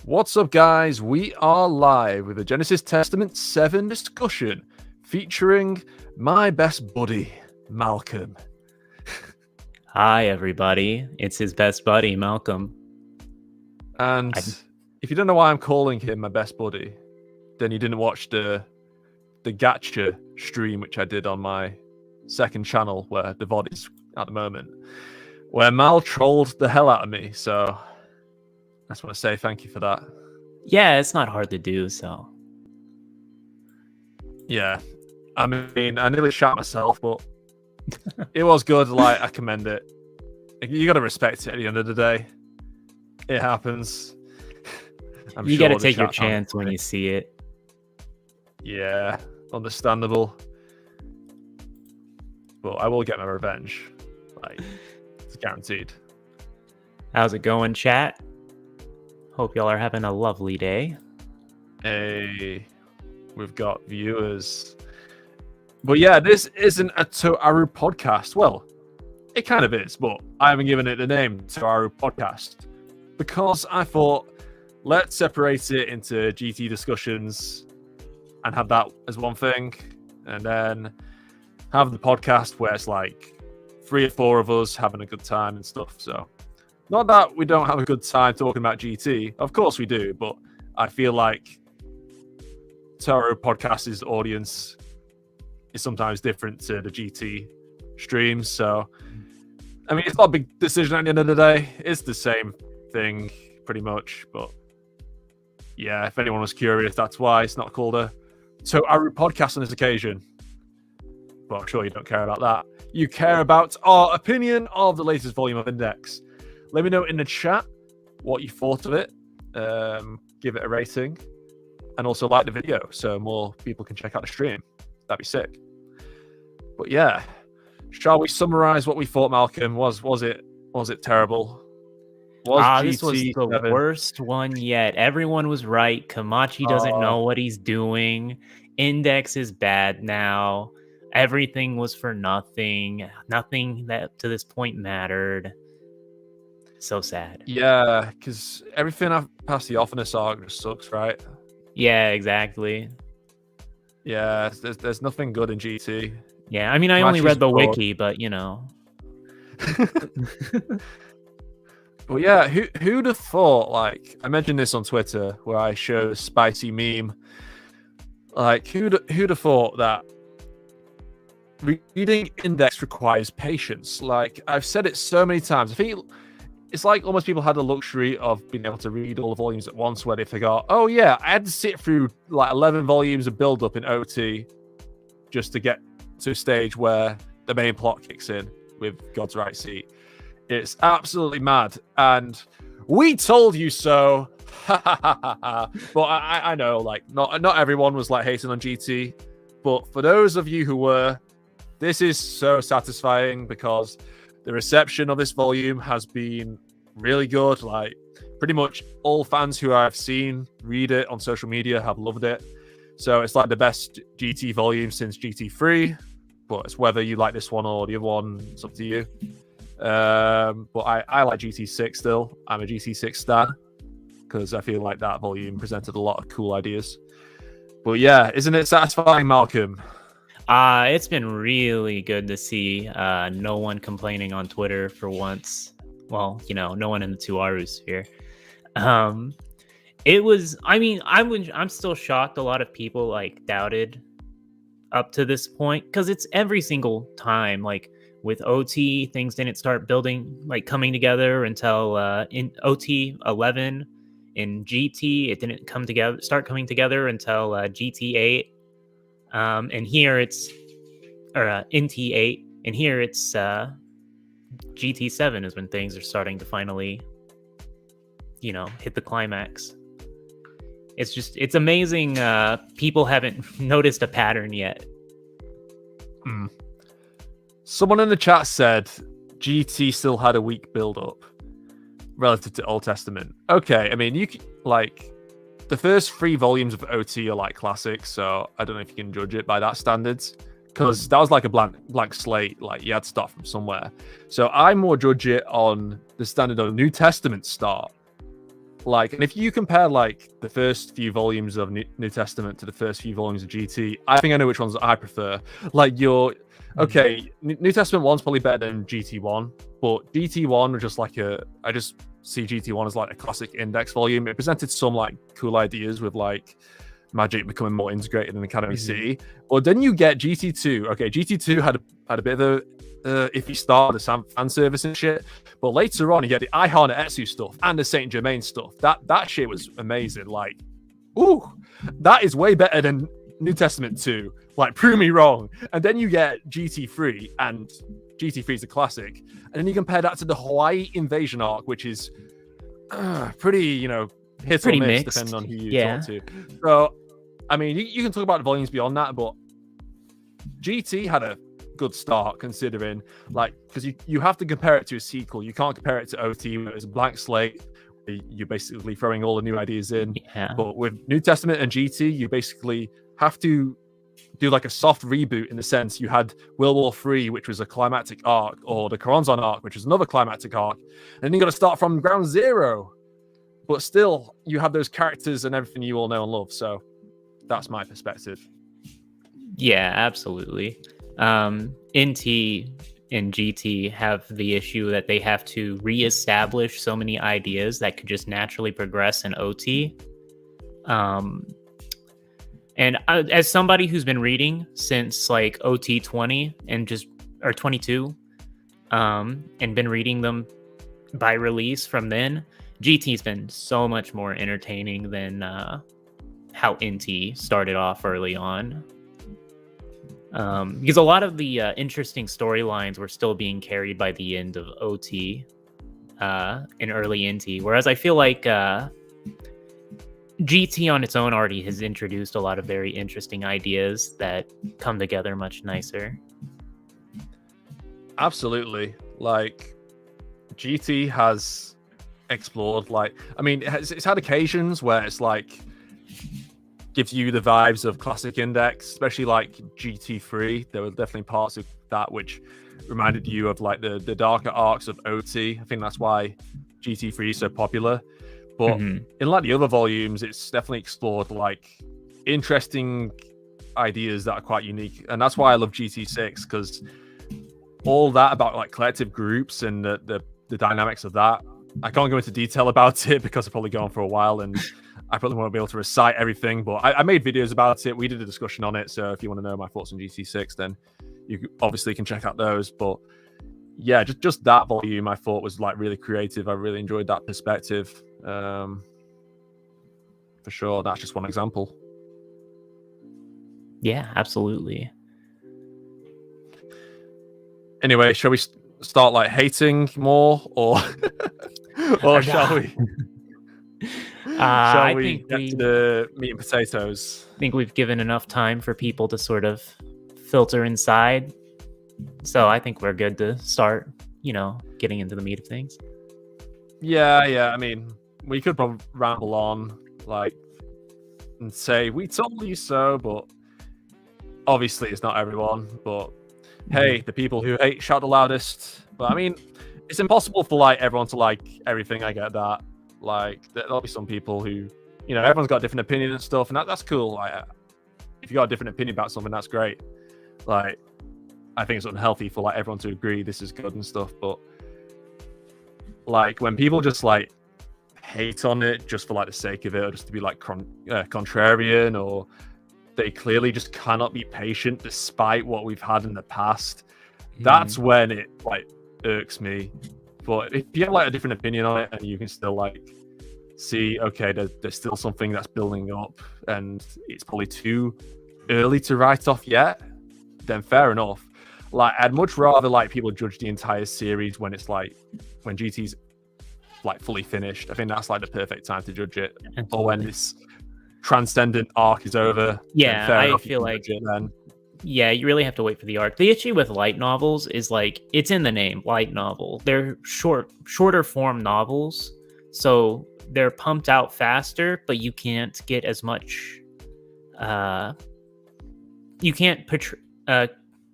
What's up, guys? We are live with a Genesis Testament 7 discussion featuring my best buddy, Malcolm. Hi, everybody. It's his best buddy, Malcolm. And if you don't know why I'm calling him my best buddy, then you didn't watch the Gacha stream, which I did on my second channel, where the VOD is at the moment, where Mal trolled the hell out of me. So I just want to say thank you for that. Yeah, it's not hard to do, so. Yeah. I mean, I nearly shot myself, but it was good. Like, I commend it. You got to respect it at the end of the day. It happens. You got to take your chance when you see it. Yeah, understandable. But I will get my revenge. Like, it's guaranteed. How's it going, chat? Hope y'all are having a lovely day. Hey, we've got viewers. But yeah, this isn't a Toaru podcast. Well, it kind of is, but I haven't given it the name Toaru podcast because I thought, let's separate it into GT discussions and have that as one thing, and then have the podcast where it's like 3 or 4 of us having a good time and stuff. So, not that we don't have a good time talking about GT. Of course we do, but I feel like Toaru podcast's audience is sometimes different to the GT streams. So, I mean, it's not a big decision at the end of the day. It's the same thing, pretty much. But yeah, if anyone was curious, that's why it's not called a Toaru podcast on this occasion. But I'm sure you don't care about that. You care about our opinion of the latest volume of Index. Let me know in the chat what you thought of it. Give it a rating. And also like the video so more people can check out the stream. That'd be sick. But yeah, shall we summarize what we thought, Malcolm? Was it terrible? This was the worst one yet. Everyone was right. Kamachi doesn't know what he's doing. Index is bad now. Everything was for nothing. Nothing that to this point mattered. So sad. Yeah, because everything past the Officer arc just sucks, right? Yeah, exactly. Yeah, there's nothing good in GT. Yeah, I mean, I only read the wiki, but you know. Well, yeah, who'd have thought? Like, I mentioned this on Twitter where I show a spicy meme. Like, who'd have thought that reading Index requires patience? Like, I've said it so many times. I think it's like almost people had the luxury of being able to read all the volumes at once, where they forgot, oh yeah, I had to sit through like 11 volumes of build-up in OT just to get to a stage where the main plot kicks in with God's Right Seat. It's absolutely mad, and we told you so. But I know, like, not everyone was like hating on GT, but for those of you who were, this is so satisfying because the reception of this volume has been really good. Like, pretty much all fans who I've seen read it on social media have loved it. So it's like the best GT volume since GT3. But it's whether you like this one or the other one, it's up to you. But I like GT6 still. I'm a GT6 stan because I feel like that volume presented a lot of cool ideas. But yeah, isn't it satisfying, Malcolm? It's been really good to see no one complaining on Twitter for once. Well, you know, no one in the Toaru sphere. It was, I mean, I'm still shocked a lot of people like doubted up to this point because it's every single time. Like with OT, things didn't start building, like coming together until in OT 11. In GT, it didn't start coming together until GT 8. And here it's, or NT8, and here it's GT7 is when things are starting to finally, you know, hit the climax. It's amazing. People haven't noticed a pattern yet. Someone in the chat said GT still had a weak build-up relative to Old Testament. Okay, I mean, you can, like, the first 3 volumes of OT are like classics, so I don't know if you can judge it by that standards, because that was like a blank slate. Like, you had to start from somewhere. So I more judge it on the standard of New Testament start, Like, and if you compare like the first few volumes of New Testament to the first few volumes of GT, I think I know which ones I prefer. Like, okay, New Testament 1's probably better than GT1, but GT1 was just like I just see GT1 as like a classic index volume. It presented some like cool ideas with like magic becoming more integrated in Academy City. But then you get GT2. Okay, GT2 had a bit of a iffy start with the fan service and shit, but later on you get the Ihana Etsu stuff and the Saint Germain stuff. That shit was amazing. Like, ooh, that is way better than New Testament 2. Like, prove me wrong. And then you get GT3, and GT3 is a classic. And then you compare that to the Hawaii invasion arc, which is pretty, hit or miss, mixed, depending on who you talk to. So, I mean, you can talk about the volumes beyond that, but GT had a good start, considering, like, because you have to compare it to a sequel. You can't compare it to OT, where it's a blank slate. You're basically throwing all the new ideas in. Yeah. But with New Testament and GT, you basically have to do like a soft reboot, in the sense you had World War III, which was a climactic arc, or the Coronzon arc, which was another climactic arc, and then you got to start from ground zero. But still, you have those characters and everything you all know and love. So that's my perspective. Yeah, absolutely. NT and GT have the issue that they have to reestablish so many ideas that could just naturally progress in OT. And as somebody who's been reading since like OT 20 or 22, and been reading them by release from then, GT's been so much more entertaining than how NT started off early on. Because a lot of the interesting storylines were still being carried by the end of OT and early NT, whereas I feel like GT on its own already has introduced a lot of very interesting ideas that come together much nicer. Absolutely. Like, GT has explored, like, I mean, it's had occasions where it's like gives you the vibes of classic index, especially like GT3. There were definitely parts of that which reminded you of like the darker arcs of OT. I think that's why GT3 is so popular. But in like the other volumes, it's definitely explored like interesting ideas that are quite unique. And that's why I love GT6, because all that about like collective groups and the dynamics of that, I can't go into detail about it because I've probably gone for a while and I probably won't be able to recite everything, but I made videos about it. We did a discussion on it. So if you want to know my thoughts on GT6, then you obviously can check out those. But yeah, just that volume I thought was like really creative. I really enjoyed that perspective. For sure. That's just one example. Yeah, absolutely. Anyway, shall we start like hating more, or shall we? Shall we get to the meat and potatoes? I think we've given enough time for people to sort of filter inside. So I think we're good to start, getting into the meat of things. Yeah. I mean, we could probably ramble on, like, and say, we told you so, but obviously it's not everyone. But hey, the people who hate shout the loudest. But I mean, it's impossible for like everyone to like everything. I get that. Like, there'll be some people who, everyone's got a different opinion and stuff, and that's cool. Like, if you got a different opinion about something, that's great. Like, I think it's unhealthy for like everyone to agree this is good and stuff. But like, when people just like hate on it just for like the sake of it, or just to be like contrarian, or they clearly just cannot be patient despite what we've had in the past, that's when it like irks me. But if you have like a different opinion on it and you can still like see, okay, there's still something that's building up and it's probably too early to write off yet, then fair enough. Like, I'd much rather like people judge the entire series when it's like when GT's like fully finished. I think that's like the perfect time to judge it. Absolutely. Or when this transcendent arc is over. Yeah, I feel like then. Yeah, you really have to wait for the arc. The issue with light novels is like, it's in the name, light novel. They're shorter form novels, so they're pumped out faster, but you can't get as much. You can't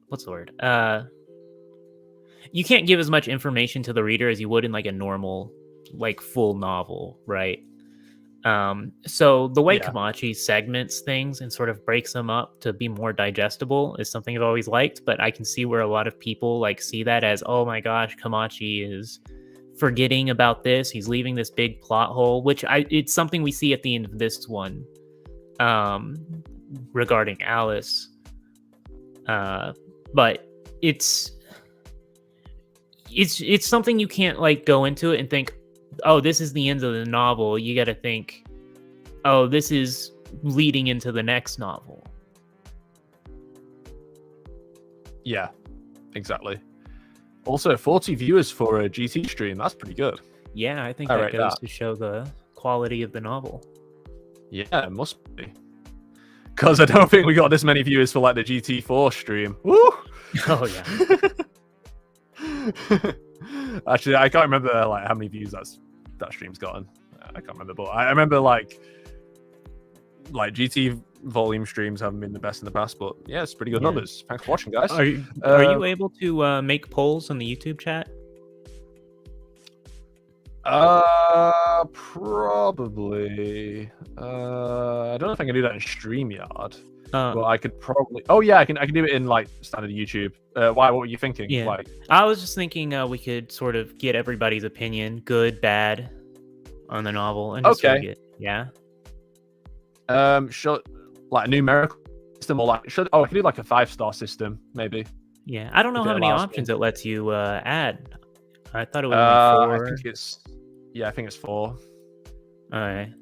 what's the word? You can't give as much information to the reader as you would in like a normal like full novel, right? So the way Yeah. Kamachi segments things and sort of breaks them up to be more digestible is something I've always liked, but I can see where a lot of people like see that as, oh my gosh, Kamachi is forgetting about this. He's leaving this big plot hole, which it's something we see at the end of this one, regarding Alice. But it's something you can't like go into it and think, oh, this is the end of the novel. You got to think, oh, this is leading into the next novel. Yeah, exactly. Also, 40 viewers for a GT stream. That's pretty good. Yeah, I think I that rate goes that. to show the quality of the novel. Yeah, it must be. Because I don't think we got this many viewers for like the GT4 stream. Woo! Oh, yeah. Actually, I can't remember like how many views that stream's gotten. I can't remember, but I remember like GT volume streams haven't been the best in the past, but yeah, it's pretty good numbers. Thanks for watching, guys. Are you able to make polls on the YouTube chat? Probably. I don't know if I can do that in StreamYard. Well, I could probably. Oh yeah, I can do it in like standard YouTube. Why? What were you thinking? Yeah. Like, I was just thinking we could sort of get everybody's opinion, good, bad, on the novel, and just sort of Okay. get, yeah. should like a numerical system or like should? Oh, I can do like a 5-star system maybe. Yeah, I don't know If it how many allows options me. it lets you add. I thought it was only 4. I think it's 4. All right.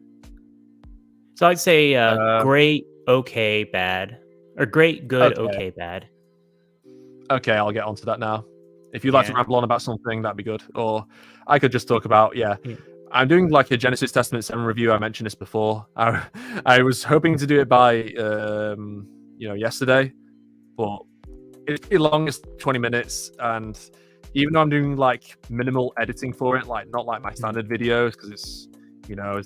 So I'd say great, okay, bad, or great, good, okay, bad. Okay, I'll get onto that now. If you'd like to ramble on about something, that'd be good. Or I could just talk about, I'm doing like a Genesis Testament 7 review. I mentioned this before. I was hoping to do it by, yesterday, but it's pretty long. It's 20 minutes. And even though I'm doing like minimal editing for it, like not like my standard videos, because it's,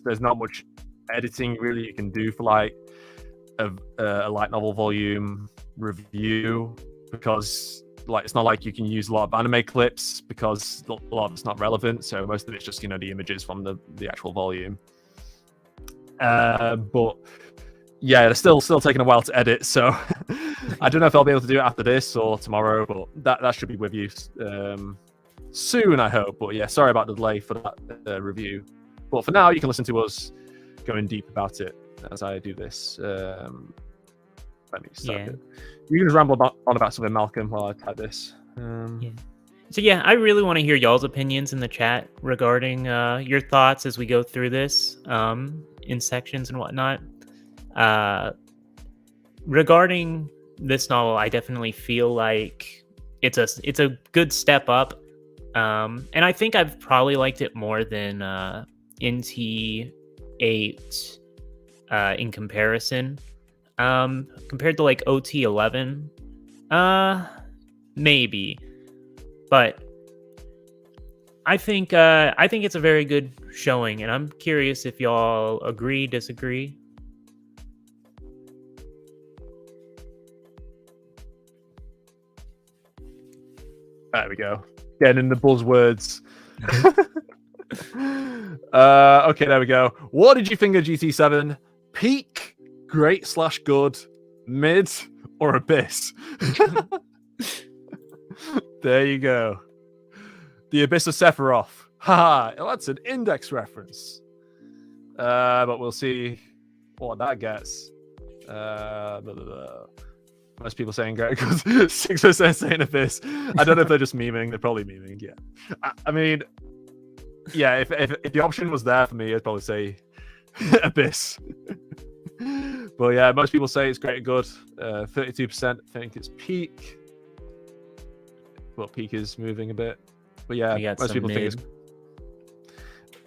there's not much editing really you can do for like a light novel volume review, because like it's not like you can use a lot of anime clips because a lot of it's not relevant, so most of it's just the images from the actual volume. But yeah, it's still taking a while to edit, so I don't know if I'll be able to do it after this or tomorrow, but that should be with you soon, I hope. But yeah, sorry about the delay for that review, but for now you can listen to us going deep about it as I do this. Let me start it. You can just ramble on about something, Malcolm, while I type this. So yeah, I really want to hear y'all's opinions in the chat regarding your thoughts as we go through this in sections and whatnot. Regarding this novel, I definitely feel like it's a good step up, and I think I've probably liked it more than NT8 in comparison. Compared to like OT11, maybe, but I think it's a very good showing, and I'm curious if y'all agree, disagree. There we go. Getting in the buzzwords. Okay, there we go. What did you think of GT7? Peak, great/good, mid, or abyss? There you go. The Abyss of Sephiroth. Haha, that's an index reference. But we'll see what that gets. Most people saying great because 6% saying Abyss. I don't know if they're just memeing. They're probably memeing, yeah. I mean, yeah, if the option was there for me, I'd probably say Abyss. But yeah, most people say it's great and good. 32% think it's peak. Well, peak is moving a bit. But yeah, most people think it's...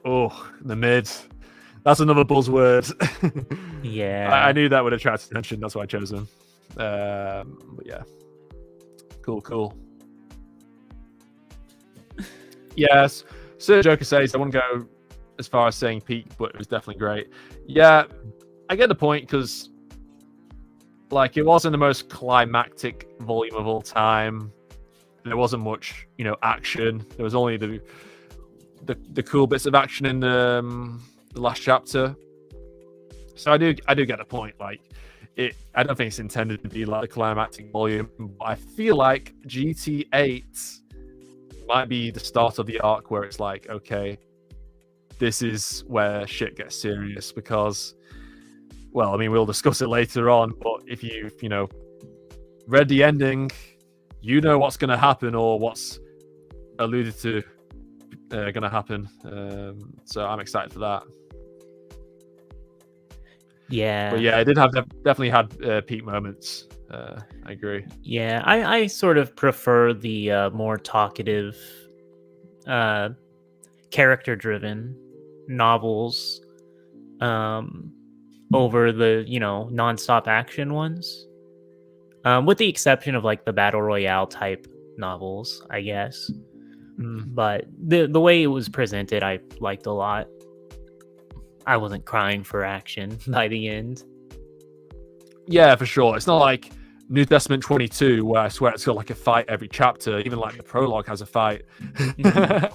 Oh, the mid. That's another buzzword. Yeah. I knew that would attract attention. That's why I chose them. But yeah. Cool. Yes. Sir Joker says, I wouldn't go as far as saying peak, but it was definitely great. Yeah, I get the point, because like it wasn't the most climactic volume of all time. There wasn't much, action. There was only the cool bits of action in the last chapter. So I do get the point. Like, I don't think it's intended to be like a climactic volume. But I feel like GT8 might be the start of the arc where it's like, okay, this is where shit gets serious because, well, I mean, we'll discuss it later on. But if you read the ending, you know what's going to happen or what's alluded to going to happen. So I'm excited for that. Yeah. But yeah, it did have definitely had peak moments. I agree. Yeah, I sort of prefer the more talkative, character-driven novels over the non-stop action ones. With the exception of like the battle royale type novels, I guess. But the way it was presented, I liked a lot. I wasn't crying for action by the end. Yeah, for sure. It's not like New Testament 22, where I swear it's got like a fight every chapter. Even like the prologue has a fight. But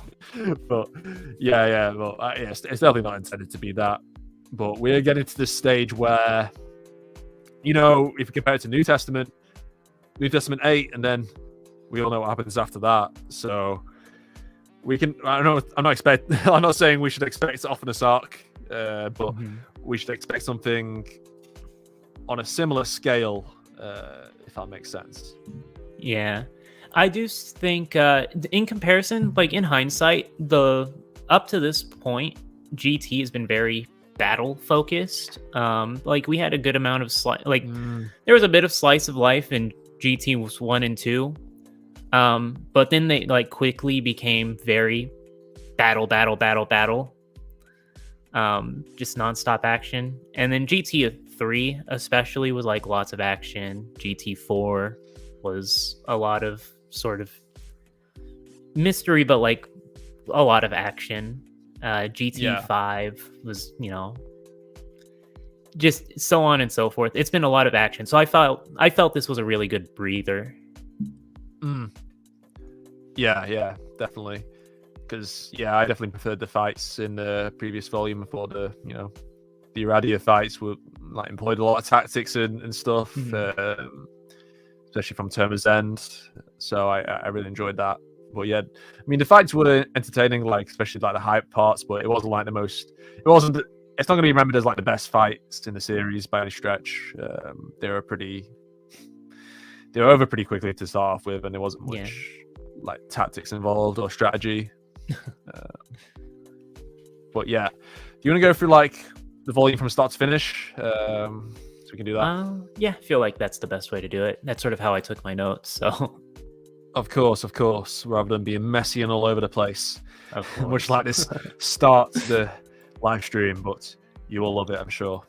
yeah. Well, it's definitely not intended to be that. But we're getting to this stage where, if you compare it to New Testament 8, and then we all know what happens after that. So we can. I'm not saying we should expect Optimus arc, but we should expect something on a similar scale, if that makes sense. Yeah, I do think in comparison, like in hindsight, up to this point, GT has been very battle focused. Like we had a good amount of there was a bit of slice of life in GT 1 and 2. But then they like quickly became very battle. Just nonstop action. And then GT 3 especially was like lots of action. GT 4 was a lot of sort of mystery, but like a lot of action. GT 5 was, just so on and so forth. It's been a lot of action. So I felt this was a really good breather. Yeah, definitely. Because I definitely preferred the fights in the previous volume before the Iradia fights were like employed a lot of tactics and stuff, especially from Terma's End. So I really enjoyed that. But yeah, I mean the fights were entertaining, like especially like the hype parts, but it wasn't like the most. It's not going to be remembered as like the best fights in the series by any stretch. They were over pretty quickly to start off with, and there wasn't much like tactics involved or strategy. But yeah, do you want to go through like the volume from start to finish? So we can do that. Yeah, I feel like that's the best way to do it. That's sort of how I took my notes. So, of course, rather than being messy and all over the place, much like this start to the live stream. But you will love it, I'm sure.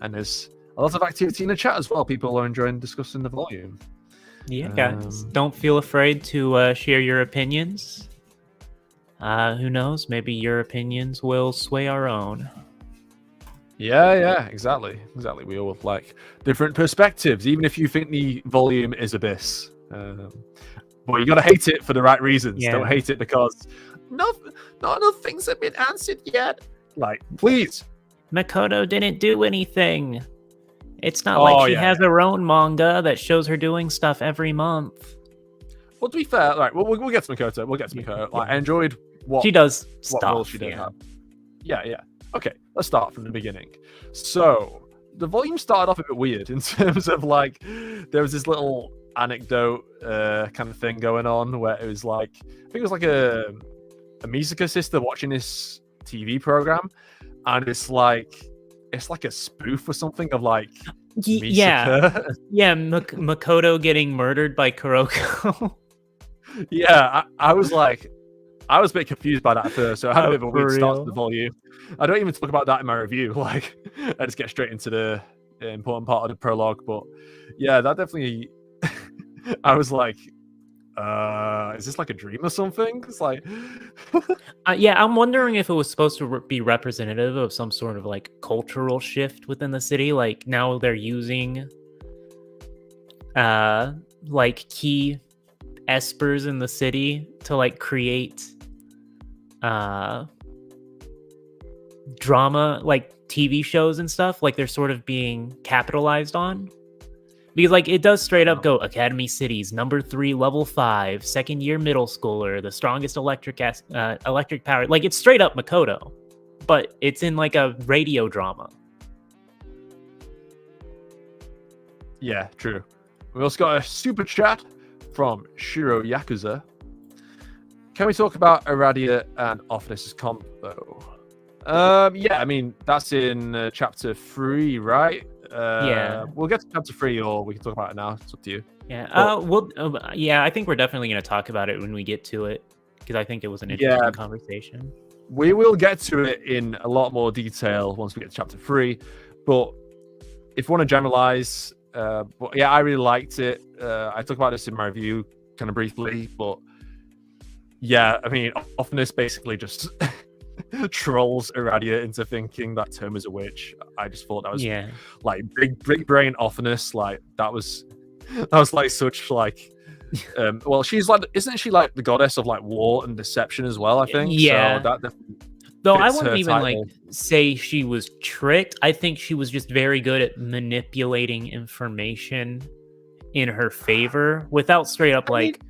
And there's a lot of activity in the chat as well. People are enjoying discussing the volume. Yeah, guys, don't feel afraid to share your opinions. Who knows? Maybe your opinions will sway our own. Yeah, exactly. We all have like different perspectives, even if you think the volume is abyss. But you gotta hate it for the right reasons. Yeah. Don't hate it because not enough things have been answered yet. Like, please. Makoto didn't do anything. It's not like she has her own manga that shows her doing stuff every month. Well, to be fair, right, we'll get to Makoto. Like, I enjoyed what she does. What role she did have. Yeah. Okay, let's start from the beginning. So the volume started off a bit weird in terms of like there was this little anecdote kind of thing going on where it was like I think it was like a Misaka sister watching this TV program, and it's like a spoof or something of like Misaka. Yeah, Makoto getting murdered by Kuroko. Yeah, I was a bit confused by that at first, so I had a bit of a weird start to the volume. I don't even talk about that in my review. Like, I just get straight into the important part of the prologue. But yeah, that definitely. I was like, is this like a dream or something? It's like, yeah, I'm wondering if it was supposed to be representative of some sort of like cultural shift within the city. Like now they're using, like key espers in the city to like create drama, like TV shows and stuff, like they're sort of being capitalized on. Because like it does straight up go Academy Cities, number 3, level 5, second year middle schooler, the strongest electric power. Like it's straight up Makoto, but it's in like a radio drama. Yeah, true. We also got a super chat from Shiro Yakuza. Can we talk about Iradia and Offness's combo? Yeah, I mean, that's in chapter 3, right? Yeah. We'll get to chapter 3, or we can talk about it now. It's up to you. Yeah. But, yeah, I think we're definitely going to talk about it when we get to it, because I think it was an interesting conversation. We will get to it in a lot more detail once we get to chapter 3. But if you want to generalize, but yeah, I really liked it. I talked about this in my review kind of briefly, but yeah, I mean, Offness basically just trolls Iradia into thinking that Term is a witch. I just thought that was like big brain Offness. Like that was like such like well, she's like, isn't she like the goddess of like war and deception as well? I think. Yeah. So that though I wouldn't even like say she was tricked. I think she was just very good at manipulating information in her favor without straight up like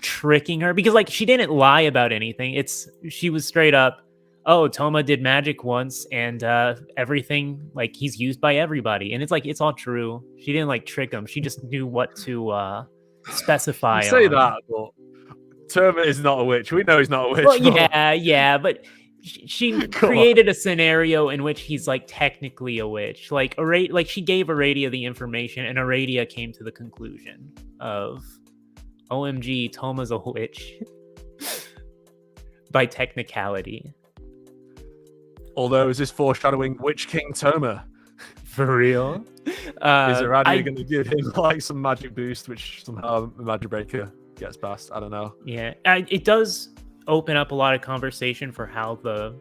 tricking her, because like she didn't lie about anything. She was straight up, oh, Toma did magic once and everything, like he's used by everybody, and it's like it's all true. She didn't like trick him. She just knew what to specify. You say that, but Toma is not a witch. We know he's not a witch. Well, yeah, but she created a scenario in which he's like technically a witch. Like she gave Iradia the information, and Iradia came to the conclusion of, OMG, Toma's a witch by technicality. Although, is this foreshadowing Witch King Toma? For real? Is Iradia going to give him like some magic boost, which somehow Magic Breaker gets past? I don't know. Yeah, it does open up a lot of conversation for how the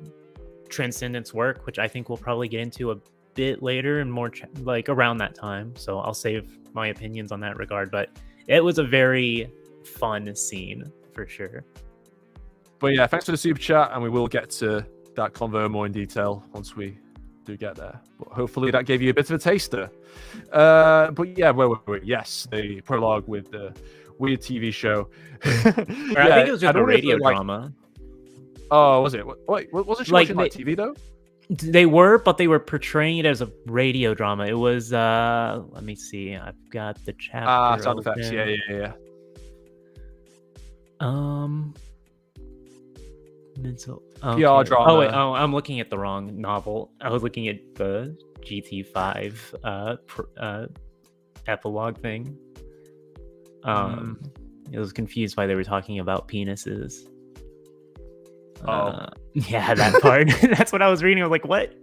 transcendents work, which I think we'll probably get into a bit later and more like around that time. So I'll save my opinions on that regard, but it was a very fun scene for sure. But yeah, thanks for the super chat, and we will get to that convo more in detail once we do get there. But hopefully that gave you a bit of a taster. But yeah, wait. Yes, the prologue with the weird TV show. I think it was just a radio drama. Oh, was it? Wait, wasn't she watching TV though? They were, but they were portraying it as a radio drama. It was, let me see. I've got the chapter. Sound effects. Yeah. Okay. PR drama. Oh, wait. Oh, I'm looking at the wrong novel. I was looking at the GT5 epilogue thing. I was confused why they were talking about penises. Yeah, that part. That's what I was reading. I was like, what?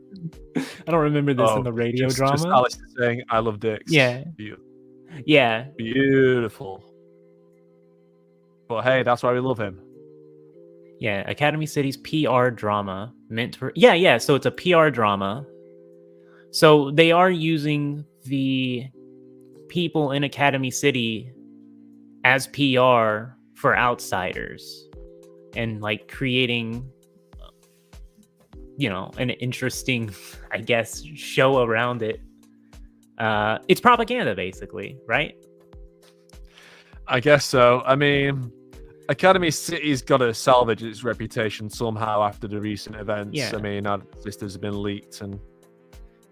I don't remember this in the radio drama. Just Alice saying, I love dicks. Yeah. Beautiful. Yeah. Beautiful. But hey, that's why we love him. Yeah, Academy City's PR drama meant for... Yeah, so it's a PR drama. So they are using the people in Academy City as PR for outsiders. And like creating, an interesting, I guess, show around it. It's propaganda, basically, right? I guess so. I mean, Academy City's got to salvage its reputation somehow after the recent events. Yeah. I mean, our sisters have been leaked and...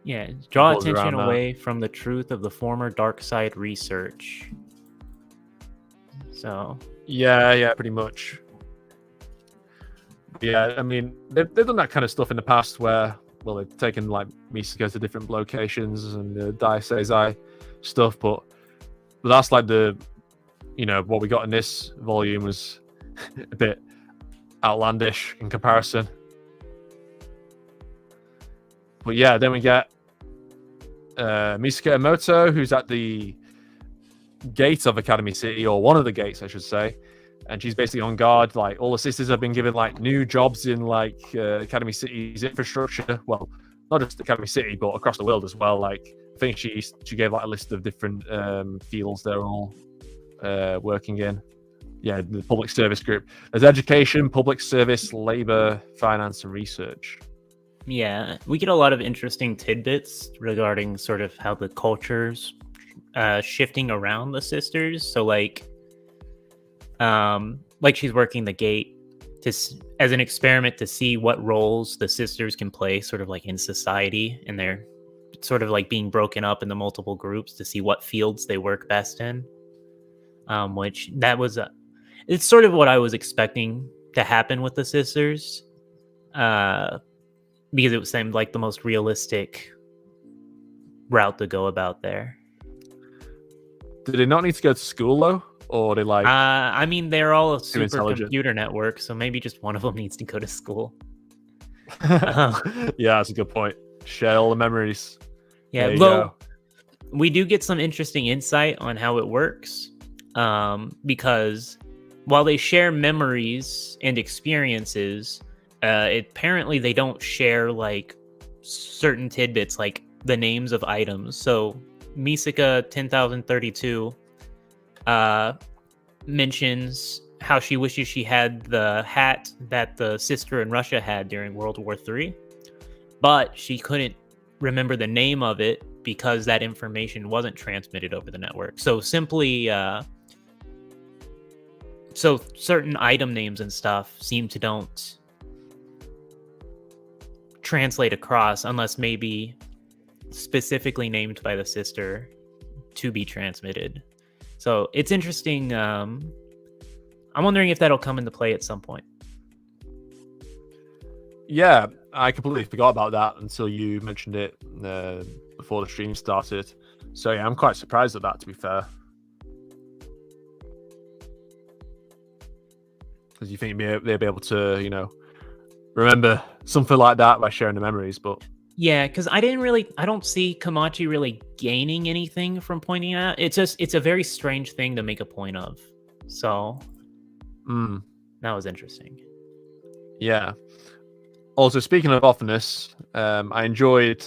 Yeah, draw attention away from the truth of the former dark side research. So... Yeah, pretty much. Yeah, I mean, they've done that kind of stuff in the past where, well, they've taken like Misaka to different locations and the Dai Seizai stuff, but that's like what we got in this volume was a bit outlandish in comparison. But yeah, then we get Misaka Emoto, who's at the gate of Academy City, or one of the gates, I should say. And she's basically on guard. Like, all the sisters have been given like new jobs in like Academy City's infrastructure. Well, not just Academy City, but across the world as well. Like, I think she gave like a list of different fields they're all working in. Yeah, the public service group. There's education, public service, labor, finance, and research. Yeah, we get a lot of interesting tidbits regarding sort of how the culture's shifting around the sisters. So like she's working the gate as an experiment to see what roles the sisters can play, sort of like in society, and they're sort of like being broken up into multiple groups to see what fields they work best in. Which that was it's sort of what I was expecting to happen with the sisters. Because it seemed like the most realistic route to go about there. Do they not need to go to school though, or are they like? I mean, they're all a Too intelligent. supercomputer network, so maybe just one of them needs to go to school. Yeah, that's a good point. Share all the memories. Yeah, There you well, go. we do get some interesting insight on how it works, because while they share memories and experiences, apparently they don't share like certain tidbits like the names of items. So Misaka 10,032 mentions how she wishes she had the hat that the sister in Russia had during World War III, but she couldn't remember the name of it because that information wasn't transmitted over the network. So simply so certain item names and stuff seem to don't translate across unless maybe specifically named by the sister to be transmitted. So it's interesting. I'm wondering if that'll come into play at some point. Yeah, I completely forgot about that until you mentioned it before the stream started. So yeah, I'm quite surprised at that, to be fair. Because you think they'd be able to, remember something like that by sharing the memories, but Yeah, because I don't see Kamachi really gaining anything from pointing out. It's a very strange thing to make a point of. So that was interesting. Yeah. Also, speaking of Offinus, I enjoyed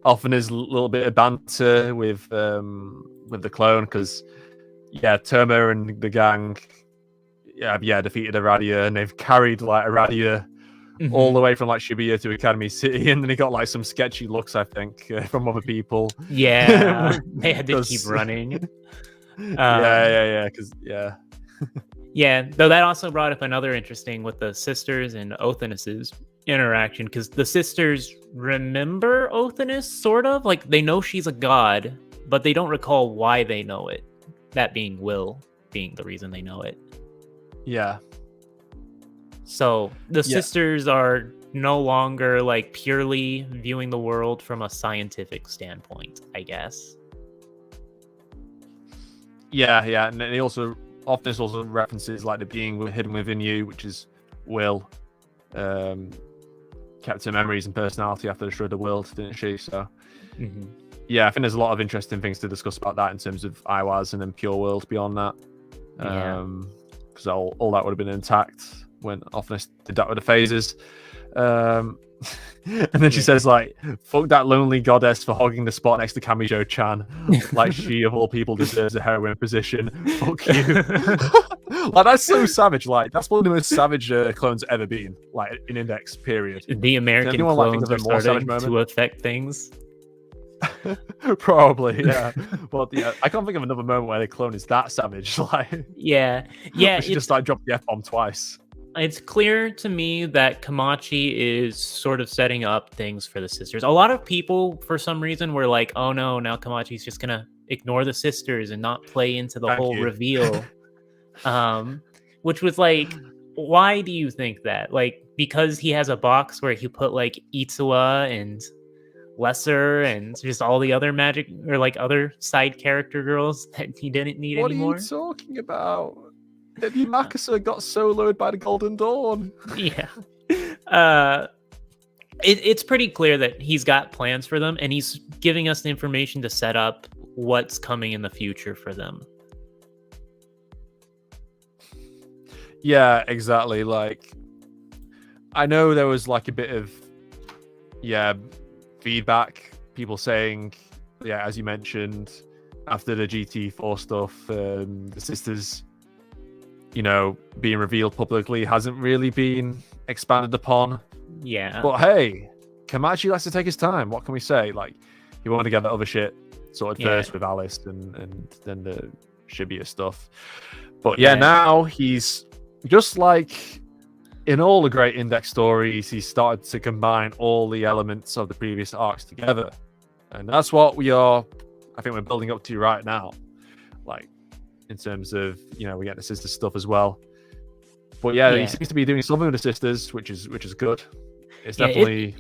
Offinus' little bit of banter with the clone because, Terma and the gang, defeated Aradia, and they've carried like Aradia all the way from like Shibuya to Academy City, and then he got like some sketchy looks, I think, from other people. Yeah, they had to keep running. Yeah, though that also brought up another interesting with the sisters and Othinus's interaction, because the sisters remember Othinus, sort of. Like, they know she's a god, but they don't recall why they know it. That being Will being the reason they know it. Yeah. So the sisters are no longer like purely viewing the world from a scientific standpoint, I guess. Yeah, and then Offinus also references like the being hidden within you, which is Will. Kept her memories and personality after the Shredder world, didn't she? So yeah, I think there's a lot of interesting things to discuss about that in terms of IWAS and then Pure World beyond that. Because all that would have been intact when Offinus did that with the phases. And then she says, like, fuck that lonely goddess for hogging the spot next to Kamijo-chan. Like, she, of all people, deserves a heroine position. Fuck you. Like, that's so savage. Like, that's one of the most savage clones ever been, like, in Index, period. The American clones are starting to affect things. Probably, yeah. But yeah, I can't think of another moment where the clone is that savage. Like, yeah. She just like dropped the F-bomb twice. It's clear to me that Kamachi is sort of setting up things for the sisters. A lot of people, for some reason, were like, "Oh no, now Kamachi's just gonna ignore the sisters and not play into the whole reveal." Which was like, why do you think that? Like, because he has a box where he put like Itsuwa and Lesser and just all the other magic or like other side character girls that he didn't need anymore. What are you talking about? Maybe Makasa got soloed by the Golden Dawn. Yeah. It's pretty clear that he's got plans for them, and he's giving us the information to set up what's coming in the future for them. Yeah, exactly. Like, I know there was like a bit of feedback, people saying, as you mentioned, after the GT4 stuff, the sisters being revealed publicly hasn't really been expanded upon. Yeah. But hey, Kamachi likes to take his time. What can we say? Like, he wanted to get that other shit sorted first with Alice and then the Shibuya stuff. But now he's just like in all the great Index stories, he started to combine all the elements of the previous arcs together. And that's what I think we're building up to right now. Like, in terms of, we get the sister stuff as well. But he seems to be doing something with the sisters, which is good. It's definitely...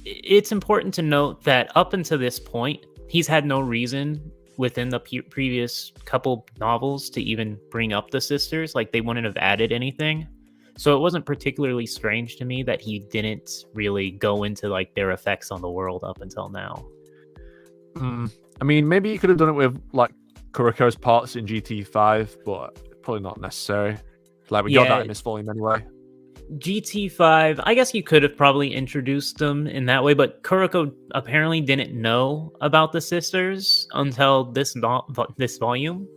It's important to note that up until this point, he's had no reason within the previous couple novels to even bring up the sisters. Like, they wouldn't have added anything. So it wasn't particularly strange to me that he didn't really go into like their effects on the world up until now. I mean, maybe he could have done it with like Kuroko's parts in GT5, but probably not necessary. Like, we got that in this volume anyway. GT5, I guess you could have probably introduced them in that way, but Kuroko apparently didn't know about the sisters until this volume.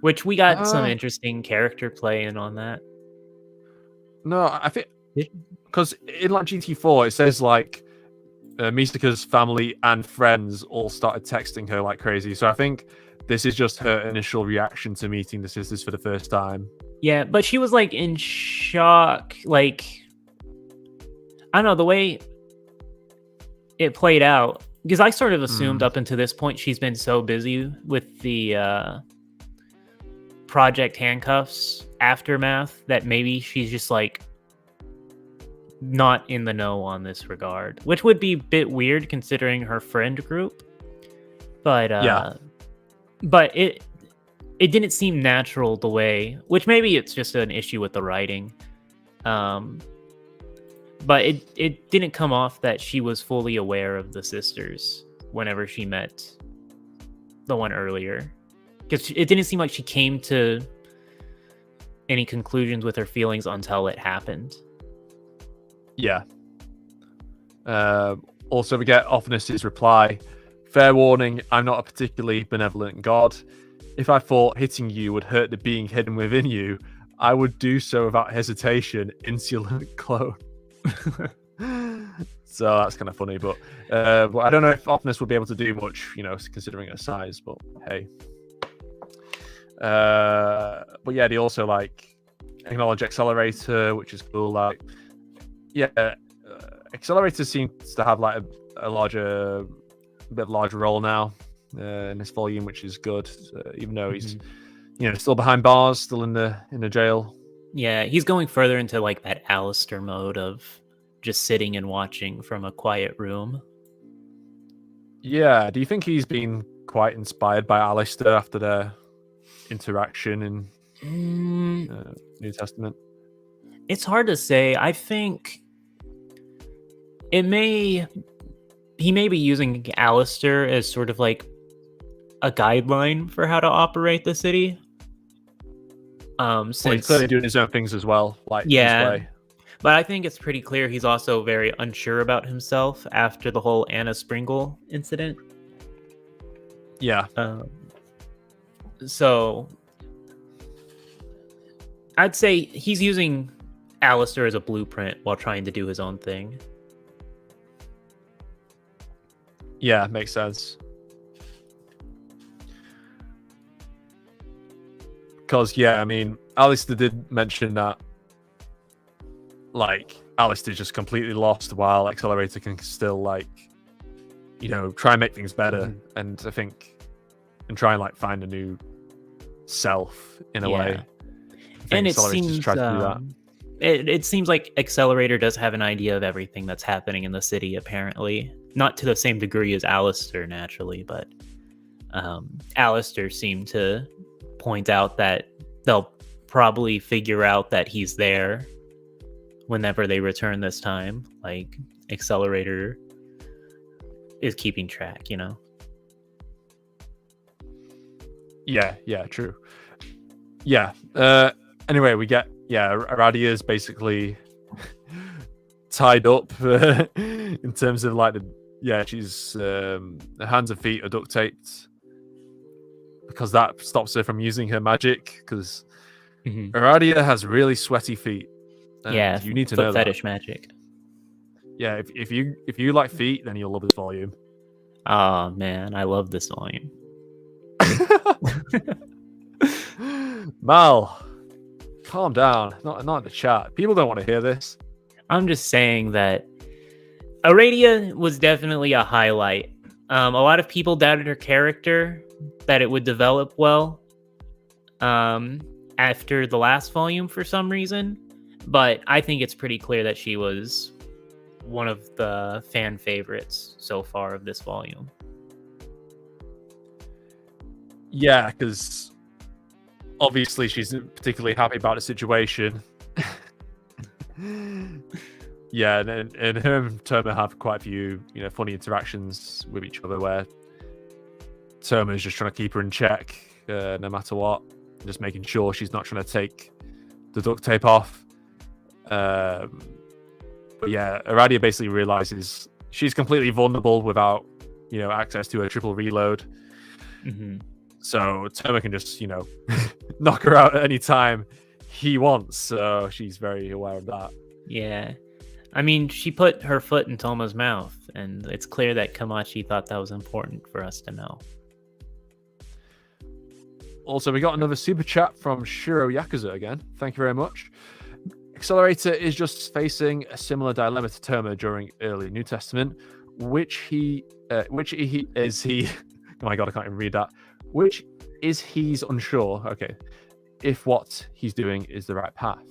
Which we got some interesting character play in on that. No, I think because in like GT4 it says like Misaka's family and friends all started texting her like crazy. So I think this is just her initial reaction to meeting the sisters for the first time. Yeah, but she was like in shock. Like, I don't know, the way it played out, because I sort of assumed up until this point she's been so busy with the Project Handcuffs aftermath that maybe she's just like not in the know on this regard, which would be a bit weird considering her friend group. But but it didn't seem natural the way, which maybe it's just an issue with the writing. But it didn't come off that she was fully aware of the sisters whenever she met the one earlier. Because it didn't seem like she came to any conclusions with her feelings until it happened. Yeah. Also, we get Ophinus's reply. Fair warning, I'm not a particularly benevolent god. If I thought hitting you would hurt the being hidden within you, I would do so without hesitation, insolent clone. So that's kind of funny, but I don't know if Ophinus would be able to do much, considering her size, but hey. But yeah, they also like acknowledge Accelerator, which is cool. Like, Accelerator seems to have like a bit larger role now in this volume, which is good. Even though he's still behind bars, still in the jail. Yeah, he's going further into like that Alistair mode of just sitting and watching from a quiet room. Yeah, do you think he's been quite inspired by Alistair after their interaction in New Testament? It's hard to say. I think he may be using Alistair as sort of like a guideline for how to operate the city. Since he's clearly doing his own things as well. Like, his way. But I think it's pretty clear he's also very unsure about himself after the whole Anna Springle incident. Yeah. So I'd say he's using Alistair as a blueprint while trying to do his own thing. Yeah, makes sense. Because, I mean, Alistair did mention that, like, Alistair's just completely lost while Accelerator can still, like, try and make things better. And I think, and try and, like, find a new self in a way. And it seems tried to do that. It seems like Accelerator does have an idea of everything that's happening in the city, apparently. Not to the same degree as Alistair, naturally, but Alistair seemed to point out that they'll probably figure out that he's there whenever they return this time. Like, Accelerator is keeping track, Yeah, true. Yeah. Anyway, we get Aradia's basically tied up in terms of like she's her hands and feet are duct taped because that stops her from using her magic. Because Mhm. Aradia has really sweaty feet. And Yeah, you need to foot know fetish magic. that. Yeah, if you like feet, then you'll love this volume. Oh man, I love this volume. Mal, calm down. Not in the chat. People don't want to hear this. I'm just saying that Aradia was definitely a highlight. A lot of people doubted her character, that it would develop well after the last volume for some reason. But I think it's pretty clear that she was one of the fan favorites so far of this volume. Yeah, because obviously she's particularly happy about the situation. Yeah, and her and Terma have quite a few, funny interactions with each other where Terma is just trying to keep her in check, no matter what, just making sure she's not trying to take the duct tape off. But yeah, Aradia basically realizes she's completely vulnerable without, access to a triple reload. Mm-hmm. So Terma can just, knock her out at any time he wants. So she's very aware of that. Yeah. I mean, she put her foot in Toma's mouth, and it's clear that Kamachi thought that was important for us to know. Also, we got another super chat from Shiro Yakuza again. Thank you very much. Accelerator is just facing a similar dilemma to Terma during early New Testament, which he oh my god, I can't even read that. Which is he's unsure, okay, if what he's doing is the right path.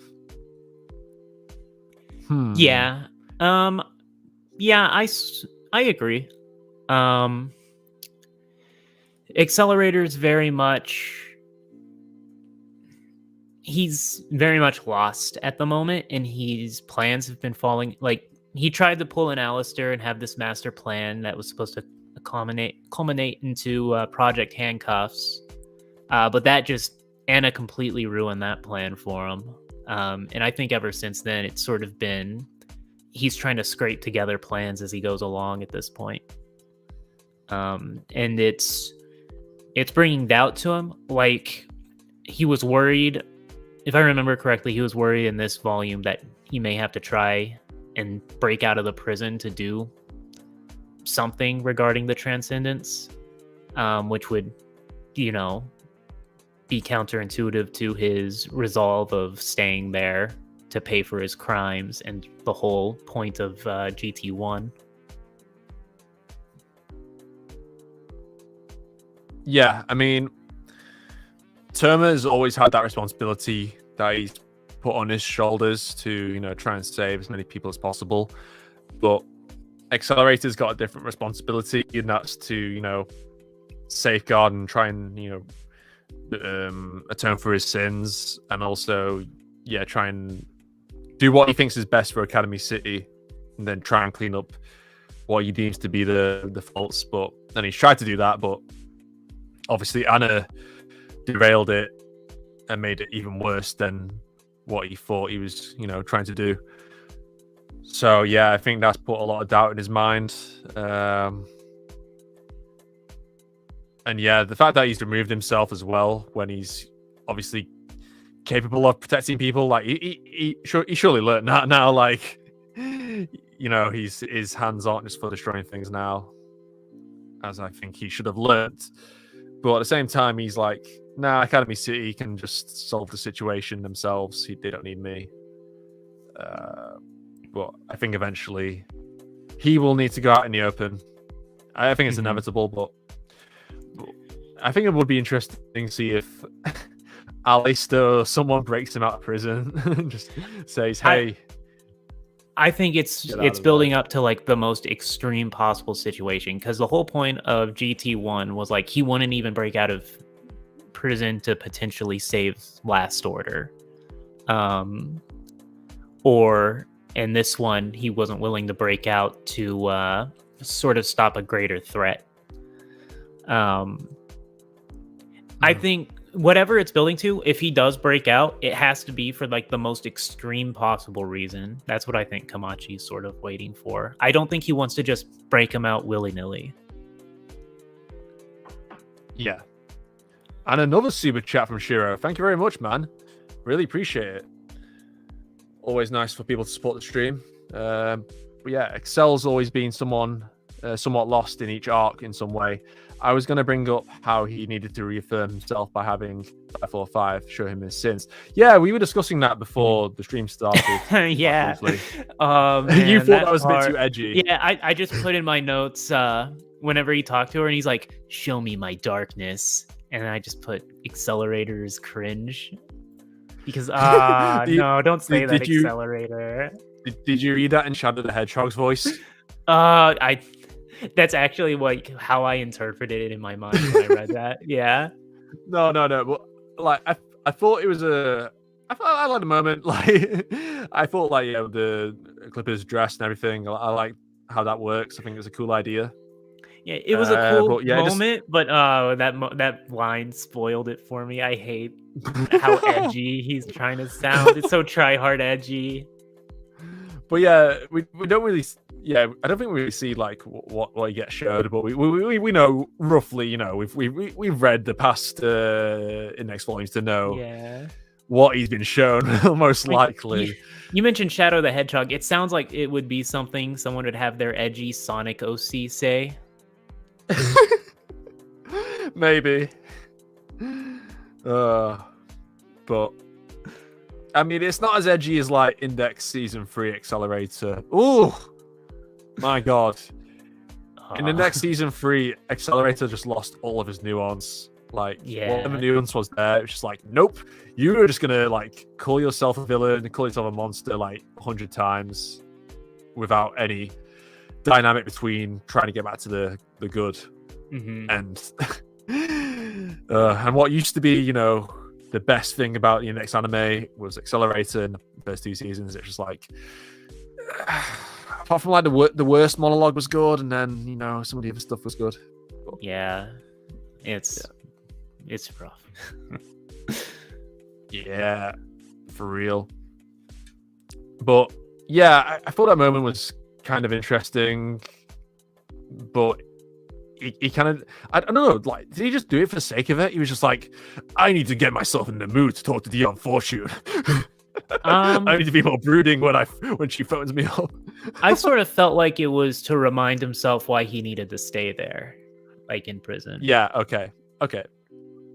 Yeah. Yeah, I agree. Accelerator's he's very much lost at the moment, and his plans have been falling. Like, he tried to pull an Alistair and have this master plan that was supposed to culminate into Project Handcuffs, but that just Anna completely ruined that plan for him. And I think ever since then, it's sort of been he's trying to scrape together plans as he goes along at this point. And it's bringing doubt to him. Like, he was worried, if I remember correctly, he was worried in this volume that he may have to try and break out of the prison to do something regarding the Transcendence, which would, be counterintuitive to his resolve of staying there to pay for his crimes and the whole point of GT1. Yeah, I mean, Terma's always had that responsibility that he's put on his shoulders to, try and save as many people as possible. But Accelerator's got a different responsibility, and that's to, safeguard and try and, atone for his sins, and also, try and do what he thinks is best for Academy City, and then try and clean up what he deems to be the faults. But then he's tried to do that, but obviously Anna derailed it and made it even worse than what he thought he was, trying to do. So yeah, I think that's put a lot of doubt in his mind. And yeah, the fact that he's removed himself as well when he's obviously capable of protecting people, like he surely learned that now. Like, his hands aren't just for destroying things now, as I think he should have learned. But at the same time, he's like, nah, Academy City can just solve the situation themselves. They don't need me. But I think eventually he will need to go out in the open. I think it's inevitable, but I think it would be interesting to see if Alistair or someone breaks him out of prison and just says, hey. I think it's building up to like the most extreme possible situation, because the whole point of GT1 was like he wouldn't even break out of prison to potentially save Last Order. Or in this one, he wasn't willing to break out to sort of stop a greater threat. I think whatever it's building to, if he does break out, it has to be for like the most extreme possible reason. That's what I think Kamachi is sort of waiting for. I don't think he wants to just break him out willy-nilly. Yeah. And another super chat from Shiro. Thank you very much, man. Really appreciate it. Always nice for people to support the stream. But yeah, Excel's always been someone somewhat lost in each arc in some way. I was going to bring up how he needed to reaffirm himself by having 545 show him his sins. Yeah, we were discussing that before the stream started. Yeah. Oh, man, you thought that was a bit too edgy. Yeah, I just put in my notes whenever he talked to her, and he's like, "Show me my darkness," and I just put accelerators cringe because no, don't say that, accelerator. Did you read that in Shadow the Hedgehog's voice? That's actually how I interpreted it in my mind when I read that. Yeah. No. But like, I thought it was I liked the moment. Like, I thought the Clippers dress and everything. I like how that works. I think it's a cool idea. Yeah, it was a cool moment, but that line spoiled it for me. I hate how edgy he's trying to sound. It's so try hard edgy. But yeah, we don't really. Yeah, I don't think we really see like what he gets showed, but we know roughly. You know, we've read the past index volumes to know what he's been shown. Most likely. You mentioned Shadow the Hedgehog. It sounds like it would be something someone would have their edgy Sonic OC say. Maybe. But I mean, it's not as edgy as like Index Season 3 Accelerator. Ooh, my God. In Index Season 3, Accelerator just lost all of his nuance. Like, whatever nuance was there, it was just like, nope, you're just gonna like call yourself a villain, call yourself a monster like 100 times without any dynamic between trying to get back to the good. And what used to be, you know, the best thing about the Index anime was Accelerator in the first 2 seasons. It's just like, apart from like the worst monologue was good, and then, you know, some of the other stuff was good. But, it's rough. Yeah, for real. But yeah, I thought that moment was kind of interesting, but he kind of, I don't know, like, did he just do it for the sake of it? He was just like, I need to get myself in the mood to talk to the unfortunate. I need to be more brooding when she phones me up. I sort of felt like it was to remind himself why he needed to stay there, like in prison. Yeah, okay.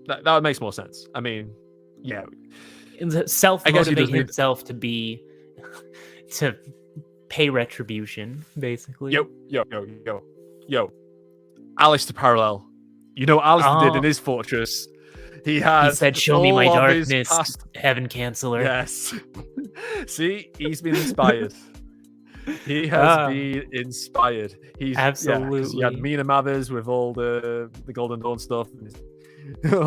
That makes more sense. I mean, yeah. Self-motivate himself to pay retribution, basically. Yo. Alistair parallel. You know what Alistair did in his fortress? He said, show me my darkness, heaven canceller. Yes. See, he's been inspired. He has been inspired. He's absolutely. He had Mina Mathers with all the Golden Dawn stuff,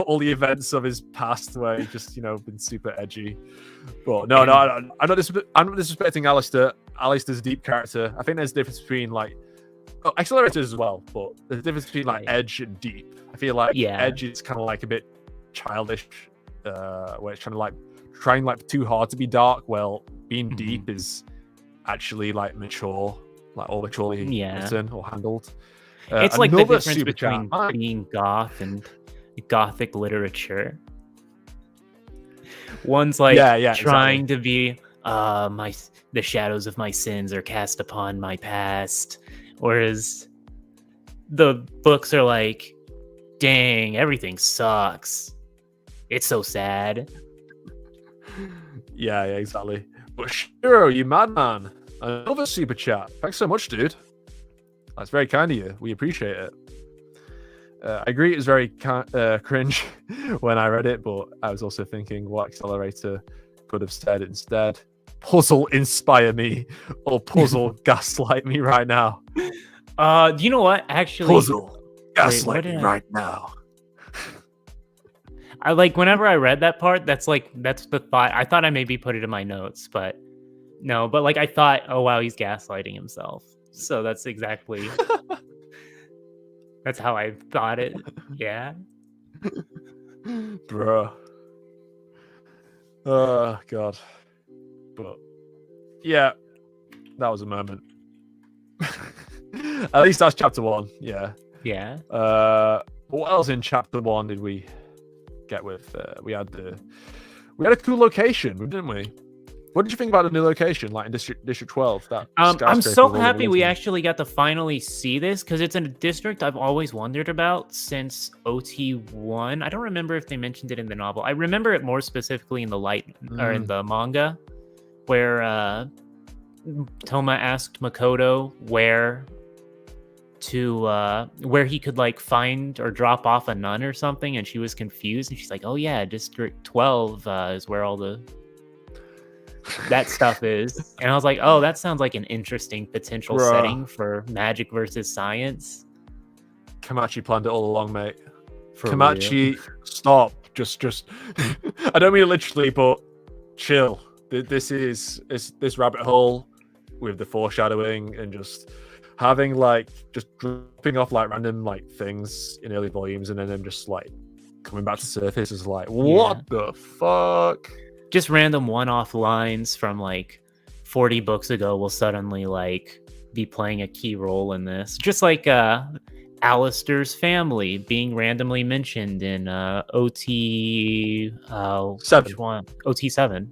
all the events of his past where he just, you know, been super edgy. But no, I'm not disrespecting Alistair. Alistair's a deep character. I think there's a difference between like accelerators as well, but there's a difference between like edge and deep. I feel like edge is kind of like a bit childish, where it's trying too hard to be dark. Well, being deep is actually like mature, like all maturely written or handled. It's like the difference between being goth and gothic literature. One's like trying to be the shadows of my sins are cast upon my past, whereas the books are like, dang, everything sucks, it's so sad. Yeah, exactly. But Shiro, you madman, another super chat. Thanks so much, dude. That's very kind of you. We appreciate it. I agree it was very cringe when I read it, but I was also thinking what Accelerator could have said instead. Puzzle inspire me, or puzzle gaslight me right now. Do you know what? Actually, puzzle gaslight me right now. I like whenever I read that part, that's the thought. I thought I maybe put it in my notes, but no. But like I thought, oh wow, he's gaslighting himself. So that's exactly. That's how I thought it. Yeah. Bruh. Oh, God. But, yeah, that was a moment. At least that's chapter 1, yeah. Yeah. What else in chapter 1 did we get with we had a cool location, didn't we? What did you think about the new location, like in District 12? That I'm skyscraper so with all the happy we religion? actually got to finally see this because it's in a district I've always wondered about since OT1. I don't remember if they mentioned it in the novel. I remember it more specifically in the light or in the manga, where Toma asked Makoto where he could like find or drop off a nun or something, and she was confused, and she's like, "Oh yeah, District 12 is where all that stuff is." And I was like, "Oh, that sounds like an interesting potential setting for magic versus science." Kamachi planned it all along, mate. For Kamachi, stop. Just I don't mean it literally, but chill. This rabbit hole with the foreshadowing and just having like just dropping off like random like things in early volumes and then them just like coming back to surface is like, what the fuck? Just random one-off lines from like 40 books ago will suddenly like be playing a key role in this. Just like Alistair's family being randomly mentioned in OT 7. Which one? OT7.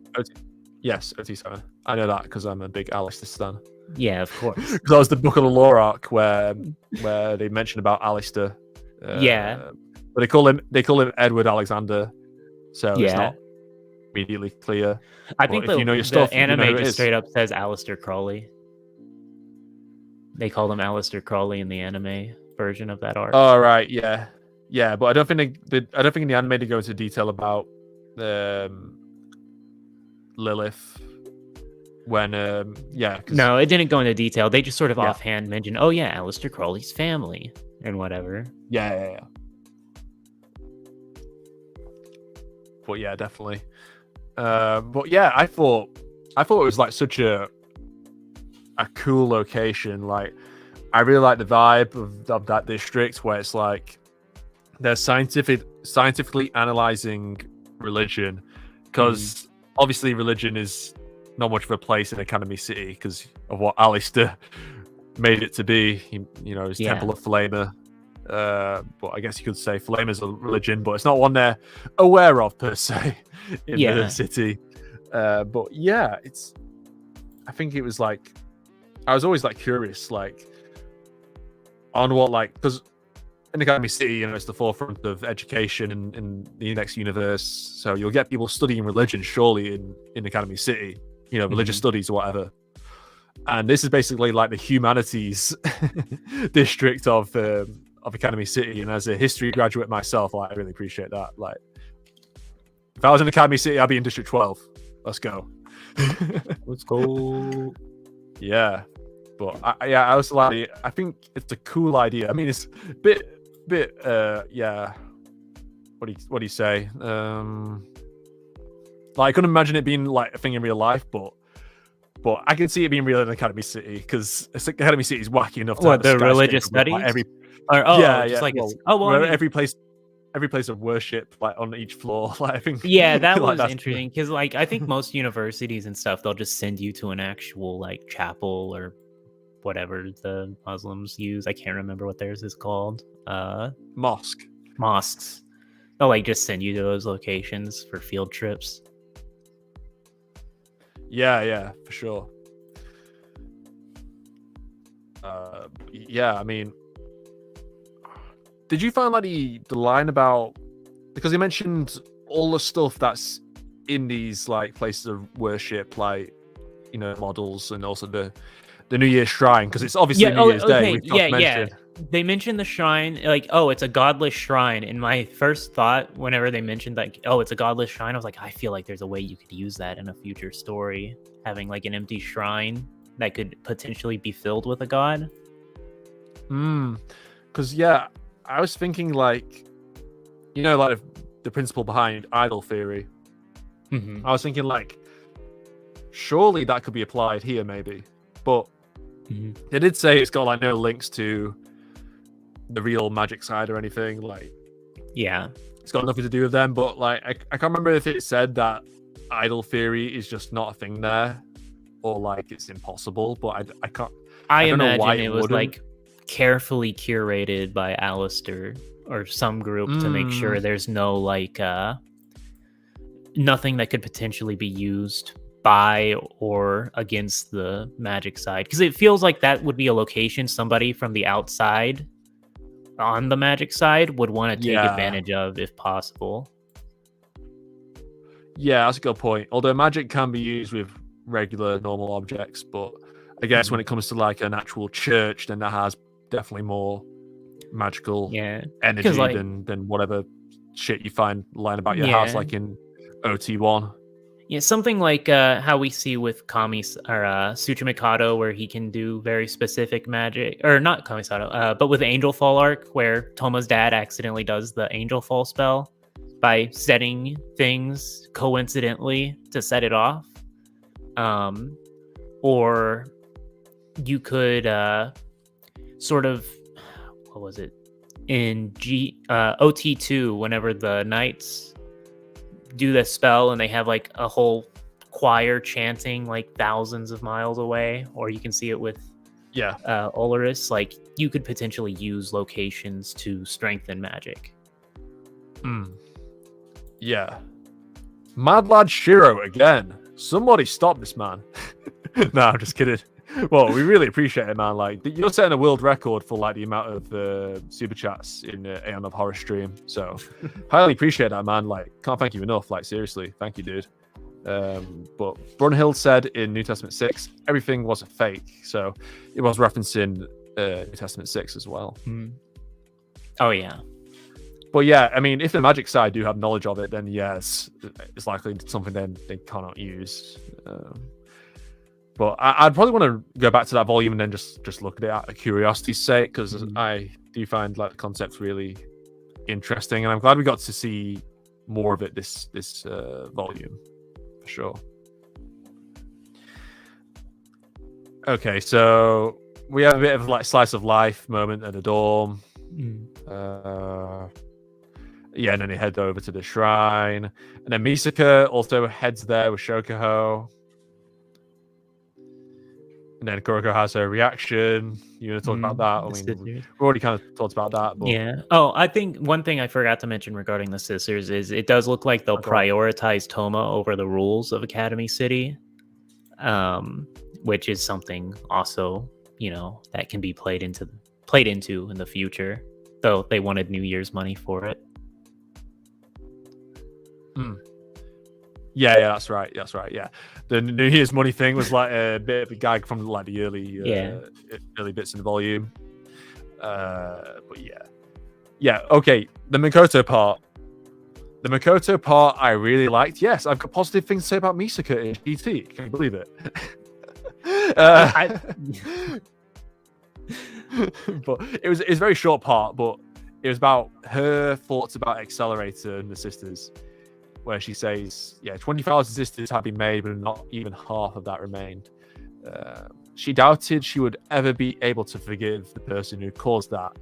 Yes, OT7. I know that because I'm a big Alistair stan. Yeah, of course. Because that was the Book of the Law arc where they mentioned about Alistair. But they call him Edward Alexander, so it's not immediately clear. I think if you know your stuff, the anime you know just straight up says Alistair Crowley. They call him Alistair Crowley in the anime version of that arc. Oh right, yeah. But I don't think in the anime they go into detail about Lilith. When no, it didn't go into detail. They just sort of offhand mentioned, "Oh yeah, Alistair Crowley's family," and whatever. Yeah. But yeah, definitely. But yeah, I thought it was like such a cool location. Like, I really like the vibe of that district where it's like they're scientifically analyzing religion, because obviously religion is not much of a place in Academy City because of what Alistair made it to be. His Temple of Flamer. But I guess you could say Flamer's a religion, but it's not one they're aware of per se in the city. But yeah, I think it was like, I was always like curious, like on what, like, because in Academy City, it's the forefront of education in the Index universe. So you'll get people studying religion surely in Academy City, religious studies or whatever. And this is basically like the humanities district of Academy City. And as a history graduate myself, like, I really appreciate that. Like, if I was in Academy City, I'd be in District 12. Let's go. Let's go. Yeah. But I was like, I think it's a cool idea. I mean, it's a bit what do you say? Like, I couldn't imagine it being like a thing in real life, but I can see it being real in Academy City, because Academy City is wacky enough to have the religious studies. Every place of worship, like on each floor. Like, I think. Yeah, that was interesting, because like I think most universities and stuff, they'll just send you to an actual like chapel or whatever the Muslims use. I can't remember what theirs is called. Mosques. They'll like just send you to those locations for field trips. Yeah, for sure. I mean, did you find like the line about, because he mentioned all the stuff that's in these like places of worship, like, models, and also the New Year's shrine, because it's obviously New Year's Day. They mentioned the shrine, like, oh, it's a godless shrine. And my first thought, whenever they mentioned like, oh, it's a godless shrine, I was like, I feel like there's a way you could use that in a future story, having like an empty shrine that could potentially be filled with a god. Because I was thinking like, like the principle behind idol theory. I was thinking like, surely that could be applied here, maybe, but they did say it's got like no links to the real magic side or anything. Like, it's got nothing to do with them. But like, I can't remember if it said that idol theory is just not a thing there, or like it's impossible. But I can't. I imagine it was like carefully curated by Alistair or some group to make sure there's no like nothing that could potentially be used by or against the magic side, because it feels like that would be a location somebody from the outside on the magic side would want to take advantage of if possible. Yeah, that's a good point. Although magic can be used with regular normal objects, but I guess when it comes to like an actual church, then that has definitely more magical energy like, than whatever shit you find lying about your house, like in OT1. Yeah, something like how we see with Tsuchimikado, where he can do very specific magic, or not Kamisato, but with Angel Fall arc, where Toma's dad accidentally does the Angel Fall spell by setting things coincidentally to set it off. Or you could sort of, what was it? In OT2, whenever the knights do this spell and they have like a whole choir chanting like thousands of miles away, or you can see it with Olaris, like you could potentially use locations to strengthen magic. Yeah. Mad Lad Shiro again. Somebody stop this man. No, I'm just kidding. Well, we really appreciate it, man. Like, you're setting a world record for like the amount of super chats in Aeon of Horror stream. So, highly appreciate that, man. Like, can't thank you enough. Like, seriously, thank you, dude. But Brunhild said in New Testament 6, everything was a fake. So, it was referencing New Testament 6 as well. Oh yeah. But yeah, I mean, if the magic side do have knowledge of it, then yes, it's likely something then they cannot use. But I'd probably want to go back to that volume and then just look at it out of curiosity's sake, because I do find like the concept really interesting, and I'm glad we got to see more of it this volume for sure. Okay, so we have a bit of like slice of life moment at the dorm. And then they head over to the shrine, and then Misaka also heads there with Shokuho. And then Kuroko has her reaction. You want to talk about that? I mean, we've already kind of talked about that. But... yeah. Oh, I think one thing I forgot to mention regarding the sisters is it does look like they'll prioritize Toma over the rules of Academy City, which is something also, that can be played into in the future. Though they wanted New Year's money for it. Yeah, that's right. Yeah, the New Year's money thing was like a bit of a gag from like the early bits in the volume. But yeah. Okay, the Makoto part I really liked. Yes, I've got positive things to say about Misaka in GT. Can you believe it? But it was a very short part, but it was about her thoughts about Accelerator and the sisters, where she says, 20,000 sisters have been made, but not even half of that remained. She doubted she would ever be able to forgive the person who caused that,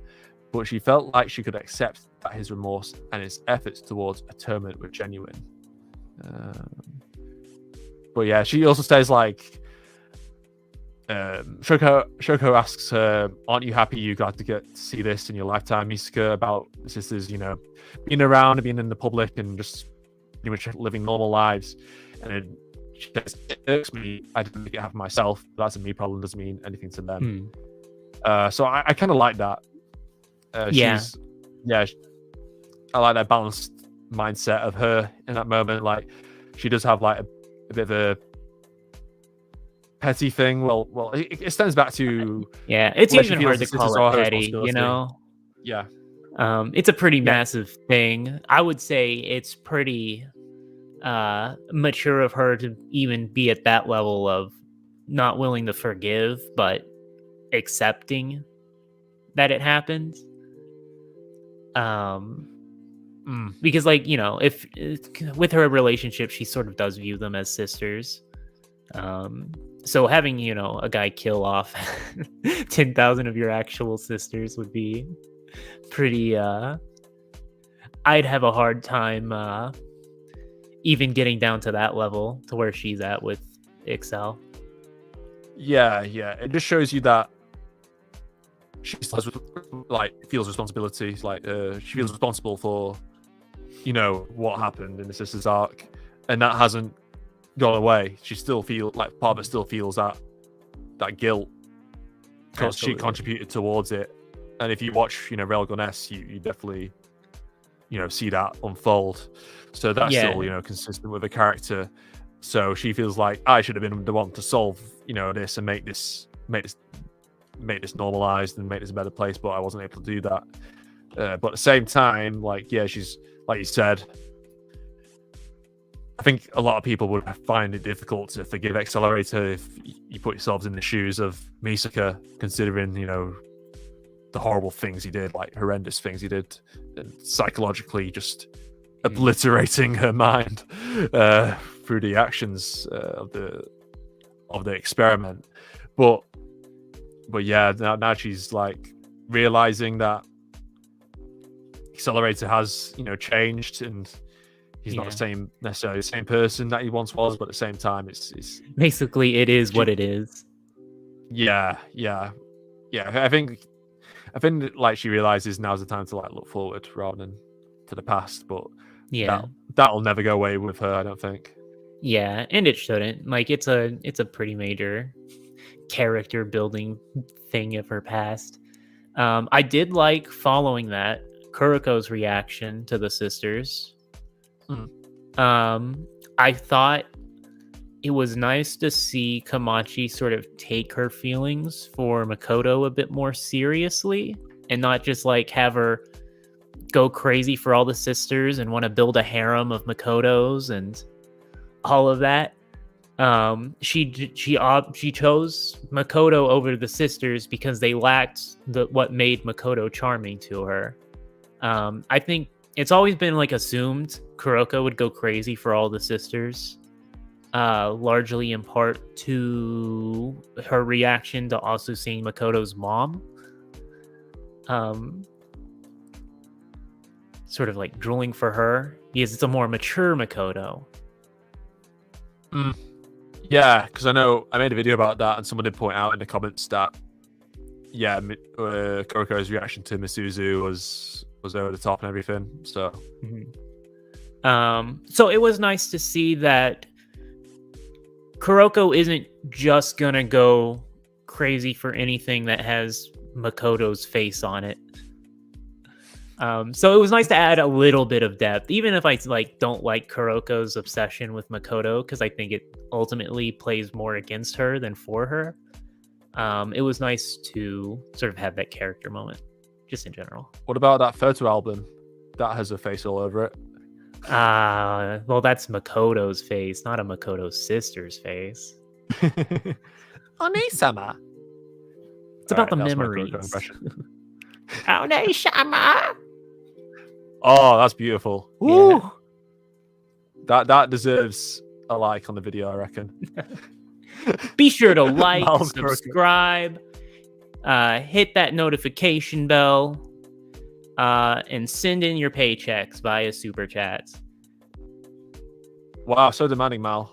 but she felt like she could accept that his remorse and his efforts towards atonement were genuine. But yeah, she also says like, Shoko asks her, aren't you happy you got to get to see this in your lifetime, Misaka, about the sisters, being around and being in the public and just pretty much living normal lives? And then she says, it irks me, I didn't make it happen myself, but that's a me problem, doesn't mean anything to them. So I kind of like that. I like that balanced mindset of her in that moment. Like, she does have like a bit of a petty thing. Well, it stems back to it's even hard to call it petty, Yeah. It's a pretty massive thing. I would say it's pretty mature of her to even be at that level of not willing to forgive, but accepting that it happened. Because if with her relationship, she sort of does view them as sisters. So having, a guy kill off 10,000 of your actual sisters would be pretty, I'd have a hard time even getting down to that level, to where she's at with Excel. Yeah. It just shows you that she still has, like, feels responsibility. Like, she feels responsible for, what happened in the sisters arc, and that hasn't gone away. She still feels like part of it still feels that guilt because she contributed towards it. And if you watch, Railgun S, you definitely, see that unfold. So that's still, consistent with the character. So she feels like I should have been the one to solve, this and make this normalized and make this a better place, but I wasn't able to do that. But at the same time, she's, like you said, I think a lot of people would find it difficult to forgive Accelerator if you put yourselves in the shoes of Misaka, considering, the horrible things he did, like horrendous things he did, and psychologically just obliterating her mind through the actions of the experiment. But yeah, now she's like realizing that Accelerator has, changed, and he's not necessarily the same person that he once was, but at the same time, it's basically it is what it is. Yeah. I think like she realizes now's the time to like look forward rather than to the past. But that'll never go away with her, I don't think. Yeah, and it shouldn't. Like it's a pretty major character building thing of her past. I did like following that Kuroko's reaction to the sisters. I thought it was nice to see Komachi sort of take her feelings for Makoto a bit more seriously and not just like have her go crazy for all the sisters and want to build a harem of Makotos and all of that. She chose Makoto over the sisters because they lacked what made Makoto charming to her. I think it's always been like assumed Kuroko would go crazy for all the sisters, largely in part to her reaction to also seeing Makoto's mom. Sort of like drooling for her because it's a more mature Makoto. Yeah, because I know I made a video about that, and someone did point out in the comments that Kuroko's reaction to Misuzu was over the top and everything. So, so it was nice to see that Kuroko isn't just gonna go crazy for anything that has Makoto's face on it. So it was nice to add a little bit of depth, even if I don't like Kuroko's obsession with Makoto, because I think it ultimately plays more against her than for her. It was nice to sort of have that character moment, just in general. What about that photo album? That has her face all over it. Well, that's Makoto's face, not a Makoto sister's face. Oni-sama. It's about the memories. Oni-sama. Oh, that's beautiful. Yeah. That deserves a like on the video, I reckon. Be sure to like, subscribe, hit that notification bell, and send in your paychecks via super chats. Wow, so demanding, Mal.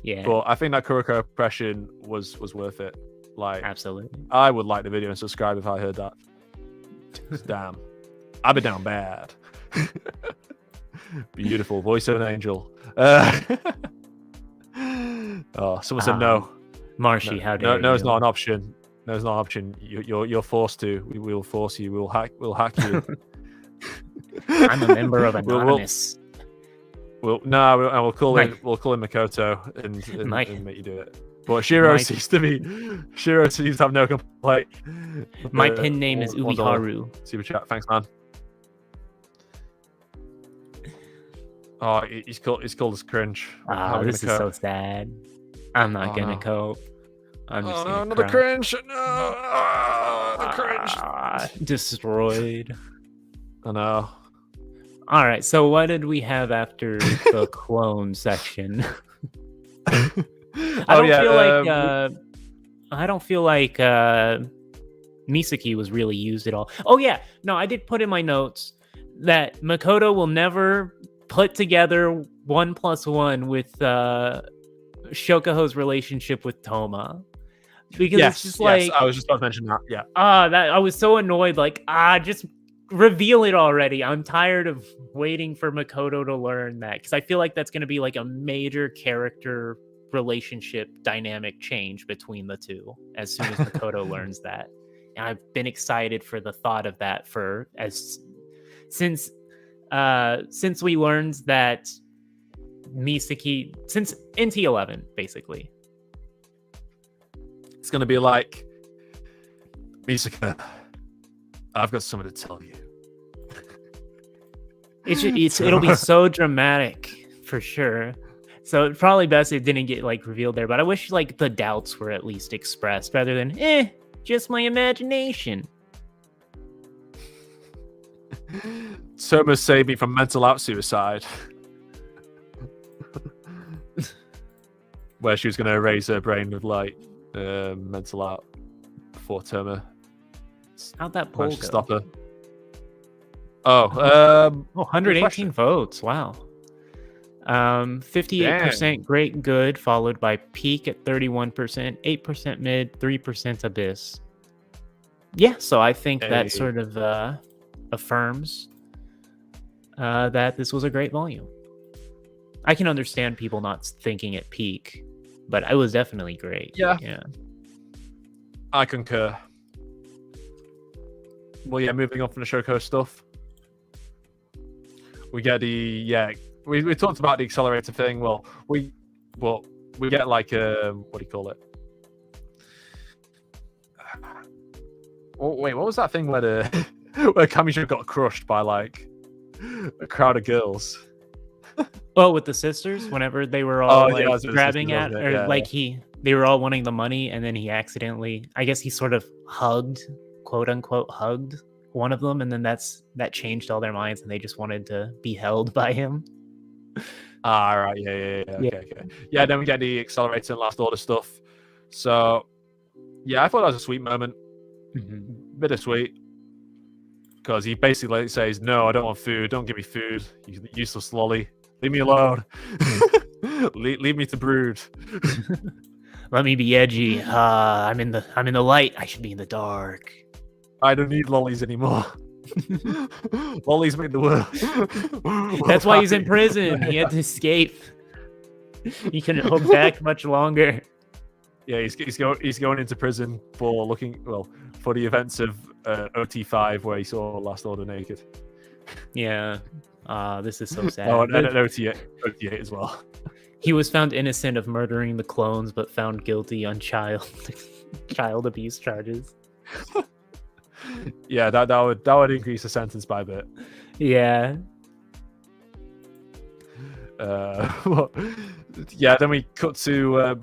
Yeah. But I think that Kuroko impression was worth it. Like, absolutely. I would like the video and subscribe if I heard that. Damn. I'd be down bad. Beautiful. Voice of an angel. Oh, someone said no. Marshy, how dare you? No, it's not an option. No, it's not an option. You're forced to. We will force you. We'll hack you. I'm a member of Anonymous. We'll call in Makoto and make you do it. But Shiro seems to have no complaint. My pin name is Ubiharu. Super chat, thanks, man. Oh, he's called us cringe. This is so sad. I'm not gonna cope. I'm just gonna another cringe. No, the cringe. Destroyed. I know. All right, so what did we have after the clone section? I don't feel like Misaki was really used at all. Oh yeah, no, I did put in my notes that Makoto will never put together 1+1 with Shokuho's relationship with Toma, because it's just like, I was just about to mention that. Yeah. that I was so annoyed. Like, just reveal it already. I'm tired of waiting for Makoto to learn that, because I feel like that's going to be like a major character relationship dynamic change between the two as soon as Makoto learns that. And I've been excited for the thought of that since we learned that Misaki, since NT11 basically. It's going to be like, Misaka, I've got something to tell you. It'll be so dramatic for sure. So it's probably best it didn't get like revealed there, but I wish like the doubts were at least expressed rather than just my imagination. Soma saved me from mental out suicide. Where she was going to erase her brain with like mental out before Toma. How'd that poll go? Stop her. 118 votes. Wow. 58% great good, followed by peak at 31%, 8% mid, 3% abyss. Yeah, so I think that sort of affirms that this was a great volume. I can understand people not thinking it peak, but it was definitely great. Yeah. Yeah. I concur. Well, yeah, moving on from the Shoko stuff. We get we talked about the accelerator thing. Well, we get like what do you call it? Oh, wait, what was that thing where where Kamisho got crushed by like a crowd of girls? Oh, with the sisters, whenever they were all grabbing sisters, at, or like they were all wanting the money, and then he accidentally, I guess he sort of hugged, quote unquote, hugged one of them, and then that changed all their minds, and they just wanted to be held by him. Right, okay. Yeah, then we get the accelerator and last order stuff. So, yeah, I thought that was a sweet moment. Bittersweet. Because he basically says, no, I don't want food. Don't give me food. You useless lolly. Leave me alone. leave me to brood. Let me be edgy. I'm in the light. I should be in the dark. I don't need lollies anymore. Lollies made the world. That's why he's in prison. He had to escape. He couldn't hold back much longer. Yeah, he's going into prison for for the events of OT5 where he saw Last Order naked. Yeah. This is so sad. Oh, and OT8 as well. He was found innocent of murdering the clones, but found guilty on child abuse charges. Yeah, that would increase the sentence by a bit. Yeah. Yeah, then we cut to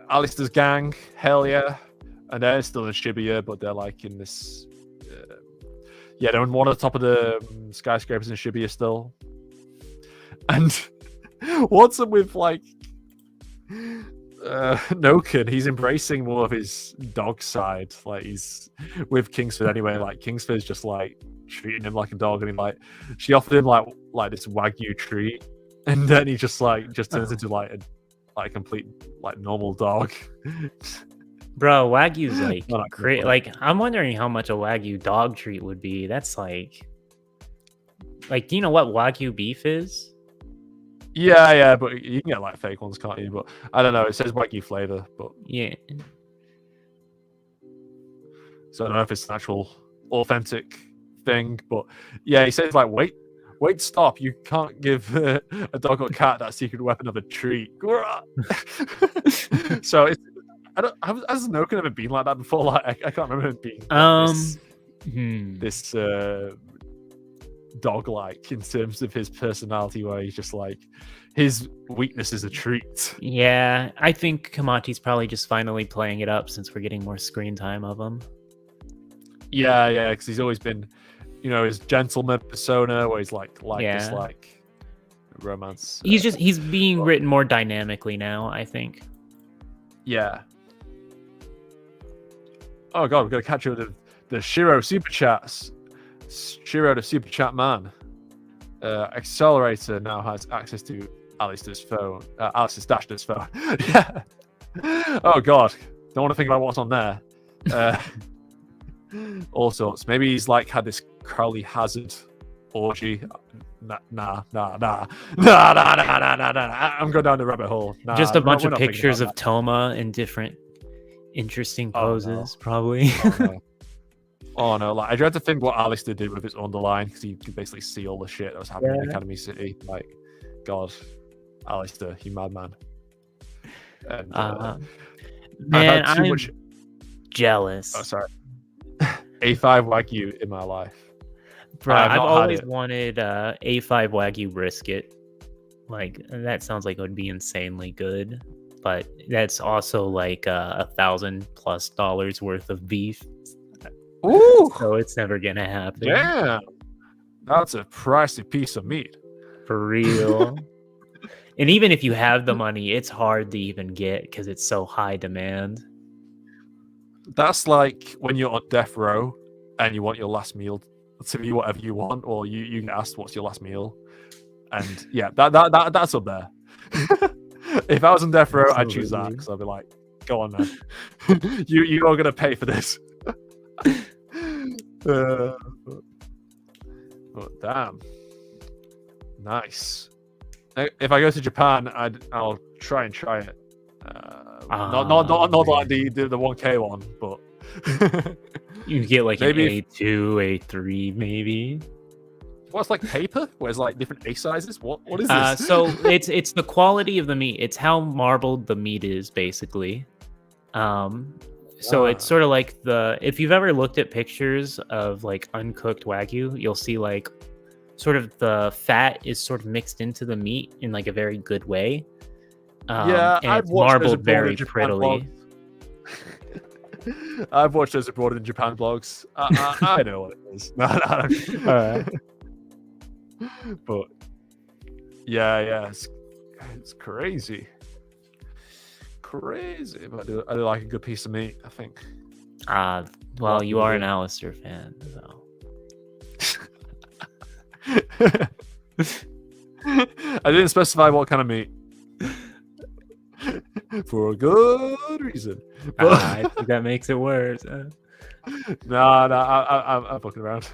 Alistair's gang. Hell yeah. And they're still in Shibuya, but they're like in this... they're on one of the top of the skyscrapers in Shibuya still. And what's up with, like... Noken, he's embracing more of his dog side. Like, he's with Kingsford anyway. Like, Kingsford's just, like, treating him like a dog. And she offered him, like this Wagyu treat. And then he just turns into, like, a complete, like, normal dog. Bro, Wagyu's like great. Like, I'm wondering how much a Wagyu dog treat would be. That's like, do you know what Wagyu beef is? Yeah, but you can get like fake ones, can't you? But I don't know. It says Wagyu flavor, but yeah. So I don't know if it's an actual authentic thing, but yeah, he says like, wait, stop! You can't give a dog or cat that secret weapon of a treat. So it's. Has Noken ever been like that before? Like, I can't remember him being this dog-like in terms of his personality, where he's just like his weakness is a treat. Yeah, I think Kamachi's probably just finally playing it up since we're getting more screen time of him. Yeah, because he's always been, his gentleman persona, where he's like this romance. He's being written more dynamically now, I think. Yeah. Oh god, we've got to catch up with the Shiro Super Chats. Shiro the Super Chat man. Accelerator now has access to Alistair's phone. Alistair's Dashner's phone. Yeah. Oh god. Don't want to think about what's on there. All sorts. Maybe he's like had this Carly Hazard orgy. Nah. I'm going down the rabbit hole. Nah, Just a bunch we're of not thinking pictures about of Toma in different interesting Oh, no. poses, probably. that. Oh no! Like I dread to think what Alistair did with his underline because he could basically see all the shit that was happening in Yeah. Academy City. Like, God, Alistair, you madman. And I've Man, had too I'm much. jealous. Oh, sorry. A5 Wagyu in my life. Bro, I have I've not had always it. wanted A5 Wagyu brisket. Like that sounds like it would be insanely good, but that's also like $1,000+ worth of beef, Ooh, so it's never gonna happen. damn! That's a pricey piece of meat. For real. And even if you have the money, it's hard to even get because it's so high demand. That's like when you're on death row and you want your last meal to be whatever you want, or you get asked what's your last meal, and yeah, that's up there. If I was on death row, I'd choose that Absolutely. because I'd be like, "Go on, man, you are gonna pay for this." But damn, nice. If I go to Japan, I'll try and try it. Not like the 1K one, but You can get like Maybe an A2, A3, maybe. what's like paper? Where's like different A sizes? What is this? So it's the quality of the meat. It's how marbled the meat is, basically. So it's sort of like if you've ever looked at pictures of like uncooked Wagyu, you'll see like sort of the fat is sort of mixed into the meat in like a very good way. Yeah, and I've it's watched those marbled abroad in very Japan prettily. I've watched those abroad in Japan blogs. I know what it is. No. But yeah, it's crazy. Crazy, but I do like a good piece of meat, I think. Well, you are an Yeah. Alistair fan, so. I didn't specify what kind of meat. For a good reason. I think that makes it worse. No, I'm fucking around.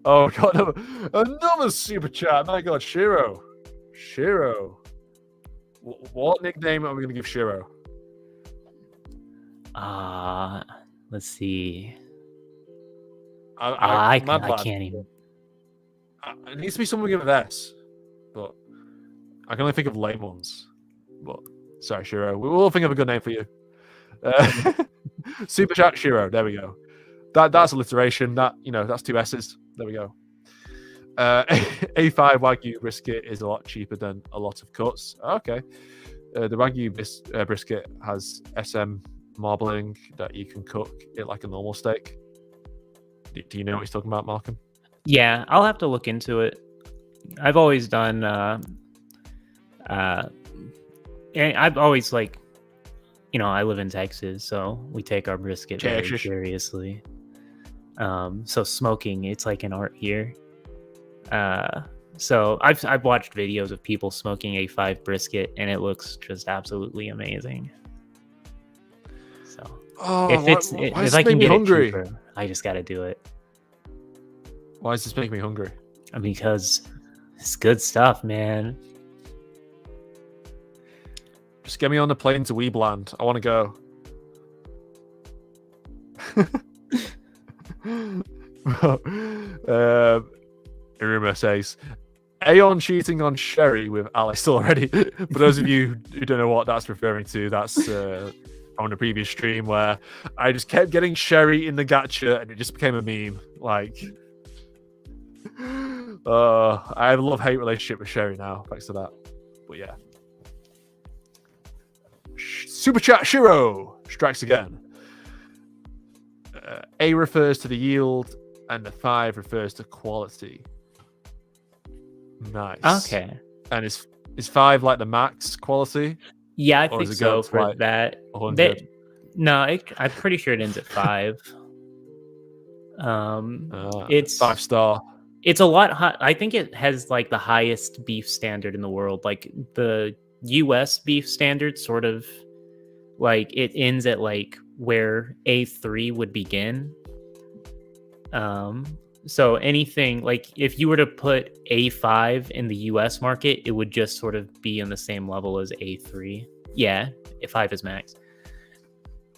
Oh god, another super chat. My god, Shiro. What nickname are we gonna give Shiro? Let's see. Mad I lad. can't even. It needs to be someone with an S, but I can only think of lame ones. But sorry, Shiro. We'll think of a good name for you. Super chat Shiro. There we go. That's alliteration. That's two S's. There we go. A5 Wagyu brisket is a lot cheaper than a lot of cuts. Okay. The Wagyu brisket has SM marbling that you can cook it like a normal steak. Do you know what he's talking about, Malcolm? Yeah, I'll have to look into it. I've always done. And I've always I live in Texas, so we take our brisket very Texas. seriously. So smoking, it's like an art here. So I've watched videos of people smoking A5 brisket, and it looks just absolutely amazing. So if I can get it cheaper, I just got to do it. Why does this make me hungry? Because it's good stuff, man. Just get me on the plane to Weebland. I want to go. Iruma says, Aeon cheating on Sherry with Alice already. For those of you who don't know what that's referring to, that's on the previous stream where I just kept getting Sherry in the gacha and it just became a meme. I have a love-hate relationship with Sherry now, thanks to that. But yeah. Super chat Shiro strikes again. A refers to the yield and the 5 refers to quality. Nice. Okay. And is 5 like the max quality? Yeah, I Or think does it go so to, for like, that. 100? I'm pretty sure it ends at 5. It's 5-star. It's a lot high. I think it has like the highest beef standard in the world. Like the US beef standard sort of like it ends at like where A3 would begin. So anything like if you were to put A5 in the US market, it would just sort of be on the same level as A3. Yeah, A5 is max.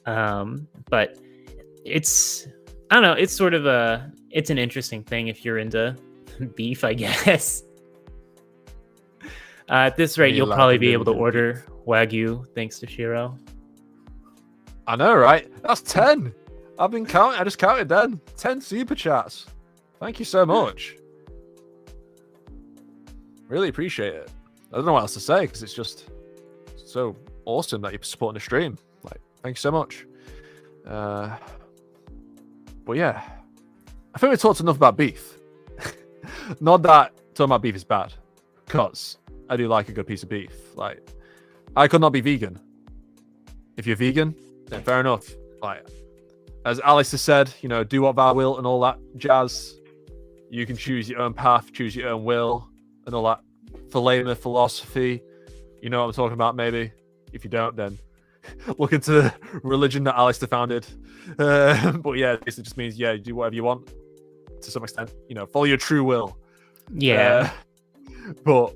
But it's, I don't know, it's sort of it's an interesting thing if you're into beef, I guess. At this rate, you'll probably be able to order Wagyu thanks to Shiro. I know, right? That's 10. I've been counting. I just counted then. 10 super chats. Thank you so much. Really appreciate it. I don't know what else to say because it's just so awesome that you're supporting the stream. Like, thank you so much. But yeah, I think we talked enough about beef. Not that talking about beef is bad, because I do like a good piece of beef. Like, I could not be vegan. If you're vegan, then fair enough. Like, as Alice has said, you know, do what thou will and all that jazz. You can choose your own path, choose your own will, and all that Philemon philosophy. You know what I'm talking about, maybe. If you don't, then look into the religion that Alistair founded. But yeah, it just means, yeah, do whatever you want to some extent. You know, follow your true will. Yeah. But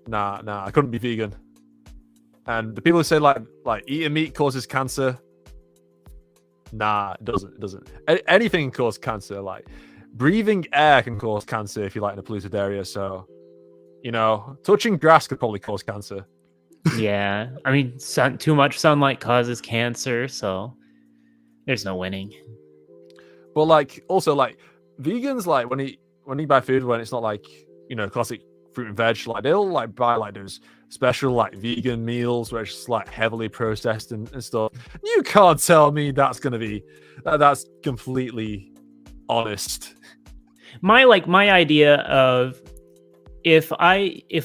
nah, I couldn't be vegan. And the people who say like eating meat causes cancer, nah, it doesn't. Anything can cause cancer. Like breathing air can cause cancer if you're like in a polluted area. So, you know, touching grass could probably cause cancer. Yeah, I mean, too much sunlight causes cancer, so there's no winning. But like, also like vegans, like when you buy food when it's not like, you know, classic fruit and veg, like they'll like buy like those special like vegan meals where it's just like heavily processed and stuff. You can't tell me that's gonna be that's completely honest. My idea of if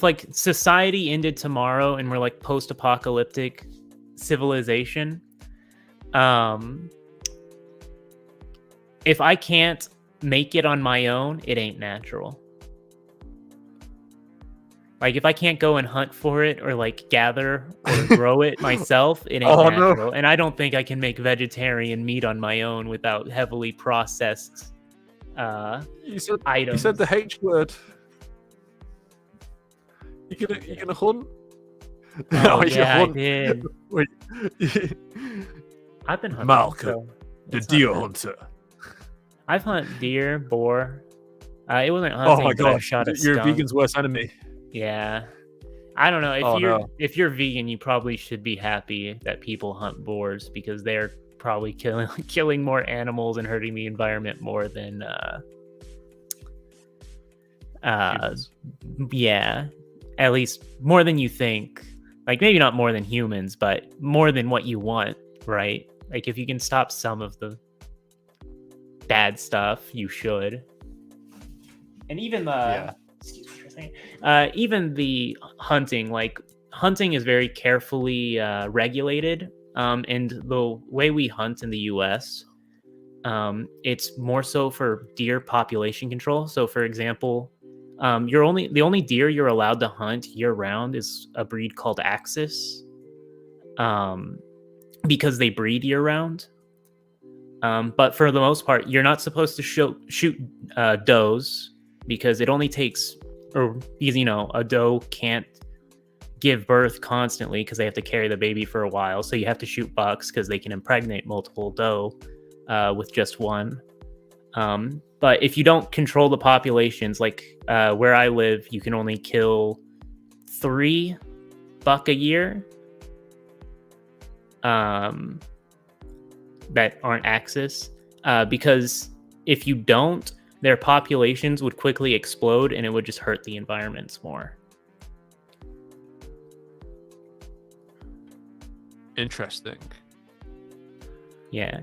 like society ended tomorrow and we're like post-apocalyptic civilization, if I can't make it on my own, it ain't natural. Like if I can't go and hunt for it or like gather or grow it myself, it ain't natural. No. And I don't think I can make vegetarian meat on my own without heavily processed items. You said the H word. You're gonna hunt? Oh, yeah, I did. Wait. I've been hunting. Malcolm, the deer hunter. I've hunted deer, boar. It wasn't hunting. Oh my god! Shot a You're skunk. a vegan's worst enemy. Yeah, I don't know. If you're vegan, you probably should be happy that people hunt boars because they're probably killing more animals and hurting the environment more than yeah, at least more than you think. Like maybe not more than humans, but more than what you want, right? Like if you can stop some of the bad stuff, you should. And even excuse me for a second. Even the hunting, like hunting is very carefully regulated. And the way we hunt in the US, it's more so for deer population control. So for example, the only deer you're allowed to hunt year round is a breed called Axis. Because they breed year round. But for the most part, you're not supposed to shoot does because it only takes, or because, you know, a doe can't give birth constantly because they have to carry the baby for a while. So you have to shoot bucks because they can impregnate multiple doe with just one. But if you don't control the populations, like where I live, you can only kill 3 buck a year. That aren't Axis, because if you don't, their populations would quickly explode and it would just hurt the environments more. Interesting. Yeah.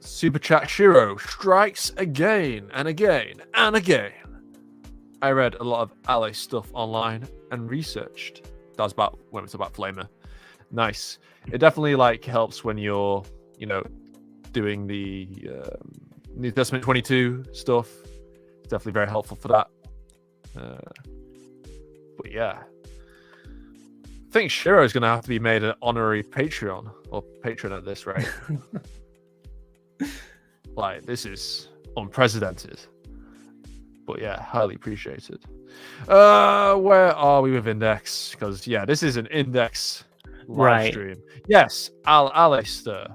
Super Chat Shiro strikes again and again and again. I read a lot of ally stuff online and researched. That was when it's about Flamer. Nice. It definitely like helps when you're, you know, doing the New Testament 22 stuff. It's definitely very helpful for that. But yeah, think Shiro is going to have to be made an honorary Patreon or patron at this rate. Like, this is unprecedented. But yeah, highly appreciated. Where are we with Index? Because yeah, this is an Index live stream. Yes, Alistair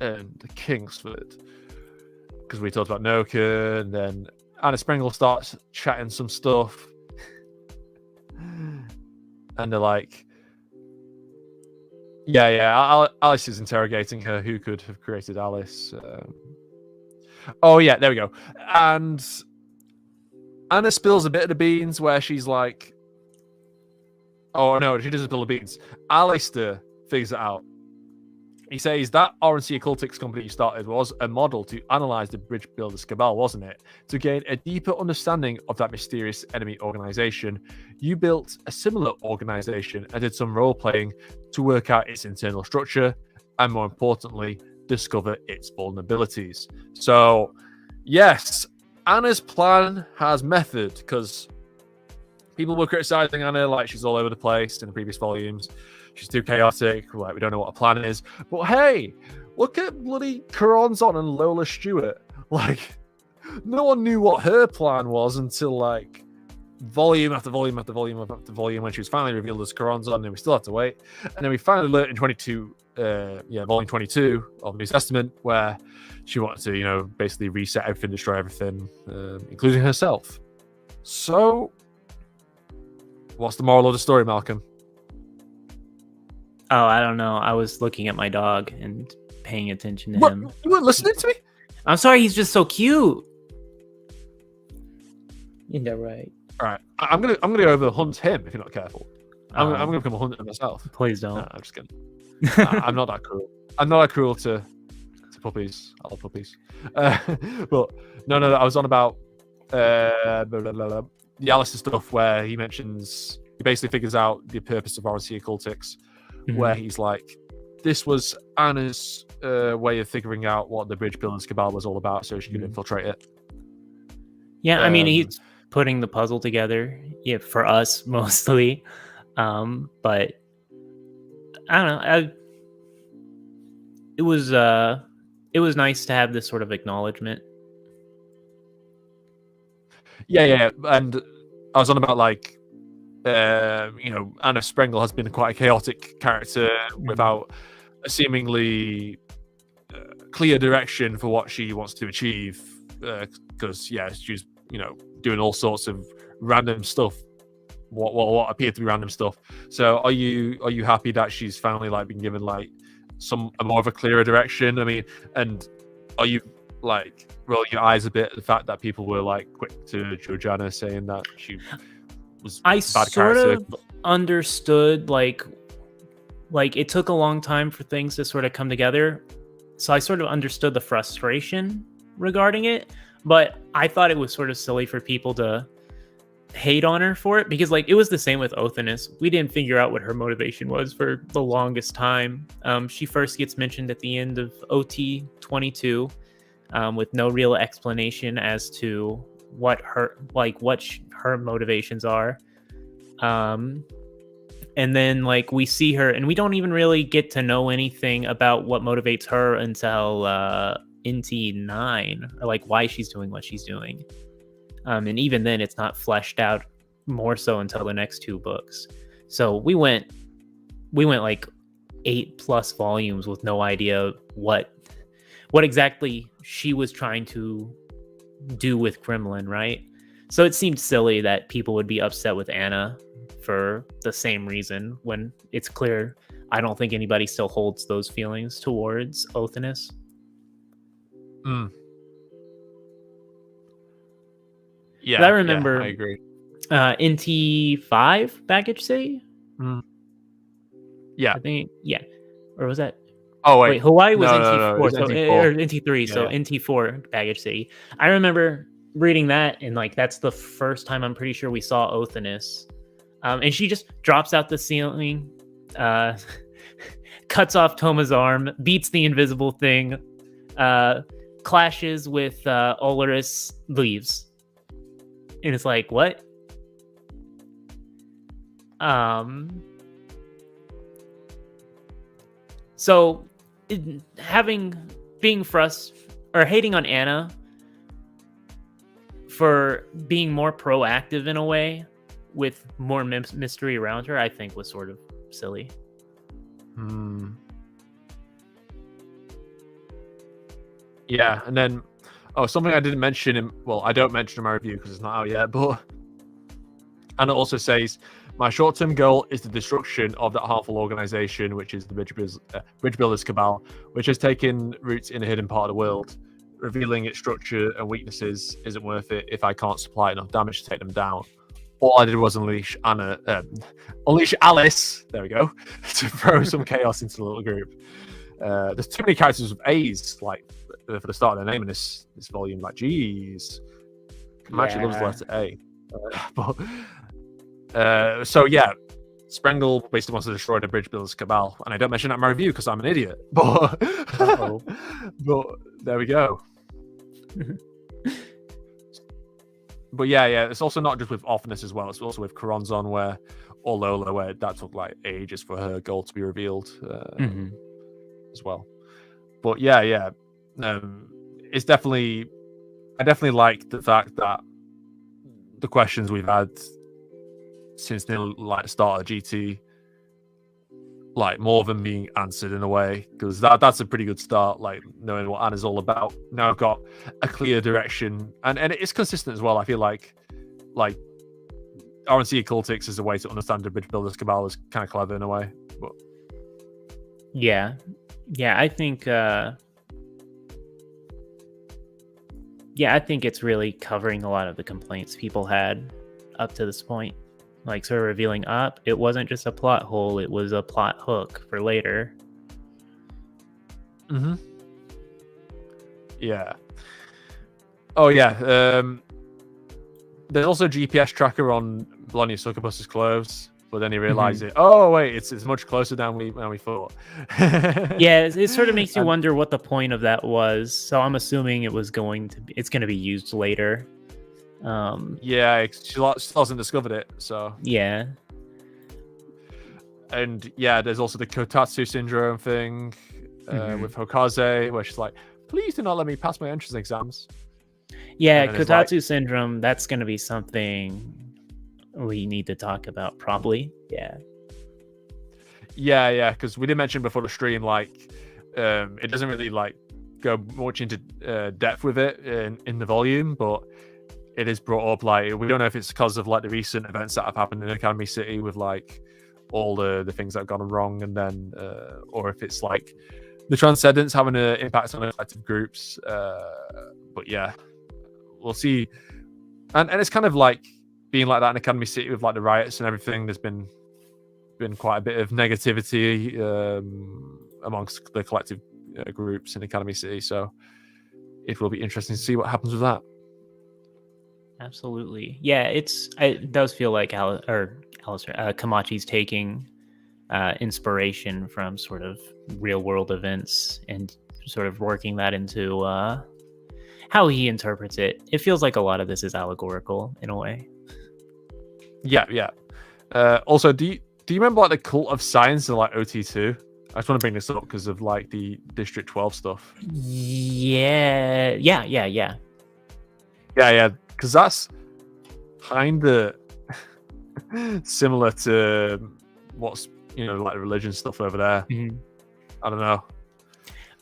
and Kingsford. Because we talked about Noka, and then Anna Springle starts chatting some stuff. And they're like, Alice is interrogating her. Who could have created Alice? Oh, yeah, there we go. And Anna spills a bit of the beans where she's like, oh, no, she doesn't spill the beans. Alistair figures it out. He says that RNC Occultics company you started was a model to analyze the Bridge Builders Cabal, wasn't it? To gain a deeper understanding of that mysterious enemy organization, you built a similar organization and did some role-playing to work out its internal structure and, more importantly, discover its vulnerabilities. So, yes, Anna's plan has method, because people were criticizing Anna like she's all over the place in the previous volumes. She's too chaotic. Like, we don't know what a plan is. But hey, look at bloody Coronzon and Lola Stewart. Like, no one knew what her plan was until like volume after volume after volume after volume when she was finally revealed as Coronzon, and we still have to wait. And then we finally learned in volume 22 of New Testament, where she wanted to, basically reset everything, destroy everything, including herself. So, what's the moral of the story, Malcolm? Oh, I don't know. I was looking at my dog and paying attention to him. You weren't listening to me? I'm sorry, he's just so cute. Yeah, right. All right, I'm gonna go over hunt him if you're not careful. I'm gonna become a hunter myself. Please don't. No, I'm just kidding. I'm not that cruel. I'm not that cruel to puppies. I love puppies. But no. I was on about the Alistair stuff where he basically figures out the purpose of RNC Occultics. Mm-hmm. Where he's like, this was Anna's way of figuring out what the Bridge Builders Cabal was all about, so she could infiltrate it. Yeah, I mean, he's putting the puzzle together, for us mostly. But I don't know. It was nice to have this sort of acknowledgement. Yeah, and I was on about like. Anna Springle has been quite a chaotic character without a seemingly clear direction for what she wants to achieve. Because she's doing all sorts of random stuff. What appeared to be random stuff. So are you happy that she's finally like been given like a more of a clearer direction? I mean, and are you like rolling your eyes a bit at the fact that people were like quick to judge Anna, saying that she I sort of understood like it took a long time for things to sort of come together, so I sort of understood the frustration regarding it, but I thought it was sort of silly for people to hate on her for it, because like it was the same with Othinus. We didn't figure out what her motivation was for the longest time. She first gets mentioned at the end of OT 22 with no real explanation as to what her motivations are, and then like we see her and we don't even really get to know anything about what motivates her until NT9, or like why she's doing what she's doing, and even then it's not fleshed out more so until the next two books. So we went like 8+ volumes with no idea what exactly she was trying to do with Kremlin, right? So it seemed silly that people would be upset with Anna for the same reason, when it's clear I don't think anybody still holds those feelings towards Othinus. Yeah, I remember. I agree. NT5 baggage city. Yeah, I think or was that? Oh wait, Hawaii was NT4, or NT3, so NT4 baggage city. I remember reading that, and like that's the first time I'm pretty sure we saw Othinus. And she just drops out the ceiling, cuts off Toma's arm, beats the invisible thing, clashes with Olaris, leaves. And it's like, what? So, being or hating on Anna for being more proactive in a way with more mystery around her, I think was sort of silly. Yeah, and then something I didn't mention I don't mention in my review because it's not out yet, but and it also says my short-term goal is the destruction of that harmful organization, which is the Bridge Builders Cabal, which has taken roots in a hidden part of the world. Revealing its structure and weaknesses isn't worth it if I can't supply enough damage to take them down. All I did was unleash Alice. There we go, to throw some chaos into the little group. There's too many characters with A's, like for the start of their name in this volume. Like, geez, Kamachi loves the letter A. So yeah, Sprengel basically wants to destroy the Bridge Builders Cabal, and I don't mention that in my review because I'm an idiot. But there we go. But yeah, it's also not just with Offness as well. It's also with Coronzon or Lola, where that took like ages for her goal to be revealed as well. But yeah, it's definitely. I definitely like the fact that the questions we've had since the start of GT, like more of them being answered in a way, because that's a pretty good start. Like knowing what Anna's all about. Now I've got a clear direction, and it's consistent as well. I feel like RNC Occultics is a way to understand the Bridge Builders Cabal is kind of clever in a way. But yeah, I think I think it's really covering a lot of the complaints people had up to this point. Like sort of revealing it wasn't just a plot hole, it was a plot hook for later. Yeah. Oh yeah. There's also a GPS tracker on Bologna Succubus's clothes, but then he realized oh wait, it's much closer than we thought. Yeah, it sort of makes you wonder what the point of that was. So I'm assuming it's going to be used later. Yeah, she still hasn't discovered it, so yeah. And yeah, there's also the Kotatsu syndrome thing with Hokaze, where she's like, please do not let me pass my entrance exams. Yeah, Kotatsu syndrome, that's going to be something we need to talk about probably. Yeah, because we did mention before the stream, like it doesn't really like go much into depth with it in the volume, but it is brought up. Like, we don't know if it's because of like the recent events that have happened in Academy City with like all the things that have gone wrong, and then or if it's like the Transcendence having an impact on the collective groups. But yeah, we'll see. And it's kind of like being like that in Academy City with like the riots and everything. There's been quite a bit of negativity amongst the collective groups in Academy City, so it will be interesting to see what happens with that. Absolutely. Yeah, it does feel like Kamachi's taking inspiration from sort of real world events and sort of working that into how he interprets it. It feels like a lot of this is allegorical in a way. Yeah. Also, do you remember like the Cult of Science in like OT2? I just want to bring this up because of like the District 12 stuff. Yeah. Because that's kind of similar to what's like religion stuff over there. I don't know.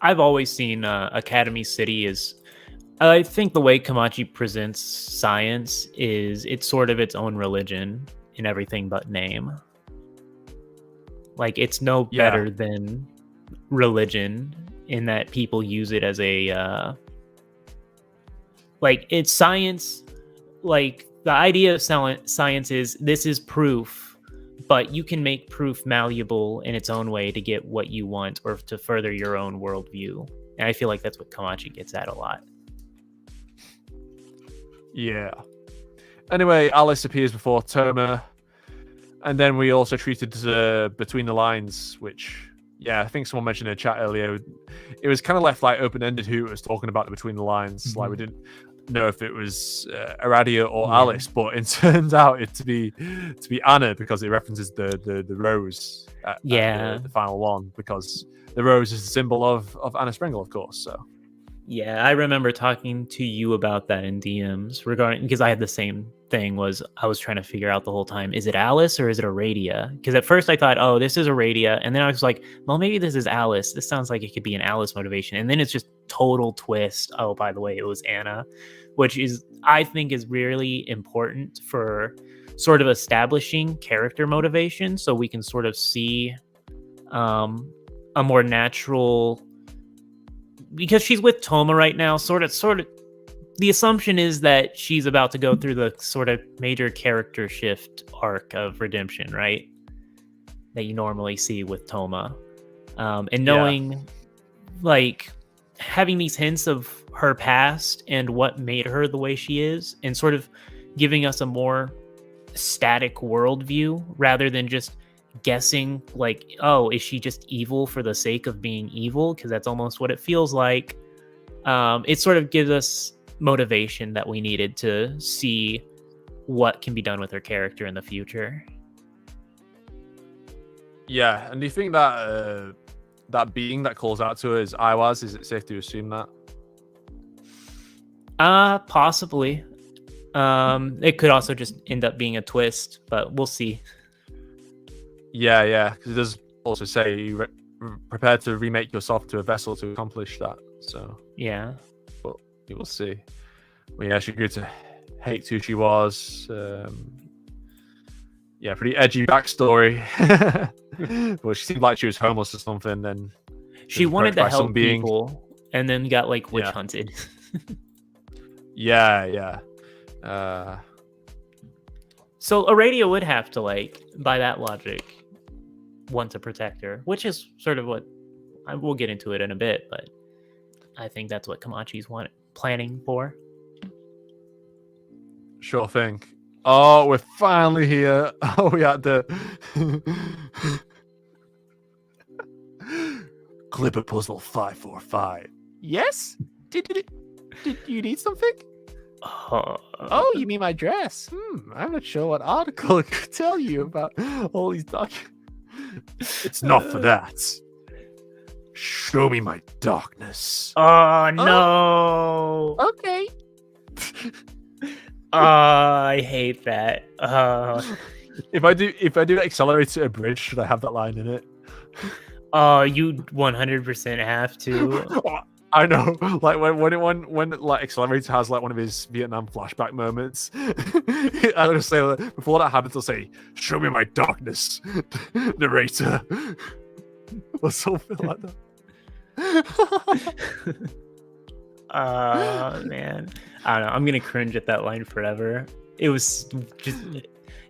I've always seen Academy City as, I think the way Kamachi presents science is it's sort of its own religion in everything but name. Like, it's no better than religion in that people use it as a like, it's science. Like, the idea of science is this is proof, but you can make proof malleable in its own way to get what you want or to further your own worldview. And I feel like that's what Kamachi gets at a lot. Yeah. Anyway, Alice appears before Toma, and then we also treated Between the Lines, which Yeah, I think someone mentioned in the chat earlier. It was kind of left like open-ended who it was talking about between the lines. Like we didn't know if it was Aradia or Alice, but it turns out it to be Anna because it references the rose at the final one, because the rose is the symbol of Anna Sprengel, of course. So yeah, I remember talking to you about that in DMs regarding, because I had the same thing. Was I was trying to figure out the whole time, is it Alice or is it Aradia? Because at first I thought, oh, this is Aradia, and then I was like, well, maybe this is Alice. This sounds like it could be an Alice motivation, and then it's just total twist. Oh, by the way, it was Anna, which is, I think, is really important for sort of establishing character motivation, so we can sort of see a more natural, because she's with Toma right now, sort of the assumption is that she's about to go through the sort of major character shift arc of redemption, right? That you normally see with Toma. And knowing, like, having these hints of her past and what made her the way she is, and sort of giving us a more static worldview rather than just guessing, like, oh, is she just evil for the sake of being evil? Because that's almost what it feels like. It sort of gives us motivation that we needed to see what can be done with her character in the future. Yeah, and do you think that that being that calls out to her is Iwaz? Is it safe to assume that? Possibly. It could also just end up being a twist, but we'll see. Yeah, because it does also say you prepare to remake yourself to a vessel to accomplish that. So yeah, but you will see. Well, yeah, she grew to hate who she was. Yeah, pretty edgy backstory. Well, she seemed like she was homeless or something. Then she wanted to help people, and then got like witch hunted. Yeah. So Aradia would have to, like, by that logic, want to protect her, which is sort of what we'll get into it in a bit, but I think that's what Kamachi's planning for. Sure thing. Oh, we're finally here. Oh, we had the Clipper Puzzle 545. Yes? Did you need something? Oh, you mean my dress? I'm not sure what article could tell you about all these documents. It's not for that. Show me my darkness. Oh, no. Okay. I hate that. If I do accelerate to a bridge, should I have that line in it? You 100% have to. I know, like when like Accelerator has like one of his Vietnam flashback moments, I'll just say, before that happens, I'll say, "Show me my darkness, narrator," or something like that. Man, I don't know. I'm gonna cringe at that line forever. It was just,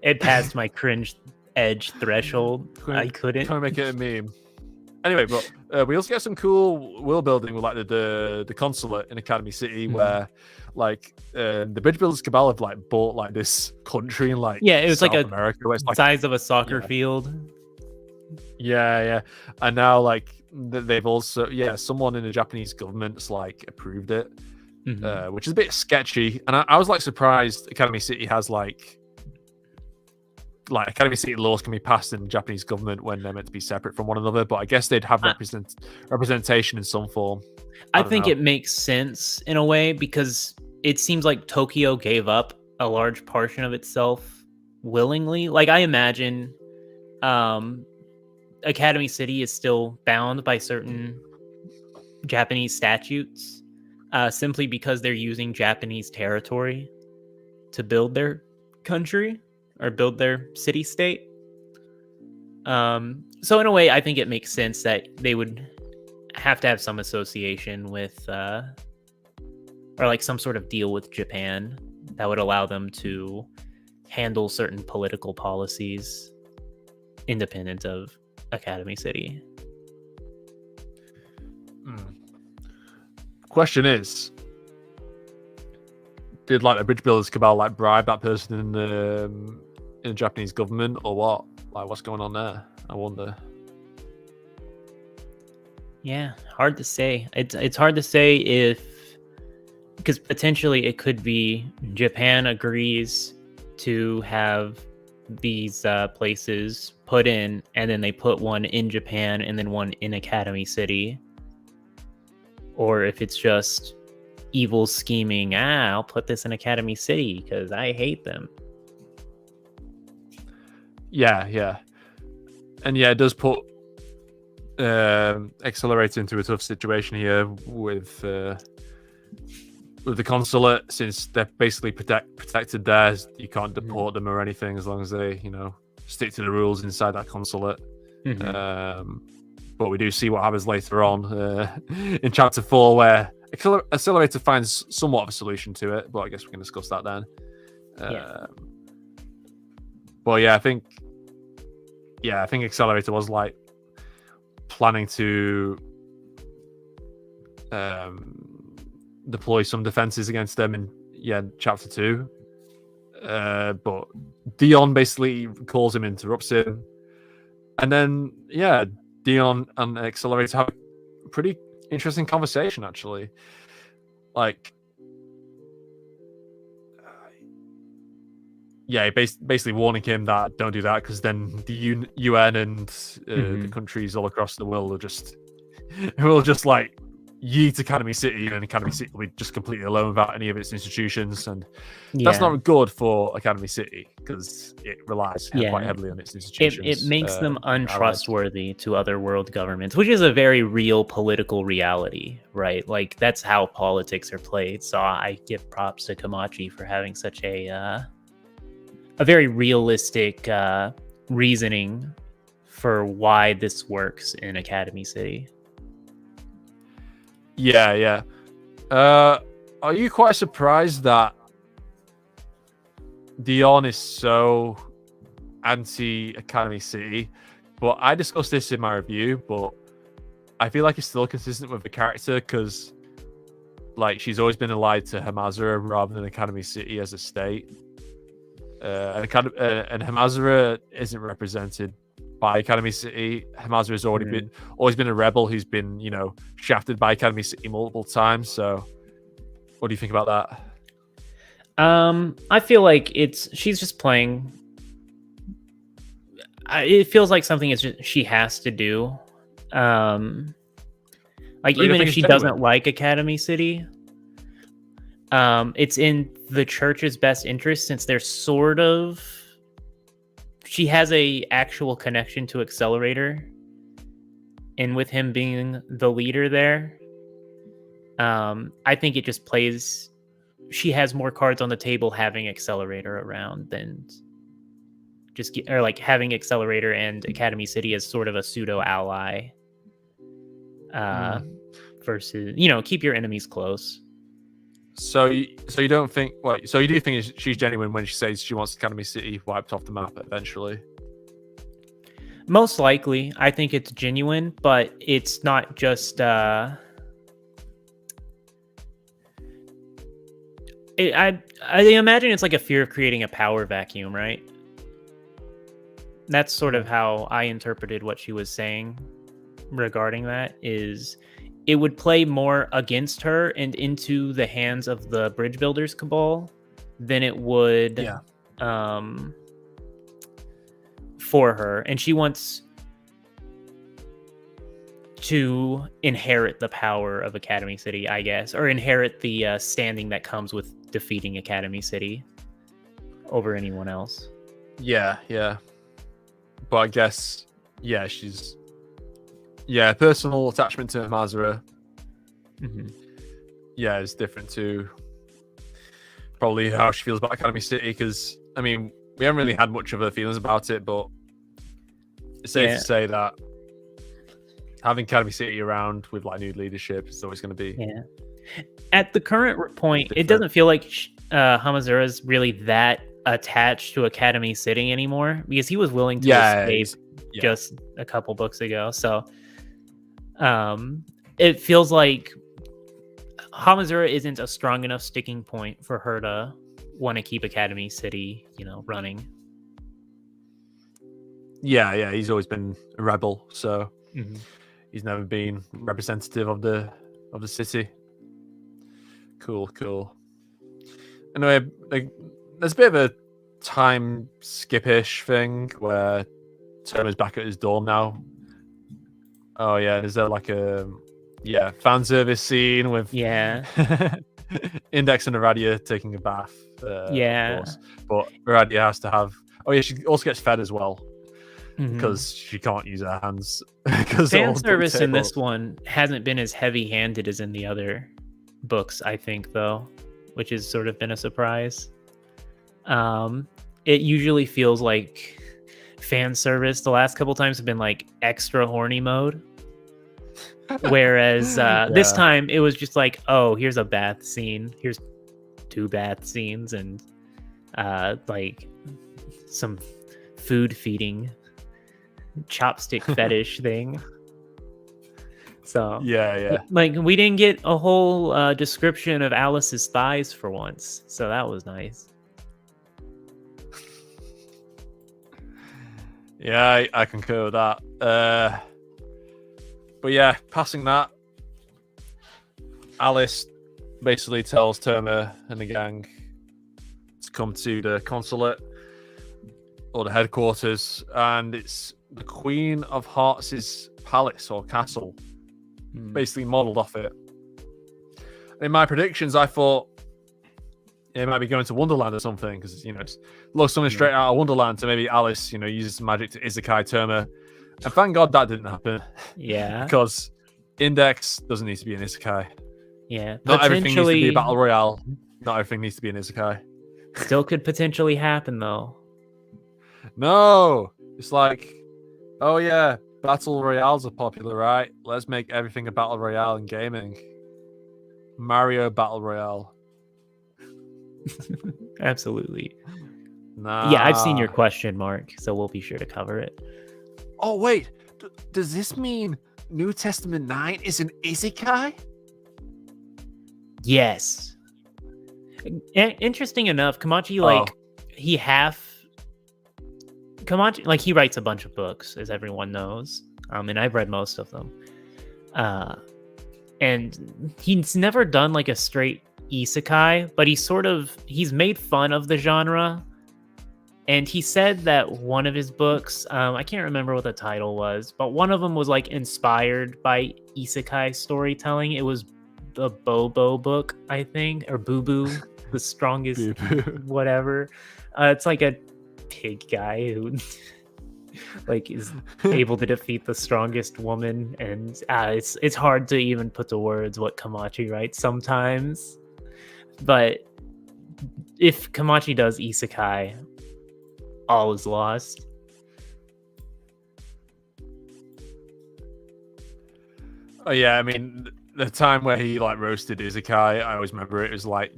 it passed my cringe edge threshold. I couldn't. Trying to make it a meme. Anyway, but we also get some cool world building with like the consulate in Academy City, where like the Bridge Builders Cabal have like bought like this country in like it was South like America, where it's like size of a soccer field. Yeah, and now like they've also someone in the Japanese government's like approved it, which is a bit sketchy, and I was like surprised Academy City has like Academy City laws can be passed in the Japanese government when they're meant to be separate from one another, but I guess they'd have representation in some form. I think it makes sense in a way, because it seems like Tokyo gave up a large portion of itself willingly. Like, I imagine Academy City is still bound by certain Japanese statutes simply because they're using Japanese territory to build their country or build their city-state. So in a way, I think it makes sense that they would have to have some association with, or like some sort of deal with Japan that would allow them to handle certain political policies independent of Academy City. Question is, did like the Bridge Builders Cabal like bribe that person in the Japanese government or what? Like, what's going on there? I wonder. Yeah, hard to say. It's hard to say if, because potentially it could be Japan agrees to have these places put in, and then they put one in Japan and then one in Academy City, or if it's just evil scheming. I'll put this in Academy City because I hate them. Yeah. And yeah, it does put Accelerator into a tough situation here with the consulate, since they're basically protected there. You can't deport them or anything as long as they, stick to the rules inside that consulate. But we do see what happens later on in chapter 4, where Accelerator finds somewhat of a solution to it, but I guess we can discuss that then. But yeah, I think Accelerator was like planning to deploy some defenses against them in chapter 2. But Dion basically calls him, interrupts him, and then Dion and Accelerator have a pretty interesting conversation, actually. Like, basically warning him that don't do that, because then the UN and the countries all across the world will just like yeet Academy City, and Academy City will be just completely alone without any of its institutions, and that's not good for Academy City because it relies quite heavily on its institutions. It makes them untrustworthy to other world governments, which is a very real political reality, right? Like, that's how politics are played. So I give props to Kamachi for having such a very realistic reasoning for why this works in Academy City. Yeah. Are you quite surprised that Dion is so anti-Academy City? But I discussed this in my review, but I feel like it's still consistent with the character, because like she's always been allied to Hamazura rather than Academy City as a state. And Hamazura isn't represented by Academy City. Hamazura has always been a rebel who's been, shafted by Academy City multiple times. So, what do you think about that? I feel like she's just playing. It feels like something she has to do. Like, even if she doesn't like Academy City, it's in the church's best interest, since she has a actual connection to Accelerator, and with him being the leader there, I think it just plays. She has more cards on the table having Accelerator around than having Accelerator and Academy City as sort of a pseudo ally. Versus, keep your enemies close. So you don't think? So you do think she's genuine when she says she wants Academy City wiped off the map eventually? Most likely, I think it's genuine, but it's not just. I imagine it's like a fear of creating a power vacuum, right? That's sort of how I interpreted what she was saying regarding that. Is it would play more against her and into the hands of the Bridge Builders cabal than it would for her. And she wants to inherit the power of Academy City, I guess, or inherit the standing that comes with defeating Academy City over anyone else. Yeah. But I guess, she's... Yeah, personal attachment to Hamazura. Yeah, it's different to probably how she feels about Academy City, because, I mean, we haven't really had much of her feelings about it, but it's safe to say that having Academy City around with like new leadership is always going to be... Yeah. At the current point, different. It doesn't feel like Hamazura is really that attached to Academy City anymore, because he was willing to escape just a couple books ago. So it feels like Hamazura isn't a strong enough sticking point for her to want to keep Academy City, running. Yeah, he's always been a rebel. So he's never been representative of the city. Cool. Anyway, like, there's a bit of a time skip-ish thing where Turner's back at his dorm now. Oh yeah, is there like a fan service scene with Index and Aradia taking a bath? Of course. But Aradia has to have. Oh yeah, she also gets fed as well because she can't use her hands. Fan service in this one hasn't been as heavy-handed as in the other books, I think, though, which has sort of been a surprise. It usually feels like fan service the last couple times have been like extra horny mode, whereas this time it was just like, oh, here's a bath scene, here's 2 bath scenes, and like some food feeding chopstick fetish thing. So like we didn't get a whole description of Alice's thighs for once, so that was nice. Yeah, I concur with that. But yeah, passing that, Alice basically tells Turner and the gang to come to the consulate or the headquarters, and it's the Queen of Hearts' palace or castle, basically modelled off it. In my predictions, I thought it might be going to Wonderland or something, because, it looks something straight out of Wonderland. So maybe Alice, uses magic to isekai Turner. And thank God that didn't happen. Yeah. Because Index doesn't need to be an isekai. Yeah. Not everything needs to be a battle royale. Not everything needs to be an isekai. Still could potentially happen, though. No! It's like, oh yeah, battle royales are popular, right? Let's make everything a battle royale in gaming. Mario Battle Royale. Absolutely. Nah. Yeah, I've seen your question, Mark, so we'll be sure to cover it. Oh, wait. Does this mean New Testament 9 is an isekai? Yes. Interesting enough, Kamachi, Kamachi, he writes a bunch of books, as everyone knows. And I've read most of them. And he's never done a straight isekai, but he's made fun of the genre. And he said that one of his books, I can't remember what the title was, but one of them was inspired by isekai storytelling. It was the Bobo book, I think, or Boo Boo, the strongest, whatever. It's like a pig guy who is able to defeat the strongest woman, and it's hard to even put to words what Kamachi writes sometimes. But if Kamachi does isekai, all is lost. Oh yeah, I mean, the time where he roasted isekai, I always remember it was like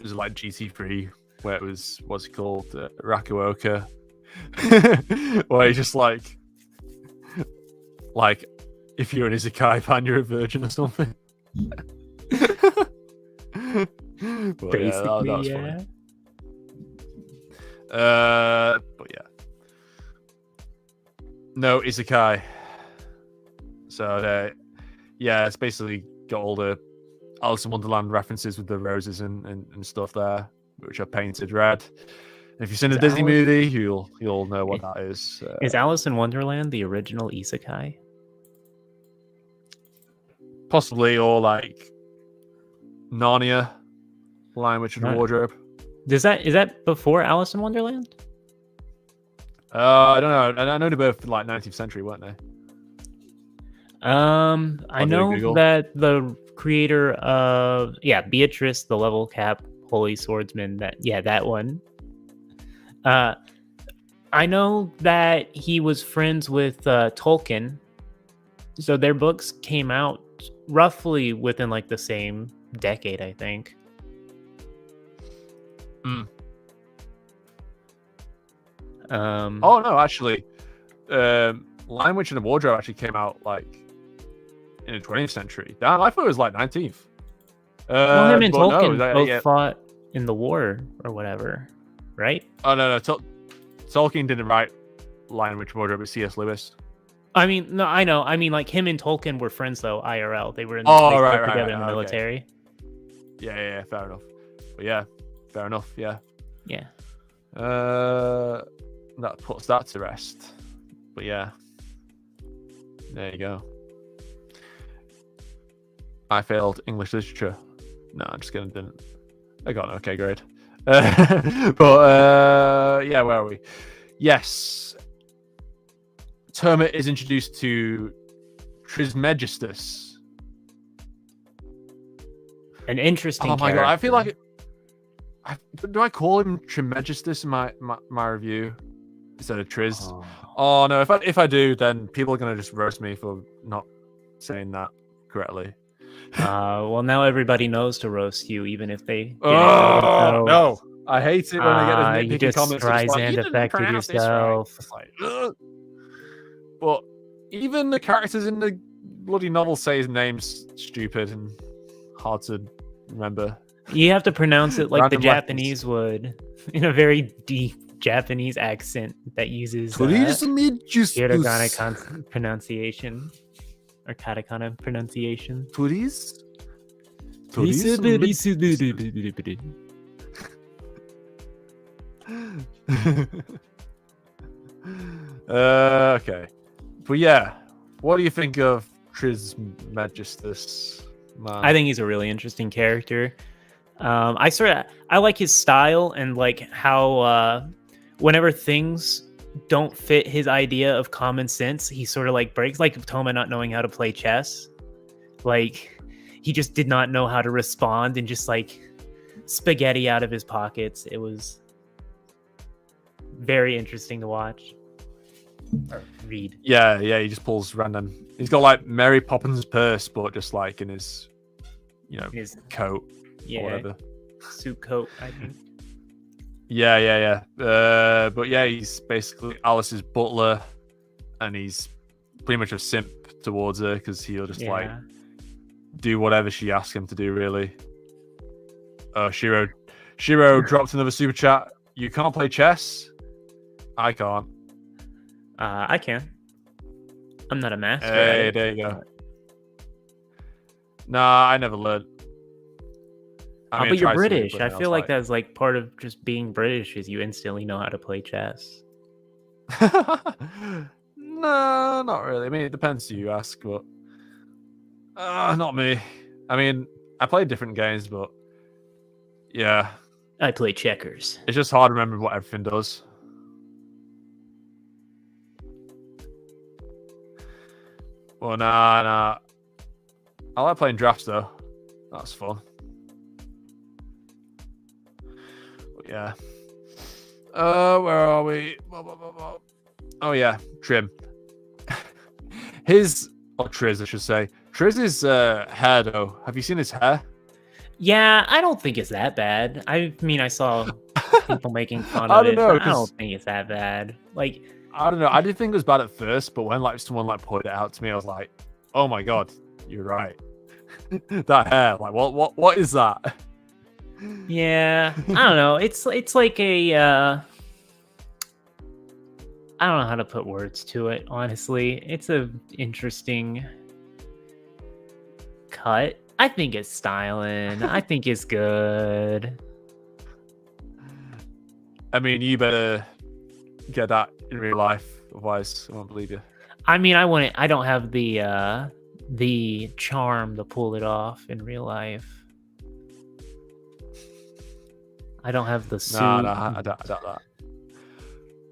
GT3, where it was, what's it called, Rakuoka, where he's just if you're an isekai fan, you're a virgin or something. But basically, that was funny. But yeah, no isekai. So it's basically got all the Alice in Wonderland references with the roses and stuff there, which are painted red. And if you've seen a Disney movie, you'll know what that is. Is Alice in Wonderland the original isekai? Possibly, or Narnia, Lion, Witch, and Wardrobe. Is that before Alice in Wonderland? I don't know. I know they're both 19th century, weren't they? I know that the creator of Beatrice, the level cap holy swordsman, that one. I know that he was friends with Tolkien, so their books came out roughly within the same decade, I think. Oh no, actually, Lion, Witch, and the Wardrobe actually came out in the 20th century. Damn, I thought it was 19th. Well, him and Tolkien both fought in the war or whatever, right? Oh no, Tolkien didn't write Lion, Witch, and Wardrobe, but C.S. Lewis. I mean, no, I know. I mean, like him and Tolkien were friends though. IRL, they were in Oh, they right, served right, together right. in the Okay. military. Yeah, fair enough. But yeah, fair enough. Yeah. Yeah. That puts that to rest. But yeah, there you go. I failed English literature. No, I'm just kidding. Didn't. I got an okay grade. But yeah, where are we? Yes. Termit is introduced to Trismegistus. An interesting Oh my character. god, I feel like do I call him Trismegistus in my review instead of Triz? Oh no, if I do, then people are gonna just roast me for not saying that correctly. Well, now everybody knows to roast you, even if they didn't Oh know. no, I hate it when I get those You nitpicky just comments. It's like, you didn't affected pronounce this right. yourself. It's like, ugh. But even the characters in the bloody novel say his name's stupid and hard to remember. You have to pronounce it like Random the Japanese would, in a very deep Japanese accent that uses hiragana pronunciation or katakana pronunciation. Please. Okay. But yeah, what do you think of Trismegistus? I think he's a really interesting character. I like his style and like how whenever things don't fit his idea of common sense, he sort of like breaks, like Toma not knowing how to play chess. Like he just did not know how to respond and just like spaghetti out of his pockets. It was very interesting to watch or read. Yeah, he just pulls random. He's got like Mary Poppins' purse, but just like in his, his coat, or whatever. Suit coat, I think. Yeah. But yeah, he's basically Alice's butler, and he's pretty much a simp towards her because he'll just like do whatever she asks him to do. Really. Shiro dropped another super chat. You can't play chess. I can't. I can. I'm not a master. Hey, there you go. Nah, I never learned. But you're British. I feel like that's like part of just being British is you instantly know how to play chess. No, not really. I mean, it depends who you ask, but not me. I mean, I play different games, but yeah. I play checkers. It's just hard to remember what everything does. Well, nah. I like playing drafts, though. That's fun. But yeah. Where are we? Oh, yeah. Trim. Triz, I should say. Triz's hair, though. Have you seen his hair? Yeah, I don't think it's that bad. I mean, I saw people making fun of it. I don't think it's that bad. Like, I don't know. I didn't think it was bad at first, but when like someone like pointed it out to me, I was like, "Oh my god, you're right." That hair, like, what is that? Yeah, I don't know. It's like a. I don't know how to put words to it. Honestly, it's a interesting cut. I think it's styling. I think it's good. I mean, you better get that in real life, otherwise I won't believe you. I mean, I don't have the charm to pull it off in real life. I don't have the suit. No, I doubt that.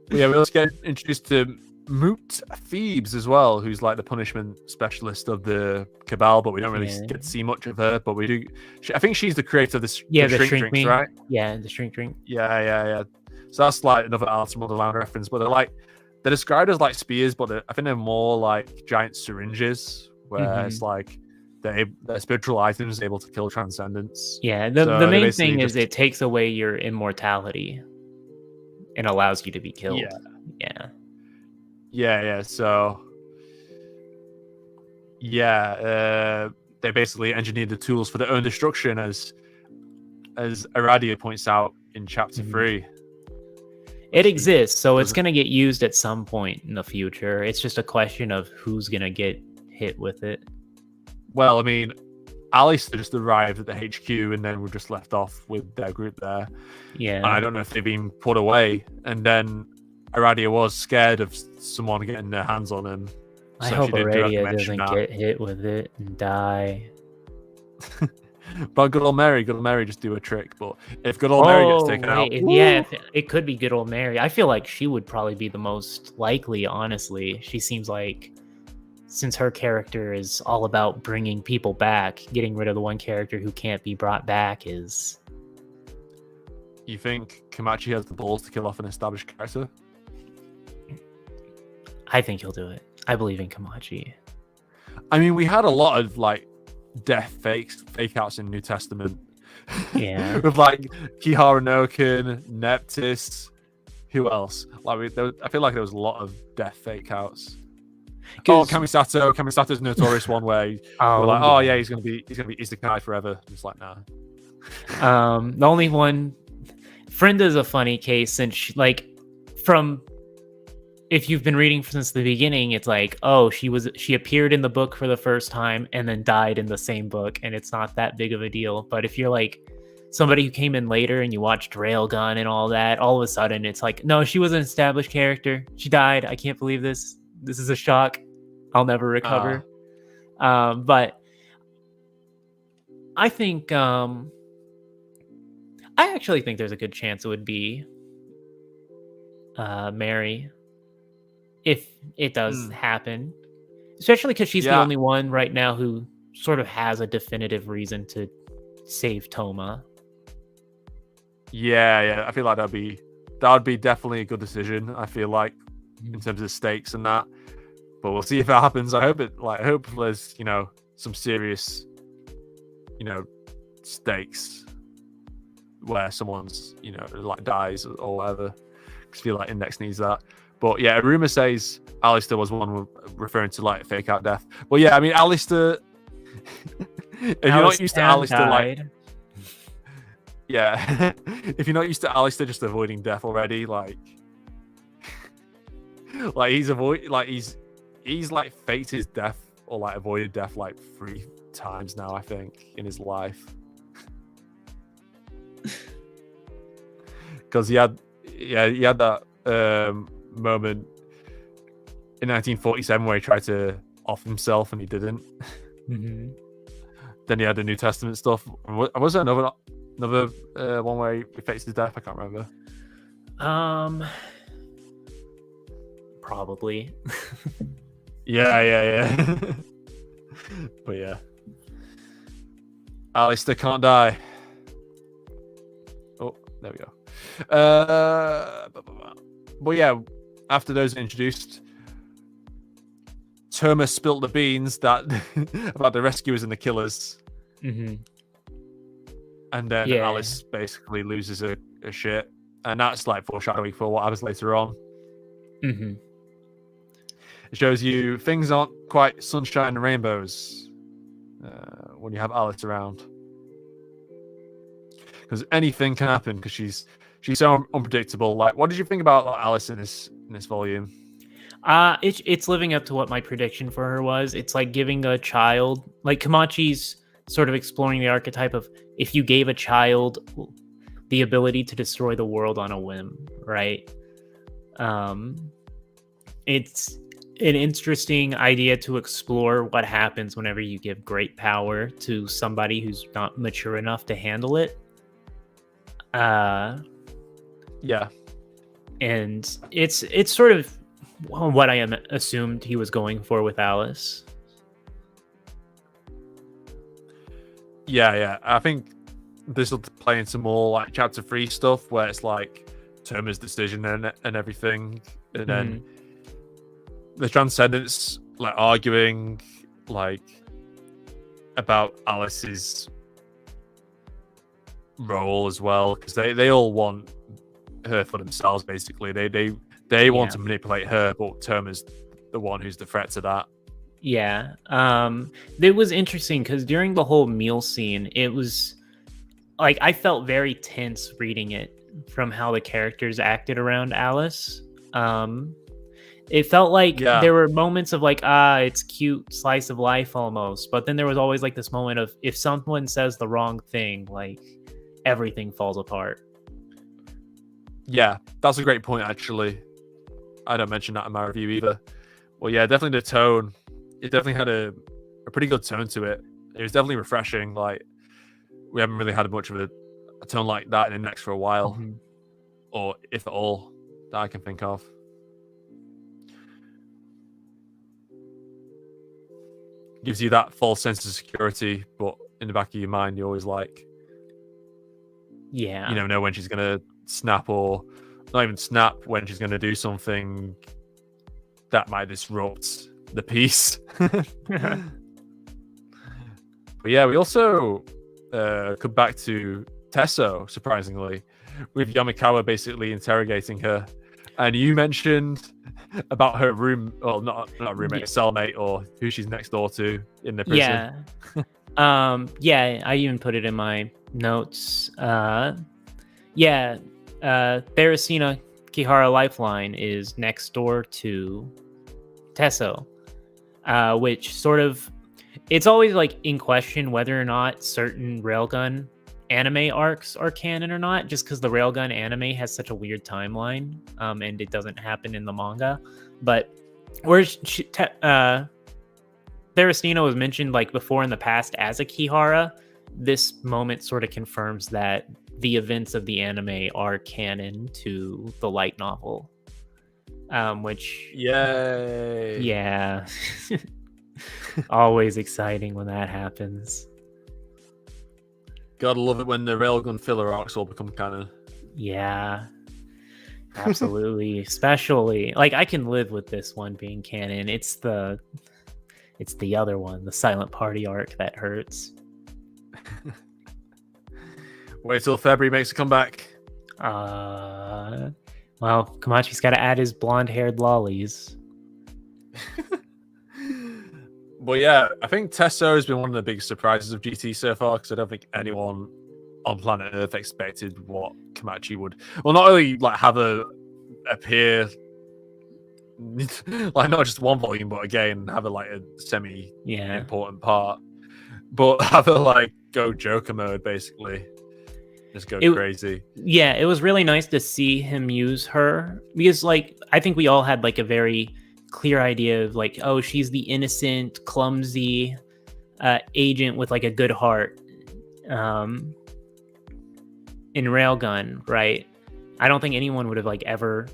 But yeah, we also get introduced to Moot Thebes as well, who's like the punishment specialist of the Cabal, but we don't really get to see much of her. But we do. I think she's the creator of the shrink drinks, right? Yeah, the shrink drink. Yeah. So that's like another Alice in Wonderland reference. But they're described as like spears, but I think they're more like giant syringes, where it's like their spiritual items able to kill transcendence. Yeah, the main thing is it takes away your immortality and allows you to be killed. Yeah. So, they basically engineered the tools for their own destruction, as Aradia points out in chapter 3. It exists, so it's going to get used at some point in the future. It's just a question of who's going to get hit with it. Well, I mean, Alistair just arrived at the HQ and then we're just left off with their group there. Yeah. And I don't know if they've been put away. And then Aradia was scared of someone getting their hands on him. I hope Aradia doesn't get hit with it and die. But good old Mary just do a trick. But if good old Mary gets taken out... Yeah, it could be good old Mary. I feel like she would probably be the most likely, honestly. She seems like, since her character is all about bringing people back, getting rid of the one character who can't be brought back is... You think Komachi has the balls to kill off an established character? I think he'll do it. I believe in Komachi. I mean, we had a lot of, like, death fake outs in New Testament. Yeah. With, like, Kihara Noken, Neptis, who else? Like, I feel like there was a lot of death fake outs. Oh, Kamisato. Kamisato's notorious one where we're like, oh yeah, he's gonna be Isekai forever. It's like, nah. The only one, Frinda's a funny case, since if you've been reading since the beginning, it's like, oh, she appeared in the book for the first time and then died in the same book, and it's not that big of a deal. But if you're like somebody who came in later and you watched Railgun and all that, all of a sudden it's like, no, she was an established character. She died. I can't believe this. This is a shock. I'll never recover. But I think I actually think there's a good chance it would be Mary. If it does happen, especially because she's the only one right now who sort of has a definitive reason to save Toma. Yeah, I feel like that would be definitely a good decision. I feel like in terms of stakes and that, but we'll see if it happens. I hope there's some serious stakes where someone's like dies or whatever. Because I feel like Index needs that. But yeah, a rumor says Alistair was one referring to like fake out death. But yeah, I mean Alistair. If you're not used to Alistair, like, yeah, if you're not used to Alistair just avoiding death already, like he's like faked his death or like avoided death like 3 times now, I think, in his life. Because he had that moment in 1947 where he tried to off himself and he didn't. Mm-hmm. Then he had the New Testament stuff. Was there another one where he faked his death? I can't remember. Probably. Yeah. But yeah, Alistair can't die. Oh, there we go. But yeah, after those are introduced, Toma spilt the beans about the rescuers and the killers. Mm-hmm. And then Alice basically loses her shit. And that's like foreshadowing for what happens later on. Mm-hmm. It shows you things aren't quite sunshine and rainbows when you have Alice around. Because anything can happen because she's so unpredictable. Like, what did you think about Alice in this volume? It's living up to what my prediction for her was. It's like giving a child, like Komachi's sort of exploring the archetype of if you gave a child the ability to destroy the world on a whim, right? It's an interesting idea to explore what happens whenever you give great power to somebody who's not mature enough to handle it. Yeah. And it's sort of what I assumed he was going for with Alice. Yeah. I think this will play into more like chapter 3 stuff where it's like Toma's decision and everything, and then the Transcendents like arguing like about Alice's role as well, because they all want her for themselves. Basically, they want to manipulate her, but Toma's the one who's the threat to that. Yeah. It was interesting because during the whole meal scene, it was like I felt very tense reading it from how the characters acted around Alice. It felt like Yeah. there were moments of like, it's cute slice of life almost, but then there was always like this moment of if someone says the wrong thing, like everything falls apart. Yeah, that's a great point, actually. I don't mention that in my review either. Well, yeah, definitely the tone. It definitely had a pretty good tone to it. It was definitely refreshing. Like, we haven't really had much of a tone like that in Next for a while, or if at all, that I can think of. Gives you that false sense of security, but in the back of your mind, you're always like, yeah, you never know when she's gonna snap, or not even snap, when she's gonna do something that might disrupt the piece. But yeah, we also come back to Tesso, surprisingly, with Yamikawa basically interrogating her. And you mentioned about her room, well, not roommate, cellmate, or who she's next door to in the prison. Yeah, I even put it in my notes. Theresina Kihara Lifeline is next door to Tesso, which sort of, it's always like in question whether or not certain Railgun anime arcs are canon or not, just because the Railgun anime has such a weird timeline, and it doesn't happen in the manga. But where Theresina was mentioned like before in the past as a Kihara, this moment sort of confirms that the events of the anime are canon to the light novel. Which, yay, yeah, always exciting when that happens. Gotta love it when the Railgun filler arcs all become canon. Yeah, absolutely. Especially, like, I can live with this one being canon. It's the other one, the Silent Party arc, that hurts. Wait till February makes a comeback. Well, Kamachi's got to add his blonde-haired lollies. But yeah, I think Tesso has been one of the big surprises of GT so far, because I don't think anyone on planet Earth expected what Kamachi would. Well, not only like have her appear, like not just one volume, but again have her like a semi-important part, but have her like go Joker mode basically, just go crazy. Yeah, it was really nice to see him use her, because like I think we all had like a very clear idea of like, oh, she's the innocent, clumsy agent with like a good heart in Railgun, right? I don't think anyone would have like ever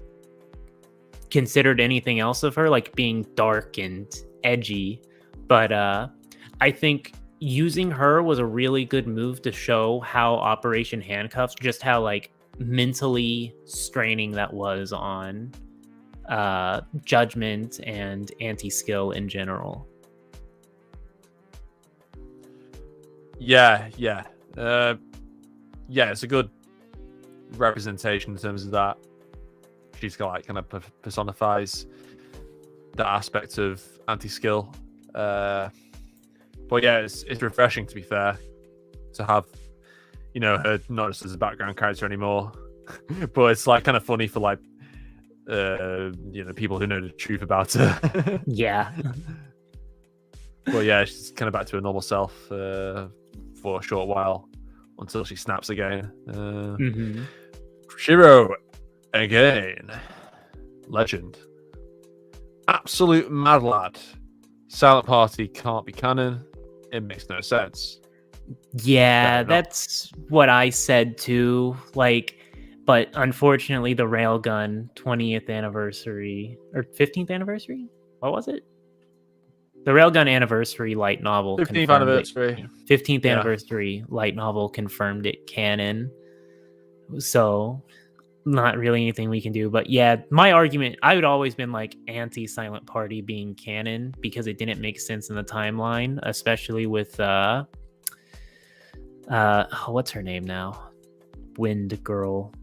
considered anything else of her, like being dark and edgy. But I think using her was a really good move to show how Operation Handcuffs, just how like mentally straining that was on Judgment and Anti-Skill in general. Yeah, it's a good representation in terms of that. She's got like kind of personifies that aspect of Anti-Skill. But yeah, it's refreshing, to be fair, to have, you know, her not just as a background character anymore, but it's like kind of funny for like you know, people who know the truth about her. Yeah. But yeah, she's kind of back to her normal self for a short while until she snaps again. Shiro again, legend, absolute mad lad. Silent Party can't be canon. It makes no sense. Yeah, that's what I said too. Like, but unfortunately, the Railgun 20th anniversary or 15th anniversary? What was it? The Railgun anniversary light novel. 15th anniversary. 15th anniversary light novel confirmed it canon. So, not really anything we can do. But yeah, my argument, I would always been like anti-Silent Party being canon because it didn't make sense in the timeline, especially with what's her name now? Wind Girl.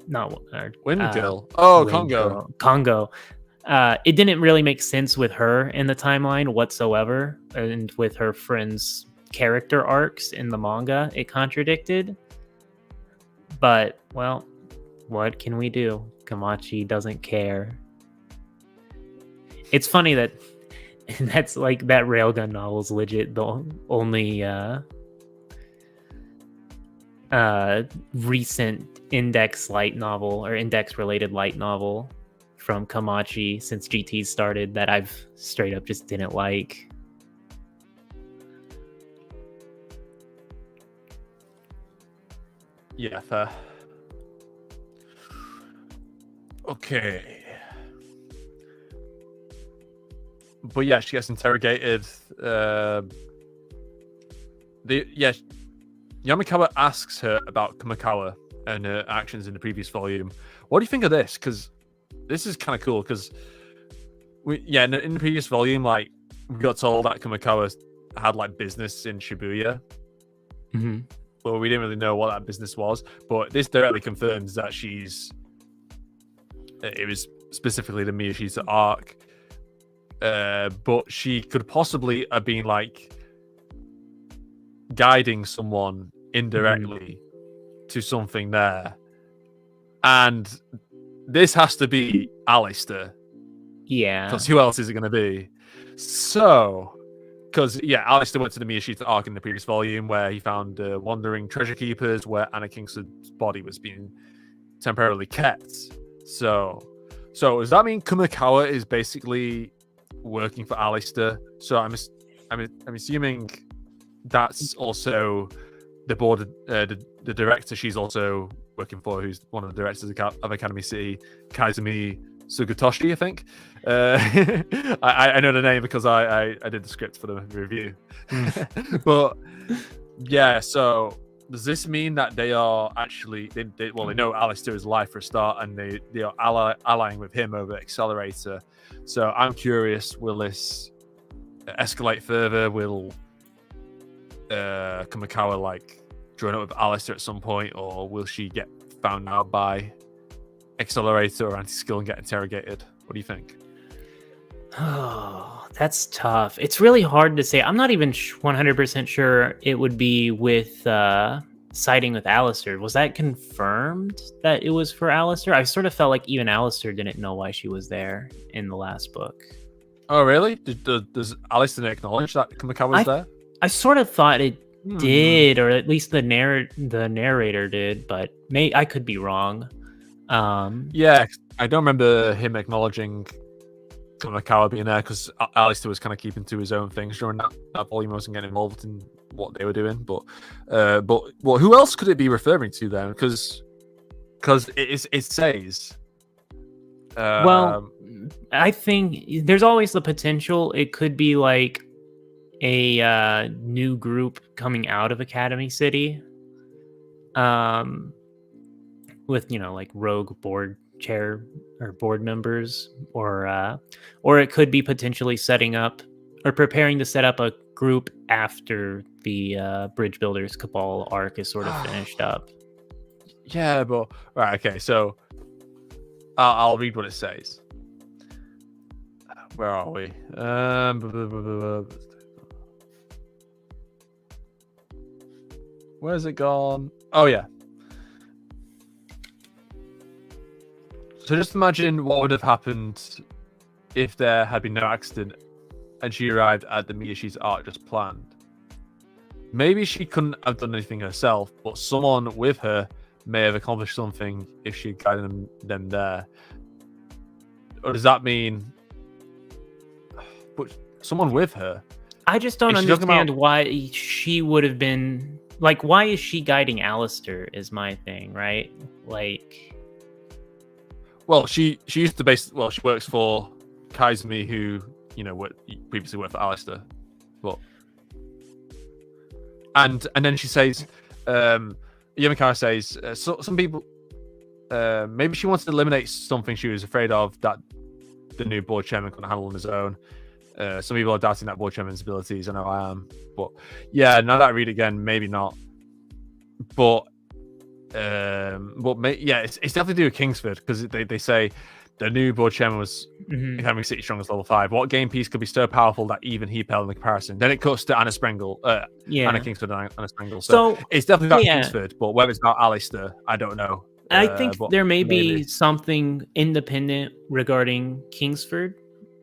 Not Wind Girl. Oh, Wind Congo. Girl. Congo. It didn't really make sense with her in the timeline whatsoever, and with her friend's character arcs in the manga, it contradicted. But, well, what can we do? Kamachi doesn't care. It's funny that that's like that Railgun novel is legit the only recent index light novel or index related light novel from Kamachi since GT started that I've straight up just didn't like. Yeah, fair. Okay. But yeah, she gets interrogated. Yamakawa asks her about Kamikawa and her actions in the previous volume. What do you think of this? Because this is kind of cool. Because in the previous volume, like we got told that Kamikawa had like business in Shibuya. Mm-hmm. But we didn't really know what that business was. But this directly confirms that it was specifically the Miyashita arc. But she could possibly have been like guiding someone indirectly to something there. And this has to be Alistair. Yeah. Because who else is it going to be? So, because, Alistair went to the Miyashita arc in the previous volume where he found wandering treasure keepers where Anna Kingston's body was being temporarily kept. So does that mean Kamikawa is basically working for Alistair? So I'm assuming that's also the board, the director she's also working for, who's one of the directors of Academy City, Kaizumi Sugatoshi, I think. I know the name because I did the script for the review. But yeah, so does this mean that they are actually they know Alistair is alive for a start, and they are allying with him over Accelerator? So I'm curious, will this escalate further? Will Kamikawa like join up with Alistair at some point, or will she get found out by Accelerator or Anti-Skill and get interrogated? What do you think? Oh, that's tough. It's really hard to say. I'm not even 100% sure it would be with siding with Alistair. Was that confirmed that it was for Alistair? I sort of felt like even Alistair didn't know why she was there in the last book. Oh, really? Does Alistair acknowledge that Kamikawa was there? I sort of thought it did, or at least the narrator did, but I could be wrong. Yeah, I don't remember him acknowledging Kamikawa being there because Alistair was kind of keeping to his own things during that volume. Wasn't getting involved in what they were doing. But who else could it be referring to then? Because it says. Well, I think there's always the potential it could be like a new group coming out of Academy City. With like rogue board chair or board members, or it could be potentially setting up or preparing to set up a group after the Bridge Builders Cabal arc is sort of finished up. Yeah, but right, okay, so I'll read what it says. Where are we? Where's it gone? Oh yeah. So just imagine what would have happened if there had been no accident and she arrived at the Miyashi's arc just planned. Maybe she couldn't have done anything herself, but someone with her may have accomplished something if she guided them there. Or does that mean someone with her? I just don't understand why she would have been... Like, why is she guiding Alistair is my thing, right? Like... Well, she used to she works for Kaizumi, who previously worked for Alistair. But and then she says, Yamakawa says, some people maybe she wants to eliminate something she was afraid of that the new board chairman couldn't handle on his own. Some people are doubting that board chairman's abilities. I know I am, but yeah, now that I read it again, maybe not. But it's definitely to do with Kingsford because they say the new board chairman was Academy City Strong is level 5. What game piece could be so powerful that even he paled in the comparison? Then it cuts to Anna Sprengel, Anna Kingsford and Anna Sprengel. So it's definitely about Kingsford, but whether it's about Alistair, I don't know. I think there may be something independent regarding Kingsford.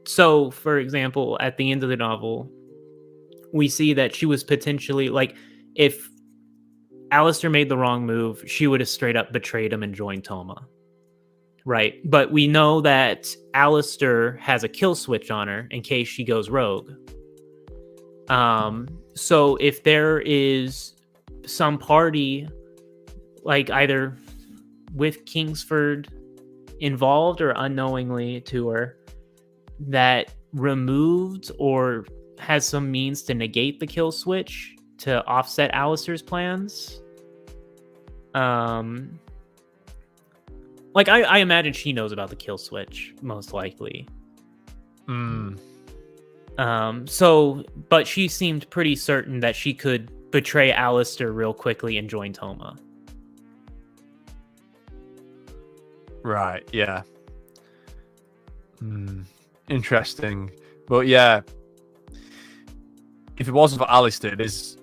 So, for example, at the end of the novel, we see that she was potentially, like, if Alistair made the wrong move, she would have straight up betrayed him and joined Toma. Right? But we know that Alistair has a kill switch on her in case she goes rogue. So if there is some party, like either with Kingsford involved or unknowingly to her, that removed or has some means to negate the kill switch to offset Alistair's plans. Like I imagine she knows about the kill switch, most likely. So, but she seemed pretty certain that she could betray Alistair real quickly and join Toma. Right, yeah. Interesting. But yeah, if it wasn't for Alistair, it is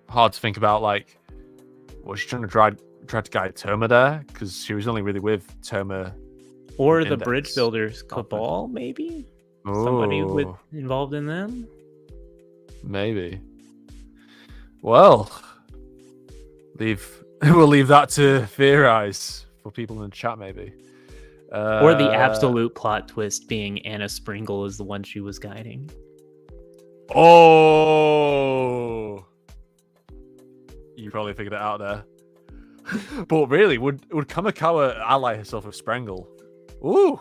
hard to think about, like, was she trying to try to guide Toma there? Because she was only really with Toma. Or the Bridge Builders Cabal, maybe? Somebody involved in them? Maybe. Well, we'll leave that to theorize for people in the chat, maybe. Or the absolute plot twist being Anna Sprengel is the one she was guiding. Oh! You probably figured it out there. But really, would Kamikawa ally herself with Sprengel? Ooh!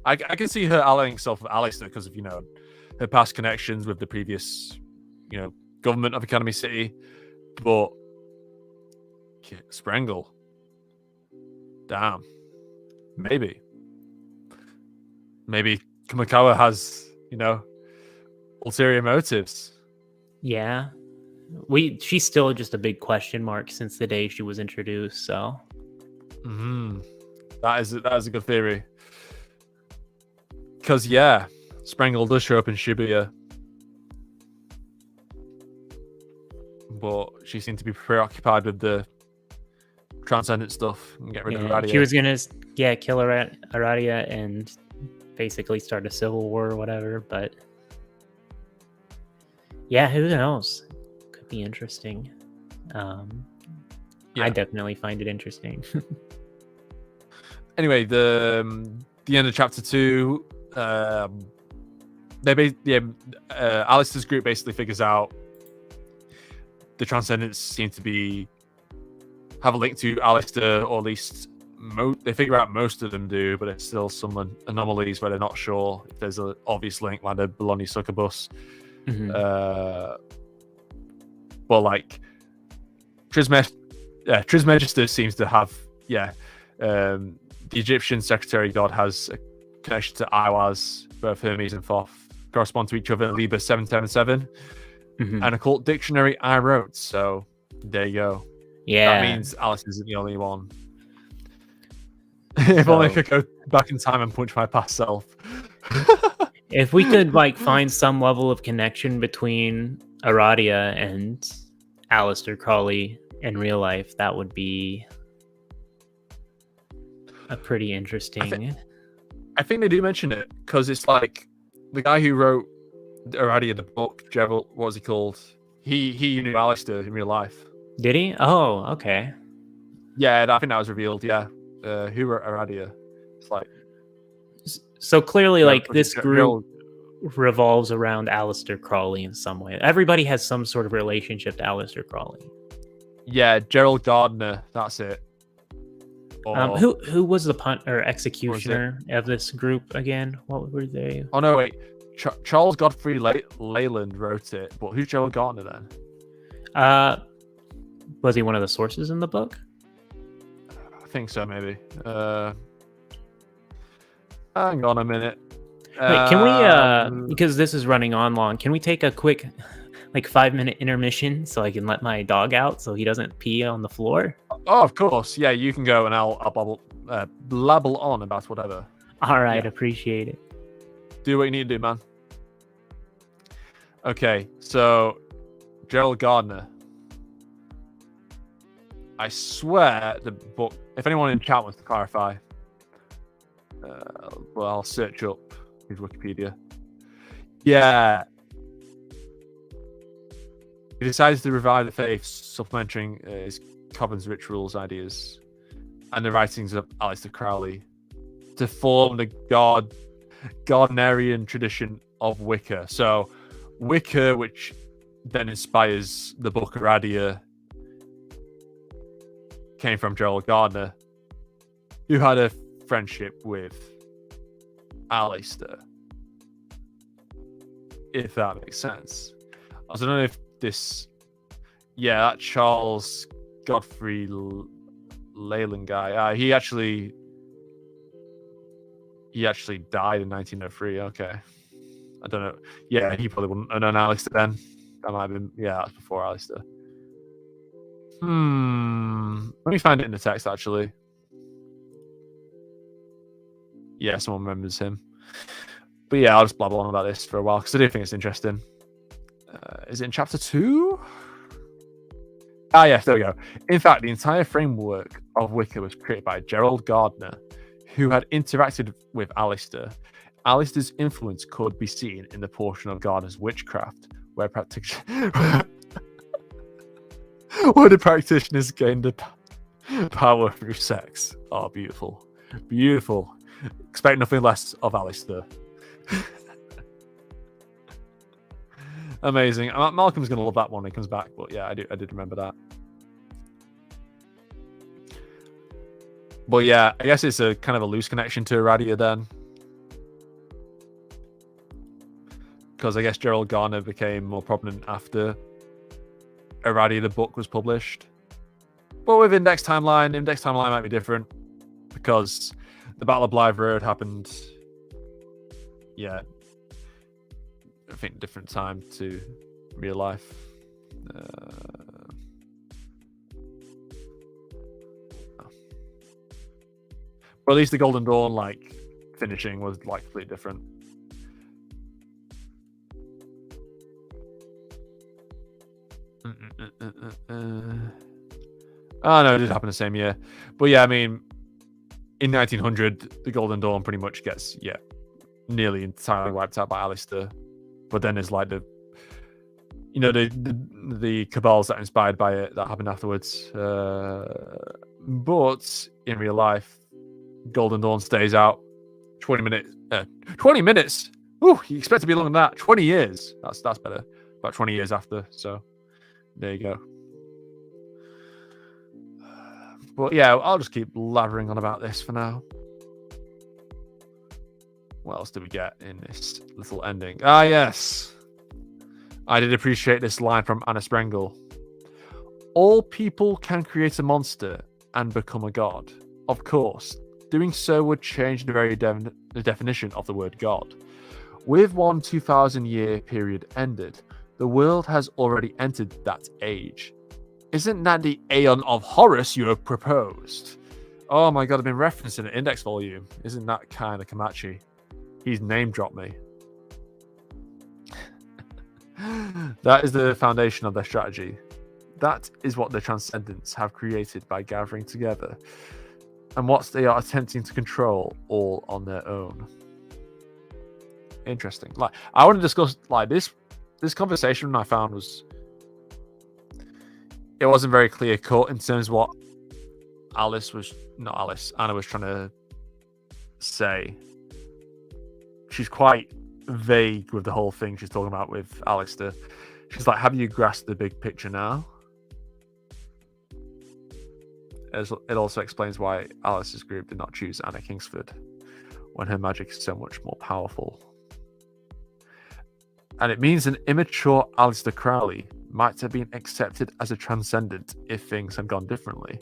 I can see her allying herself with Alistair because of, her past connections with the previous, government of Academy City. But Sprengel. Damn. Maybe Kamikawa has, ulterior motives. Yeah. She's still just a big question mark since the day she was introduced, so. That is a good theory. Because, yeah, Sprengel does show up in Shibuya. But she seemed to be preoccupied with the transcendent stuff and get rid of Aradia. She was going to, kill Aradia and basically start a civil war or whatever, but yeah, who knows? Could be interesting. I definitely find it interesting. Anyway, the end of chapter 2, Alistair's group basically figures out the Transcendents seem to have a link to Alistair, or at least they figure out most of them do, but it's still some anomalies where they're not sure if there's an obvious link, like the Bologna succubus. But like Trismegistus seems to have, the Egyptian secretary god has a connection to Iwaz. Both Hermes and Thoth correspond to each other in Liber 777. An occult dictionary I wrote, so there you go. Yeah. That means Alice isn't the only one. If only I could go back in time and punch my past self. If we could find some level of connection between Aradia and Aleister Crowley in real life, that would be a pretty interesting. I think they do mention it because it's like the guy who wrote Aradia, the book, Gerald, what was he called? He knew Aleister in real life. Did he? Oh, okay. Yeah, I think that was revealed. Yeah, who wrote Aradia? It's like so clearly, this group revolves around Aleister Crowley in some way. Everybody has some sort of relationship to Aleister Crowley. Yeah, Gerald Gardner. That's it. Who was the executioner of this group again? What were they? Oh no, wait. Charles Godfrey Leyland wrote it, but who's Gerald Gardner then? Was he one of the sources in the book? I think so, maybe. Hang on a minute. Wait, can we? Because this is running on long, can we take a quick, 5-minute intermission so I can let my dog out so he doesn't pee on the floor? Oh, of course. Yeah, you can go and I'll blabble on about whatever. All right, Yeah. appreciate it. Do what you need to do, man. Okay, so Gerald Gardner. I swear the book. If anyone in chat wants to clarify, well, I'll search up his Wikipedia. Yeah. He decides to revive the faith, supplementing his Cobham's rituals ideas and the writings of Aleister Crowley to form the Gardnerian tradition of Wicca. So, Wicca, which then inspires the Book of Radia, came from Gerald Gardner, who had a friendship with Aleister. If that makes sense. I don't know if this... Yeah, that Charles Godfrey Leyland guy. He actually died in 1903. Okay. I don't know. Yeah, he probably wouldn't have known Aleister then. That might have been... Yeah, that's before Aleister. Let me find it in the text, actually. Yeah, someone remembers him. But yeah, I'll just blabber on about this for a while, because I do think it's interesting. Is it in chapter 2? Yes, there we go. In fact, the entire framework of Wicca was created by Gerald Gardner, who had interacted with Aleister. Aleister's influence could be seen in the portion of Gardner's witchcraft, where where the practitioners gained the power through sex. Oh, beautiful. Beautiful. Expect nothing less of Aleister. Amazing. Malcolm's going to love that one when he comes back, but yeah, I did remember that. But yeah, I guess it's a kind of a loose connection to Radia then. Because I guess Gerald Gardner became more prominent after Radia the book was published. But with Index Timeline might be different. Because the Battle of Blythe Road happened... Yeah. I think different time to real life. Or at least the Golden Dawn finishing was completely different. Oh no, it did happen the same year. But yeah, I mean, in 1900, the Golden Dawn pretty much gets nearly entirely wiped out by Aleister. But then there's the cabals that are inspired by it that happened afterwards. But in real life, Golden Dawn stays out 20 minutes. 20 minutes? Ooh, you expect to be longer than that. 20 years. That's better. About 20 years after. So there you go. But yeah, I'll just keep blathering on about this for now. What else do we get in this little ending? Ah, yes. I did appreciate this line from Anna Sprengel. All people can create a monster and become a god. Of course, doing so would change the very the definition of the word god. With one 2,000-year period ended, the world has already entered that age. Isn't that the Aeon of Horus you have proposed? Oh my god, I've been referencing an index volume. Isn't that kind of Kamachi? He's name dropped me. That is the foundation of their strategy. That is what the Transcendents have created by gathering together, and what they are attempting to control all on their own. Interesting. I want to discuss this conversation I found it wasn't very clear cut in terms of what Anna was trying to say. She's quite vague with the whole thing she's talking about with Aleister. She's like, have you grasped the big picture now? It also explains why Alice's group did not choose Anna Kingsford when her magic is so much more powerful. And it means an immature Aleister Crowley might have been accepted as a transcendent if things had gone differently.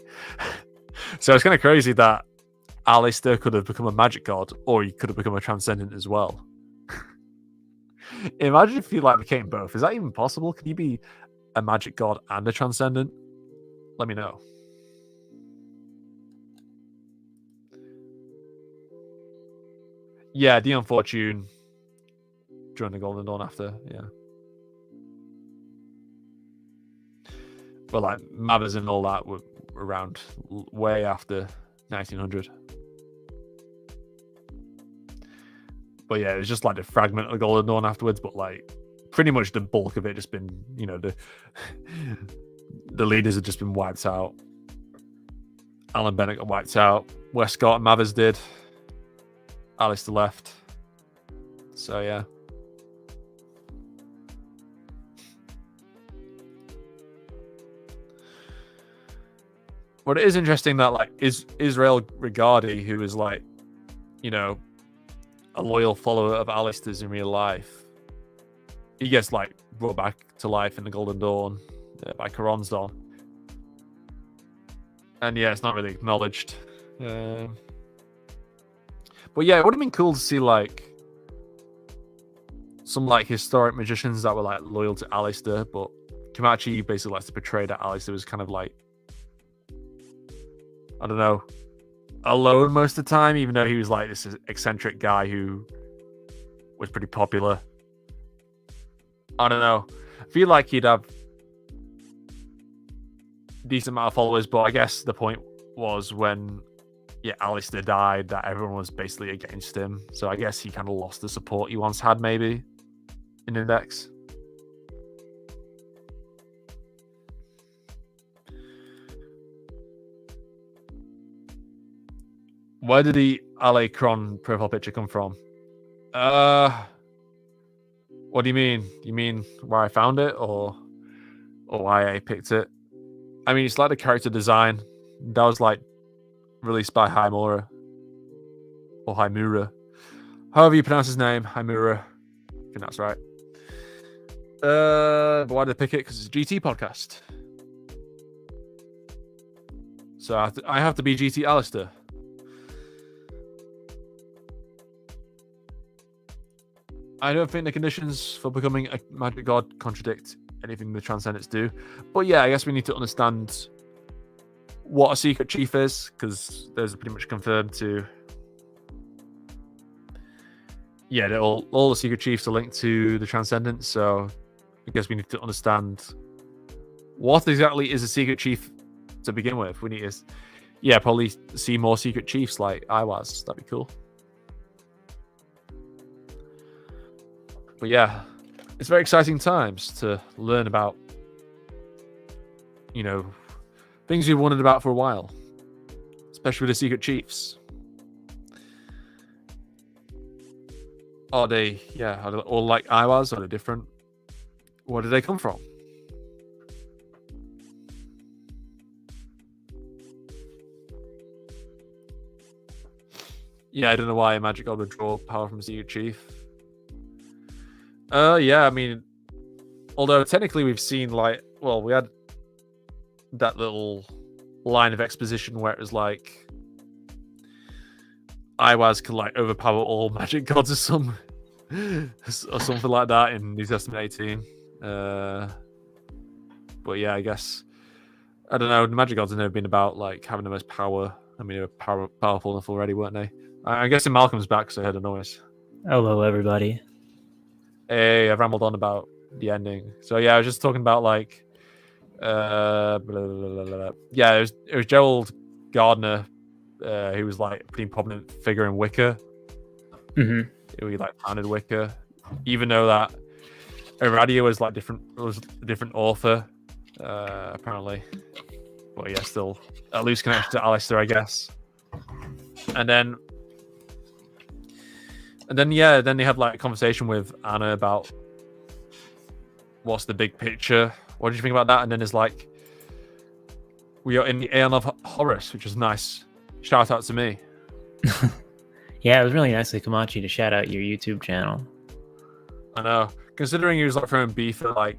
So it's kind of crazy that Aleister could have become a magic god, or he could have become a transcendent as well. Imagine if he became both. Is that even possible? Can you be a magic god and a transcendent? Let me know. Yeah, Dion Fortune during the Golden Dawn after, yeah. But like Mathers and all that were around way after 1900. But yeah, it was just like a fragment of the Golden Dawn afterwards, but like pretty much the bulk of it just been, you know, the leaders had just been wiped out. Alan Bennett got wiped out. Westcott and Mathers did. Alistair left. So yeah. But it is interesting that like Israel Rigardi, who is like, you know, a loyal follower of Alistair's in real life, he gets like brought back to life in the Golden Dawn by Caron's Dawn. And yeah, it's not really acknowledged. But yeah, it would have been cool to see like some like historic magicians that were like loyal to Alistair, but Kamachi basically likes to portray that Alistair was kind of like, I don't know, alone most of the time, even though he was like this eccentric guy who was pretty popular. I don't know. I feel like he'd have a decent amount of followers, but I guess the point was when Alistair died that everyone was basically against him. So I guess he kind of lost the support he once had maybe in Index. Where did the Ale Cron profile picture come from? What do you mean? You mean where I found it or why I picked it? I mean, it's like the character design. That was like released by Himura. Or Himura. However you pronounce his name, Himura. I think that's right. But why did I pick it? Because it's a GT podcast. So I have to be GT Alistair. I don't think the conditions for becoming a magic god contradict anything the Transcendents do. But yeah, I guess we need to understand what a secret chief is, because those are pretty much confirmed to... Yeah, all the secret chiefs are linked to the Transcendents, so I guess we need to understand what exactly is a secret chief to begin with. We need to, probably see more secret chiefs like Iwaz. That'd be cool. But yeah, it's very exciting times to learn about, you know, things we've wondered about for a while, especially with the secret chiefs. Are they all like Iwaz? Are they different? Where did they come from? Yeah, I don't know why a magic god would draw power from a secret chief. I mean, although technically we've seen we had that little line of exposition where it was like Iwaz could like overpower all magic gods or something like that in New Testament 18. But yeah, I guess I don't know. The magic gods have never been about like having the most power. I mean, they were powerful enough already, weren't they? I'm guessing Malcolm's back, so I heard a noise. Hello, everybody. Hey, I've rambled on about the ending. So yeah, I was just talking about like, blah, blah, blah, blah. Yeah, it was Gerald Gardner, who was like a pretty prominent figure in Wicca. Mm-hmm. He like founded Wicca, even though that Iradia was like a different author, apparently. But yeah, still a loose connection to Alistair, I guess. And then they had like a conversation with Anna about what's the big picture. What did you think about that? And then it's like, we are in the Aeon of Horus, which is nice. Shout out to me. Yeah, it was really nice of Kamachi to shout out your YouTube channel. I know. Considering he was like throwing beef at like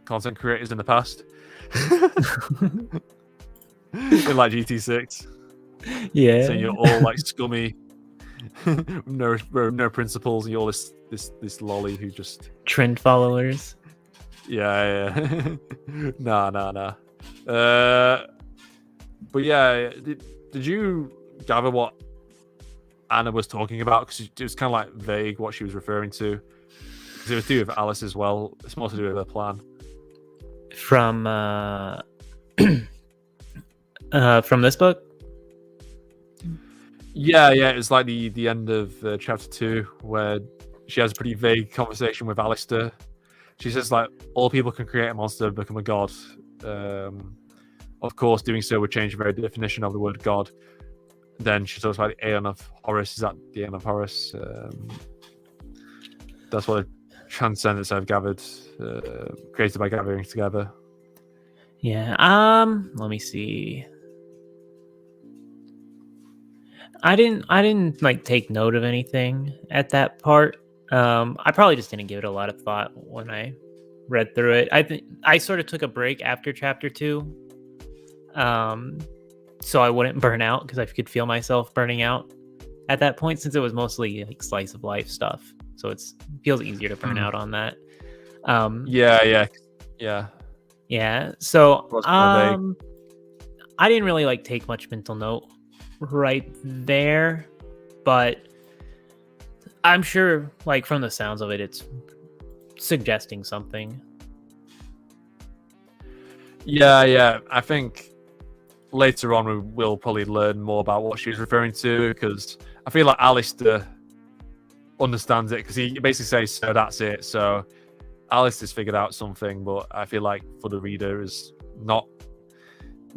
content creators in the past. In like GT6. Yeah. So you're all like scummy. no principles, and you're all this lolly who just trend followers. Yeah. Nah. But yeah, did you gather what Anna was talking about, because it was kind of like vague what she was referring to. Because it was to do with Alice as well. It's more to do with her plan. From this book. Yeah, it's like the end of chapter 2, where she has a pretty vague conversation with Alistair. She says, like, all people can create a monster and become a god. Of course, doing so would change the very definition of the word god. Then she talks about the Aeon of Horus. Is that the Aeon of Horus? That's what the transcendence I've gathered, created by gathering together. Yeah. Let me see. I didn't like take note of anything at that part. I probably just didn't give it a lot of thought when I read through it. I think I sort of took a break after chapter 2, so I wouldn't burn out, because I could feel myself burning out at that point, since it was mostly like slice of life stuff. So it feels easier to burn out on that. Yeah. So I didn't really like take much mental note right there, but I'm sure, like, from the sounds of it, it's suggesting something. Yeah. I think later on we will probably learn more about what she was referring to, because I feel like Alistair understands it, because he basically says, so that's it. So Alistair's figured out something, but I feel like for the reader is not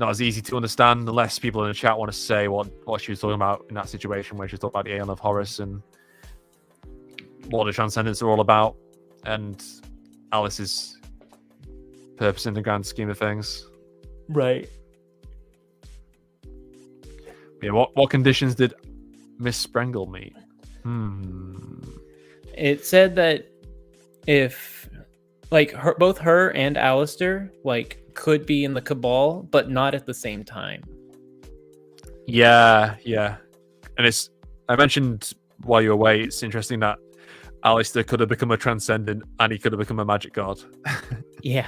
as easy to understand, unless people in the chat want to say what she was talking about in that situation, where she was talking about the Aeon of Horus and what the Transcendents are all about, and Alice's purpose in the grand scheme of things. Right. Yeah. What conditions did Miss Sprengel meet? It said that if, like, both her and Alistair, like, could be in the Cabal, but not at the same time. Yeah. And I mentioned while you were away, it's interesting that Alistair could have become a transcendent and he could have become a magic god. Yeah.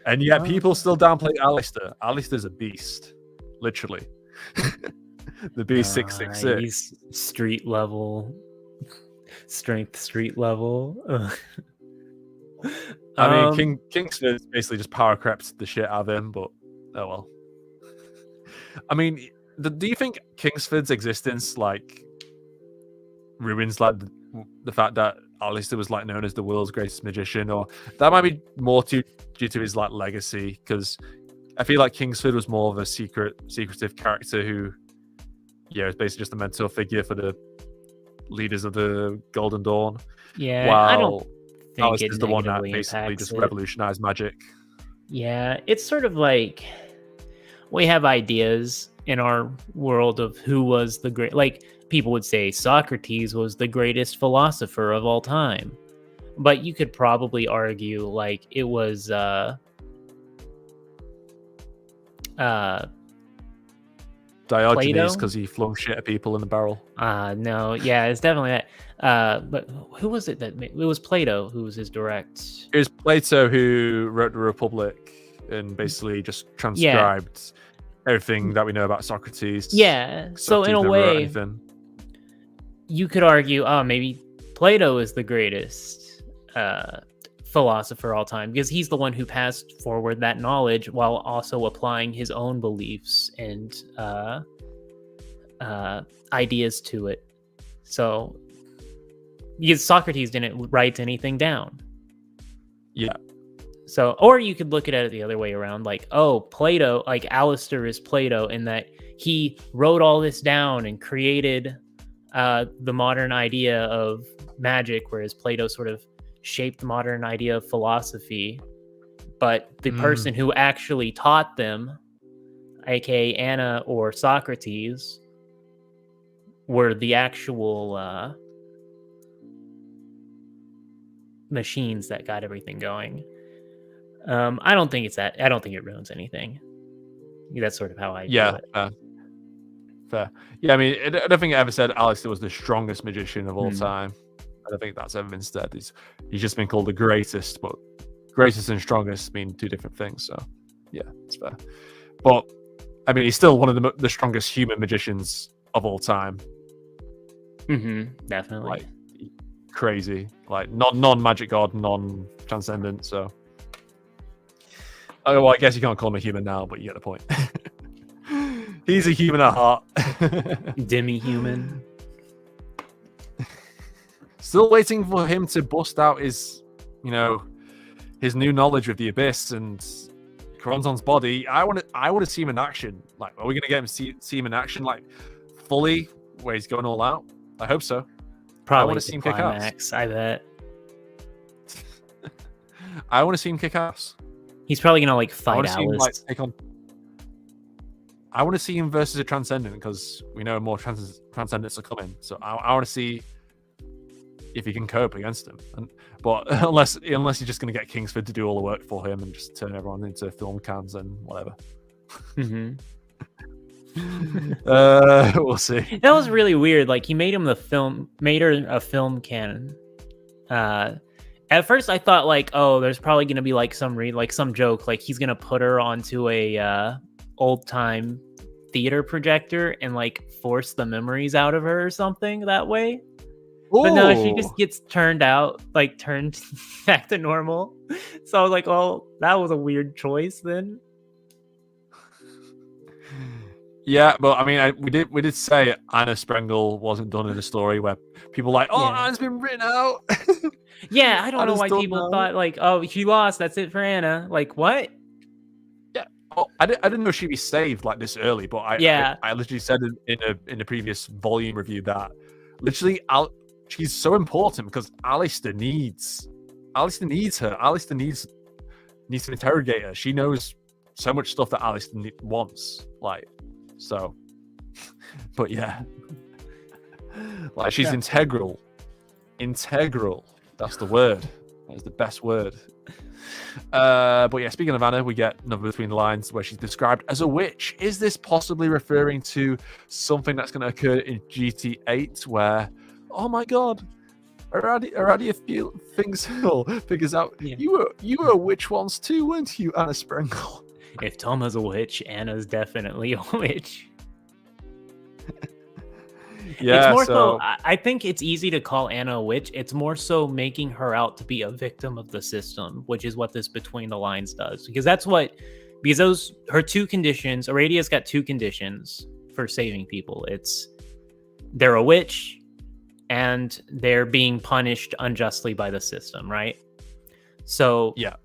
And yet people still downplay Alistair. Alistair's a beast, literally. The beast 666. He's street level, strength street level. I mean, Kingsford basically just power crept the shit out of him, but oh well. I mean, do you think Kingsford's existence like ruins like the fact that Alistair was like known as the world's greatest magician, or that might be more due to his like legacy? Because I feel like Kingsford was more of a secretive character who, is basically just a mentor figure for the leaders of the Golden Dawn. Yeah, while I don't think Alistair's it the one that negatively basically just impacts it. revolutionized magic. Yeah, it's sort of like we have ideas in our world of who was the great. Like, people would say Socrates was the greatest philosopher of all time, but you could probably argue like it was Diogenes, because he flung shit at people in the barrel. No, yeah, it's definitely that. But who was it that it was Plato who was his direct? It was Plato who wrote the Republic and basically just transcribed everything that we know about Socrates. Yeah, so in a way, you could argue, maybe Plato is the greatest philosopher of all time, because he's the one who passed forward that knowledge while also applying his own beliefs and ideas to it. So, because Socrates didn't write anything down. Yeah. So, or you could look at it the other way around, like, oh, Plato, like Alistair is Plato in that he wrote all this down and created the modern idea of magic, whereas Plato sort of shaped the modern idea of philosophy. But the person who actually taught them, aka Anna or Socrates, were the actual machines that got everything going. I don't think it ruins anything. That's sort of how I view it. Fair. Yeah, I mean, I don't think it ever said Alistair was the strongest magician of all time. I don't think that's ever been said. He's just been called the greatest, but greatest and strongest mean two different things. So, yeah, it's fair. But I mean, he's still one of the strongest human magicians of all time. Definitely. like crazy, like non magic god, non transcendent. So, oh, well, I guess you can't call him a human now, but you get the point. He's a human at heart. Demi-human. Still waiting for him to bust out his, his new knowledge of the abyss and Coronton's body. I want to see him in action. Like, are we gonna get him see him in action, like fully, where he's going all out? I hope so. Probably I want to see him kick ass. I bet. I want to see him kick ass. He's probably gonna like I fight want to see him like Alice. take on. I want to see him versus a transcendent because we know more transcendents are coming. So I want to see if he can cope against him. But unless he's just going to get Kingsford to do all the work for him and just turn everyone into film cans and whatever. We'll see. That was really weird. Like he made her a film canon. At first I thought like, oh, there's probably gonna be like some joke, like he's gonna put her onto a old time theater projector and like force the memories out of her or something that way. But no, she just gets turned back to normal. So I was like, oh, that was a weird choice then. Yeah, but I mean, we did say Anna Sprengel wasn't done in the story where people were like, oh, Yeah. Anna's been written out. Yeah, I don't know Anna's why done people now. thought like, oh, she lost. That's it for Anna. Like what? Yeah, oh, I didn't know she'd be saved like this early, but I literally said in a previous volume review that literally she's so important because Alistair needs her. Alistair needs to interrogate her. She knows so much stuff that Alistair wants, like. So, but yeah, like she's integral. That's the word. That's the best word. But yeah, speaking of Anna, we get another between the lines where she's described as a witch. Is this possibly referring to something that's going to occur in GT8 where, oh my god, Aradia figures out you were a witch once too, weren't you, Anna Sprengel? If Toma's a witch, Anna's definitely a witch. Yeah, it's more so I think it's easy to call Anna a witch. It's more so making her out to be a victim of the system, which is what this between the lines does. Because her two conditions, Aradia's got two conditions for saving people. It's they're a witch and they're being punished unjustly by the system, right? So yeah.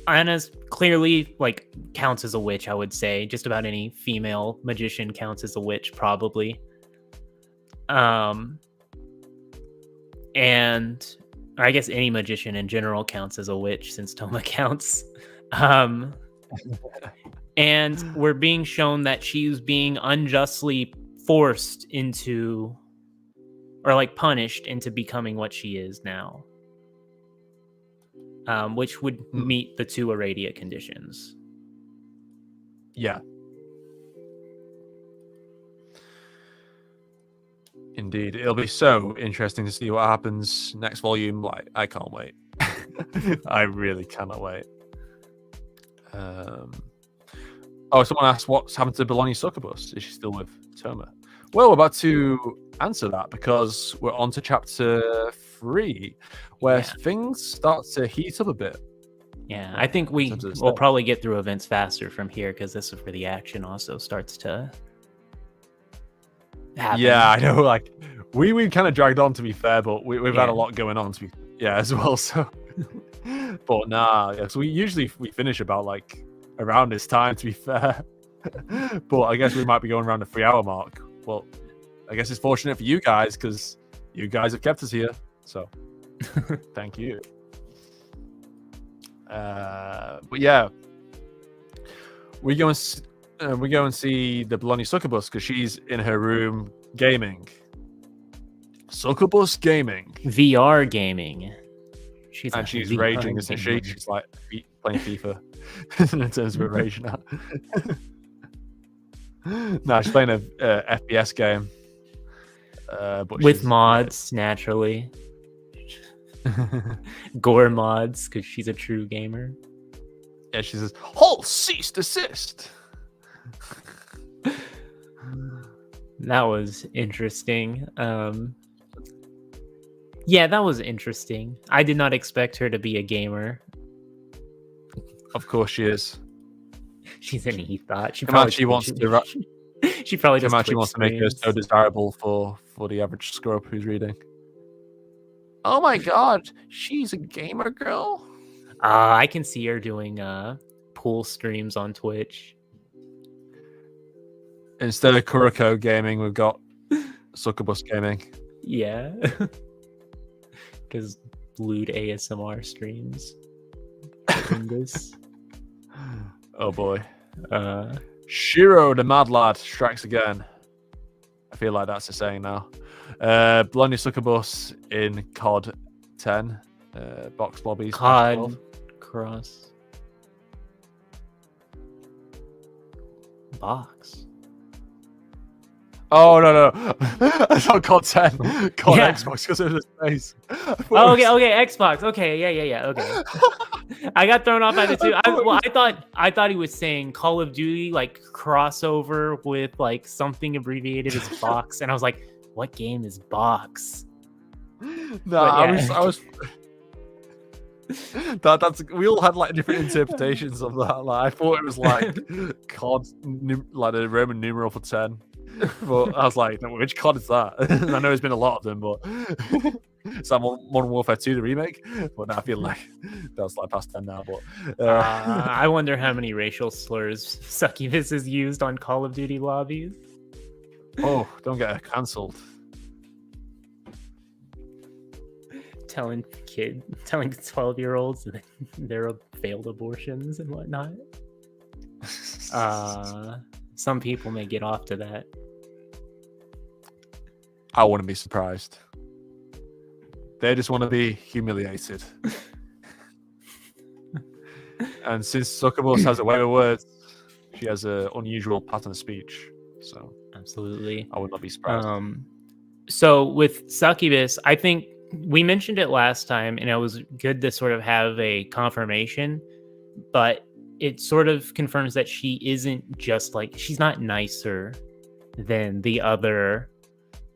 Anna's clearly like counts as a witch, I would say. Just about any female magician counts as a witch, probably. And I guess any magician in general counts as a witch since Toma counts. And we're being shown that she's being unjustly forced into, or like punished into becoming what she is now. Which would meet the two Aradia conditions. Yeah. Indeed. It'll be so interesting to see what happens next volume. Like, I can't wait. I really cannot wait. Someone asked what's happened to Bologna Succubus. Is she still with Toma? Well, we're about to answer that because we're on to chapter 3, where things start to heat up a bit. Yeah, I think we'll probably get through events faster from here because this is where the action also starts to happen. Yeah, I know. Like we kind of dragged on, to be fair, but we've had a lot going on as well. So, but so we finish about like around this time, to be fair. But I guess we might be going around the 3-hour mark. Well, I guess it's fortunate for you guys because you guys have kept us here. So, thank you. But yeah, we go and see the Bologna Succubus because she's in her room gaming. Succubus gaming, VR gaming. She's raging, isn't she? She's like playing FIFA in terms of her rage now. No, she's playing a FPS game. But with mods, naturally. Gore mods, because she's a true gamer. Yeah, she says, "Halt, cease, desist." That was interesting. Yeah, that was interesting. I did not expect her to be a gamer. Of course she is. She's an e-thought. She Come on, probably she wants to. she probably does Come on, she Twitch wants to make her so streams. desirable for the average scrub who's reading. Oh my god, she's a gamer girl. I can see her doing pool streams on Twitch. Instead of Kuroko gaming, we've got Succubus gaming. Yeah. Because lewd ASMR streams. This. Oh boy. Shiro the Mad Lad strikes again. I feel like that's the saying now. Blondie Succubus in COD 10. Box lobbies. COD Cross. Box. Oh no! I thought COD 10, COD Yeah. Xbox because of the space. Oh, okay, Xbox. Okay, yeah. Okay. I got thrown off by the two. I thought he was saying Call of Duty like crossover with like something abbreviated as box, and I was like, what game is box? No, yeah. I was. That's we all had like different interpretations of that. Like I thought it was like COD, like the Roman numeral for 10. But I was like, no, which COD is that? I know there's been a lot of them, but it's like Modern Warfare 2, the remake. But now I feel like that's like past 10 now. But I wonder how many racial slurs Succubus has used on Call of Duty lobbies. Oh, don't get her cancelled. Telling 12-year-olds that they're failed abortions and whatnot. Some people may get off to that. I wouldn't be surprised. They just want to be humiliated. And since Succubus has a way of words, she has an unusual pattern of speech. So absolutely, I would not be surprised. So with Succubus, I think we mentioned it last time, and it was good to sort of have a confirmation, but it sort of confirms that she isn't just like, she's not nicer than the other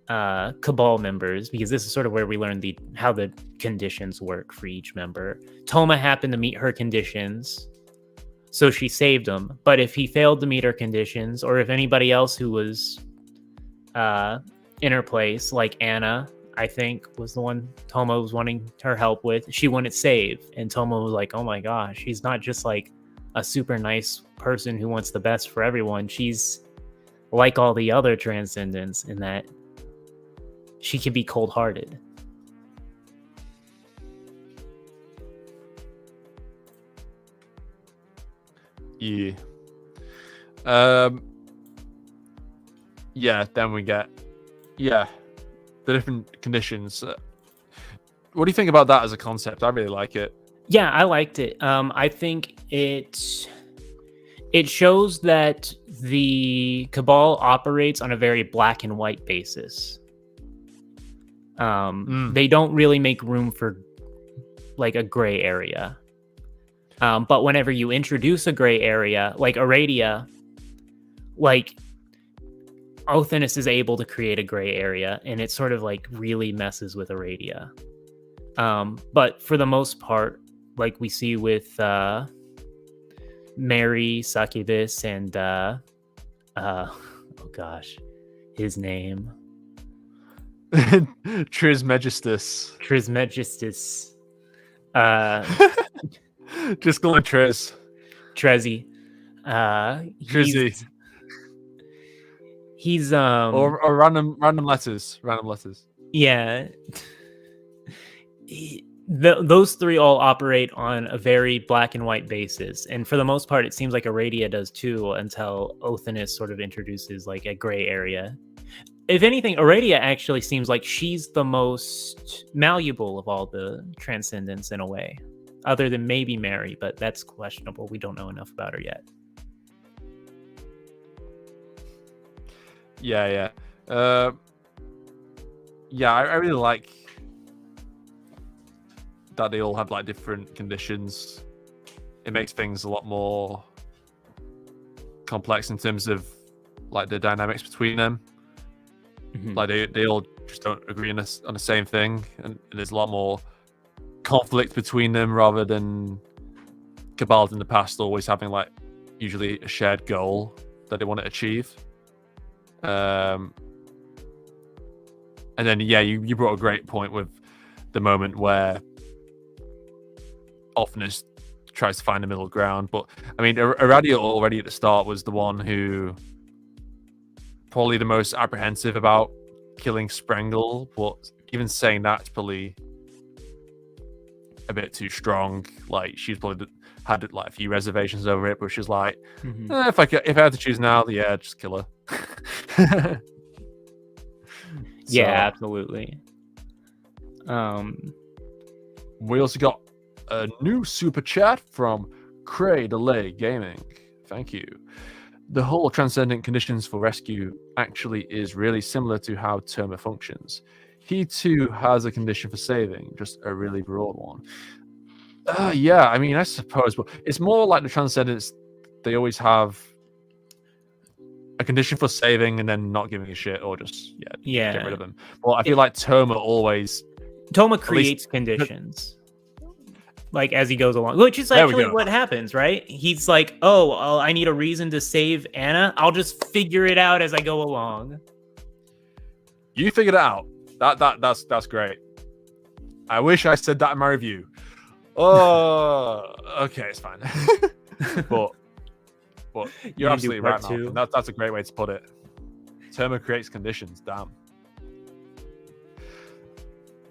Cabal members, because this is sort of where we learn how the conditions work for each member. Toma happened to meet her conditions, so she saved him. But if he failed to meet her conditions, or if anybody else who was in her place, like Anna, I think was the one Toma was wanting her help with, she wouldn't save. And Toma was like, oh my gosh, she's not just like a super nice person who wants the best for everyone. She's like all the other transcendents in that she can be cold-hearted. Yeah. Yeah, then we get the different conditions. What do you think about that as a concept? I really like it. Yeah, I liked it. I think it shows that the Cabal operates on a very black and white basis. They don't really make room for like a gray area. But whenever you introduce a gray area, like Aradia, like Othinus is able to create a gray area, and it sort of like really messes with Aradia. But for the most part, like we see with Mary, Succubus, and oh gosh, his name. Trismegistus. Just call him Triz. Trezzy. Trizzy. He's or random letters. Yeah. Those three all operate on a very black and white basis, and for the most part it seems like Aradia does too, until Othinus sort of introduces like a gray area. If anything, Aradia actually seems like she's the most malleable of all the transcendents in a way, other than maybe Mary, but that's questionable. We don't know enough about her yet. Yeah. I really like that they all have like different conditions. It makes things a lot more complex in terms of like the dynamics between them. Like they all just don't agree on the same thing, and there's a lot more conflict between them rather than Cabals in the past always having like usually a shared goal that they want to achieve. And then you brought a great point with the moment where Optimus tries to find the middle ground. But I mean, Aradia already at the start was the one who probably the most apprehensive about killing Sprengel, but even saying that's probably a bit too strong. Like she's probably had like a few reservations over it, but she's like, if I had to choose now, yeah, just kill her. Yeah, absolutely. We also got a new super chat from Cray Delay Gaming. Thank you. The whole transcendent conditions for rescue actually is really similar to how Terma functions. He too has a condition for saving, just a really broad one. Yeah, I mean, I suppose, but it's more like the transcendents. They always have a condition for saving and then not giving a shit, or just get rid of them. Well, I feel like Toma creates conditions. Like as he goes along, which is actually what happens, right? He's like, "Oh, I need a reason to save Anna. I'll just figure it out as I go along." You figured it out. That's great. I wish I said that in my review. Oh, okay, it's fine. but you're absolutely right, Malcolm. That's a great way to put it. Terma creates conditions. Damn.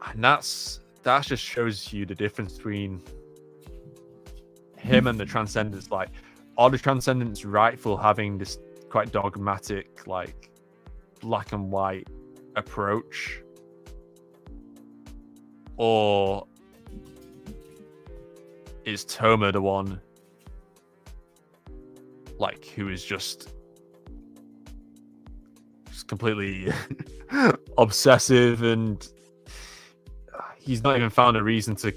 And that just shows you the difference between him and the Transcendents. Like, are the Transcendents right for having this quite dogmatic, like, black and white approach? Or is Toma the one, like, who is just completely obsessive, and he's not even found a reason to,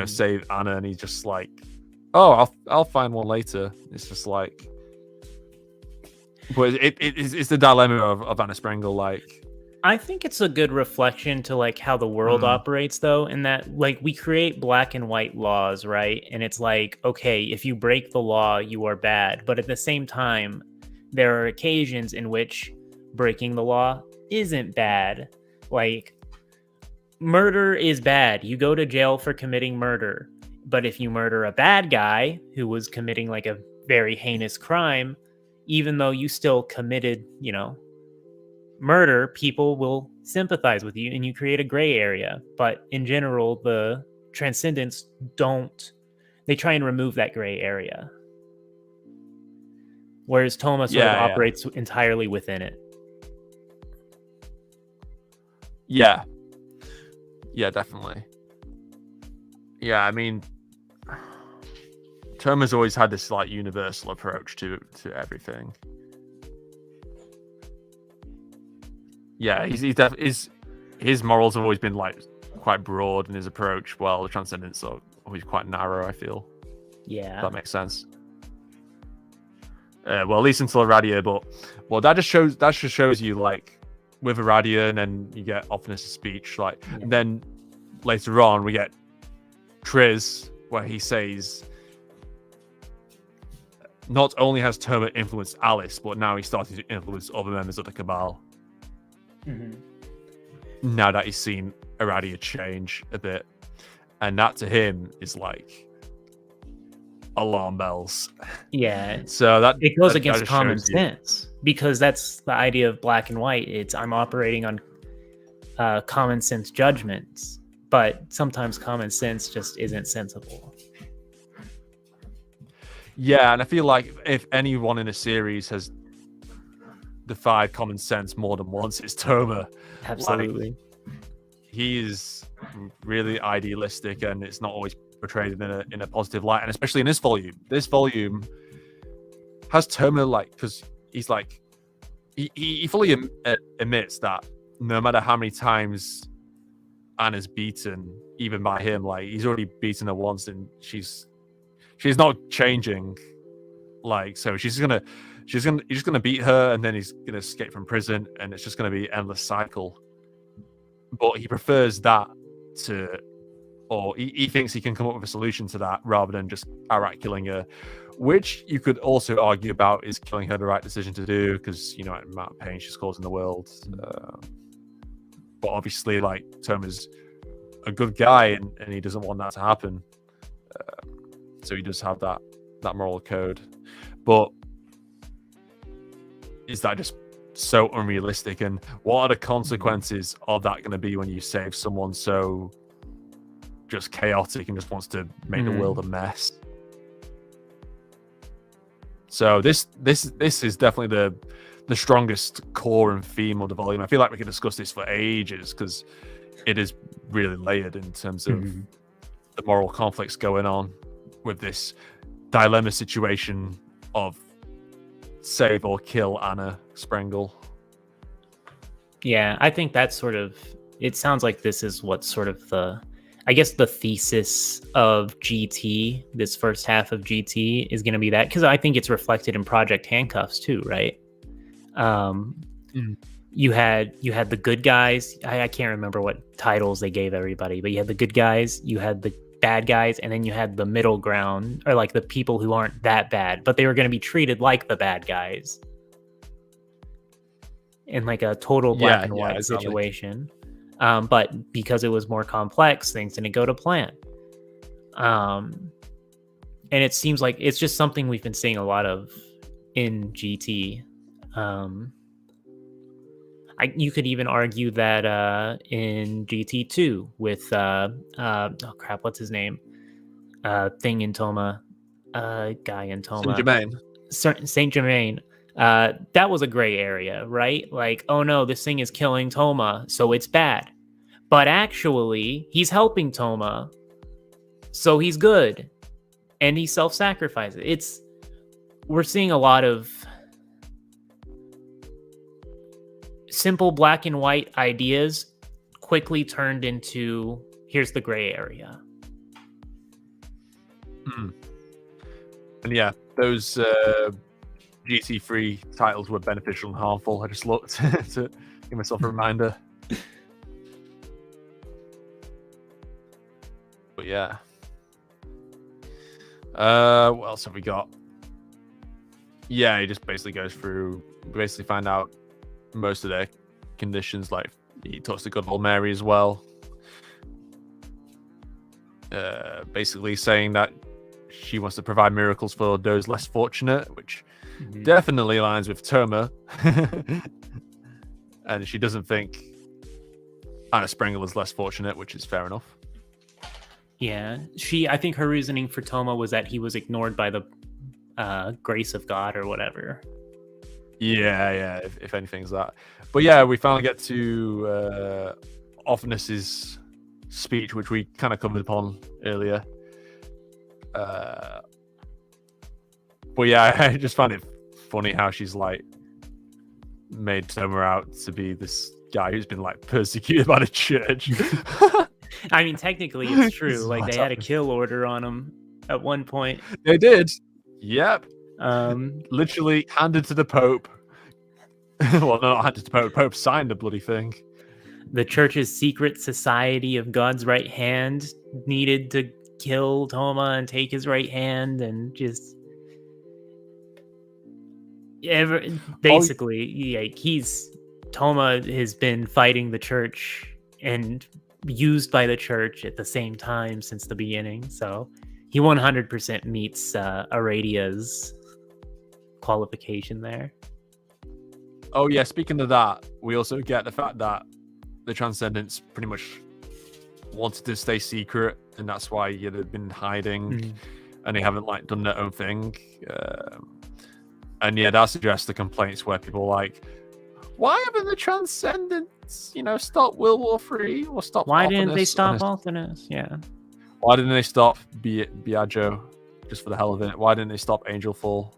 save Anna, and he's just like, oh, I'll find one later. It's just like, but it's the dilemma of Anna Sprengel. Like, I think it's a good reflection to like how the world operates, though, in that like we create black and white laws, right? And it's like, okay, if you break the law, you are bad. But at the same time, there are occasions in which breaking the law isn't bad. Like, murder is bad. You go to jail for committing murder. But if you murder a bad guy who was committing like a very heinous crime, even though you still committed, murder, people will sympathize with you and you create a gray area. But in general, the Transcendents they try and remove that gray area. Whereas Toma sort of operates entirely within it. Yeah. Yeah, definitely. Yeah, I mean, Toma's always had this like universal approach to everything. Yeah, his morals have always been like quite broad in his approach, while the Transcendents are always quite narrow, I feel. Yeah, that makes sense. Well, at least until Aradia, but that just shows you like with Aradia, and then you get Optimus' speech, like, and then later on we get Triz, where he says not only has Toma influenced Alice, but now he's starting to influence other members of the Cabal. Now that he's seen Aradia change a bit, and that to him is like alarm bells. Yeah, so that it goes against common sense, because that's the idea of black and white. I'm operating on common sense judgments, but sometimes common sense just isn't sensible. Yeah, and I feel like if anyone in a series has defied common sense more than once, it's Toma. Absolutely. Like, he's really idealistic, and it's not always portrayed in a positive light, and especially in this volume. This volume has Toma, like, because he's like, he fully admits that no matter how many times Anna's beaten, even by him, like, he's already beaten her once, and she's not changing. Like, so he's just gonna beat her, and then he's gonna escape from prison, and it's just gonna be an endless cycle. But he prefers that to, or he thinks he can come up with a solution to that rather than just outright killing her, which you could also argue about, is killing her the right decision to do, because, you know, the amount of pain she's causing the world. But obviously, like, Toma's a good guy, and he doesn't want that to happen. So he does have that moral code. But is that just so unrealistic? And what are the consequences of that going to be when you save someone so just chaotic and just wants to make the world a mess? So this is definitely the strongest core and theme of the volume. I feel like we could discuss this for ages, because it is really layered in terms of the moral conflicts going on with this dilemma situation of save or kill Anna Sprengel. Yeah, I think that's sort of, it sounds like this is what sort of the, I guess, the thesis of GT, this first half of GT, is going to be that, because I think it's reflected in Project Handcuffs too, right? You had the good guys. I can't remember what titles they gave everybody, but you had the good guys, you had the bad guys, and then you had the middle ground, or like the people who aren't that bad, but they were going to be treated like the bad guys in like a total black and white situation. But because it was more complex, things didn't go to plan. And it seems like it's just something we've been seeing a lot of in GT. You could even argue that in GT2 with what's his name? Thing in Toma, guy in Toma, Saint Germain. That was a gray area, right? Like, oh no, this thing is killing Toma, so it's bad. But actually, he's helping Toma, so he's good, and he self-sacrifices. We're seeing a lot of simple black and white ideas quickly turned into, here's the gray area. And yeah, those GT3 titles were beneficial and harmful. I just looked to give myself a reminder. But yeah. What else have we got? Yeah, he just basically goes through, basically find out most of their conditions. Like, he talks to good old Mary as well. Basically saying that she wants to provide miracles for those less fortunate, which definitely aligns with Toma. And she doesn't think Anna Sprengel is less fortunate, which is fair enough. Yeah, I think her reasoning for Toma was that he was ignored by the grace of God or whatever. Yeah, if anything's that. But yeah, we finally get to Offness's speech, which we kind of covered upon earlier. But yeah, I just find it funny how she's like made Toma out to be this guy who's been like persecuted by the church. I mean, technically it's true. Like, they had a kill order on him at one point. They did. Yep. Literally handed to the Pope. Well, no, not handed to the Pope. The Pope signed the bloody thing. The church's secret society of God's right hand needed to kill Toma and take his right hand, and just basically, Toma has been fighting the church and used by the church at the same time since the beginning. So he 100% meets Aradia's qualification there. Oh yeah, speaking of that, we also get the fact that the Transcendents pretty much wanted to stay secret, and that's why they've been hiding, and they haven't like done their own thing. And yeah, that's addressed the complaints where people are like, why haven't the Transcendents, stop World War III or stop? Why didn't they stop Alternus? Yeah. Why didn't they stop Biagio just for the hell of it? Why didn't they stop Angel Fall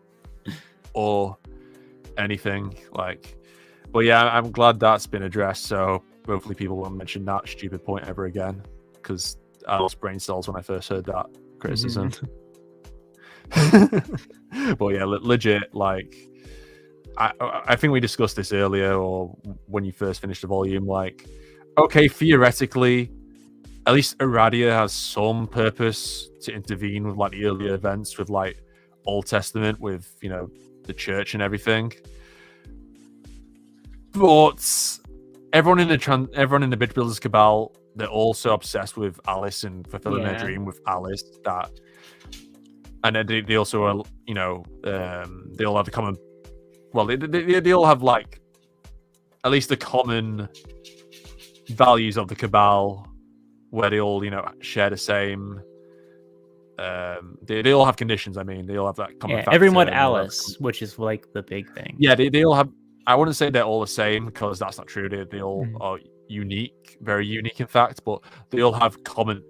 or anything like? But yeah, I'm glad that's been addressed. So hopefully people won't mention that stupid point ever again, because I lost brain cells when I first heard that criticism. But yeah, legit, like I think we discussed this earlier, or when you first finished the volume. Like, okay, theoretically, at least Aradia has some purpose to intervene with like the earlier events with like Old Testament, with the church and everything. But everyone in the Bridge Builders Cabal, they're also obsessed with Alice and fulfilling their dream with Alice. And then they also are, they all have the common. Well, they all have like at least the common values of the Cabal, where they all share the same. They all have conditions. I mean, they all have that common factor. Everyone Alice, which is like the big thing. Yeah, they all have. I wouldn't say they're all the same, because that's not true. They all are unique, very unique, in fact. But they all have common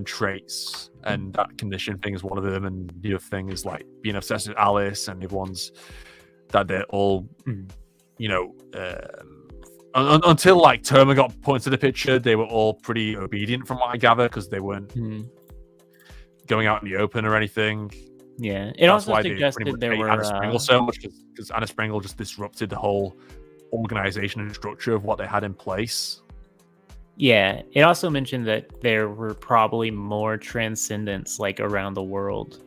traits, and that condition thing is one of them. And the other thing is like being obsessed with Alice, and the ones that they're all, until like Terma got put into the picture, they were all pretty obedient, from what I gather, because they weren't going out in the open or anything. Yeah, it That's also suggested there were Anna Springle so much, because Anna Springle just disrupted the whole organization and structure of what they had in place. Yeah, it also mentioned that there were probably more transcendents like around the world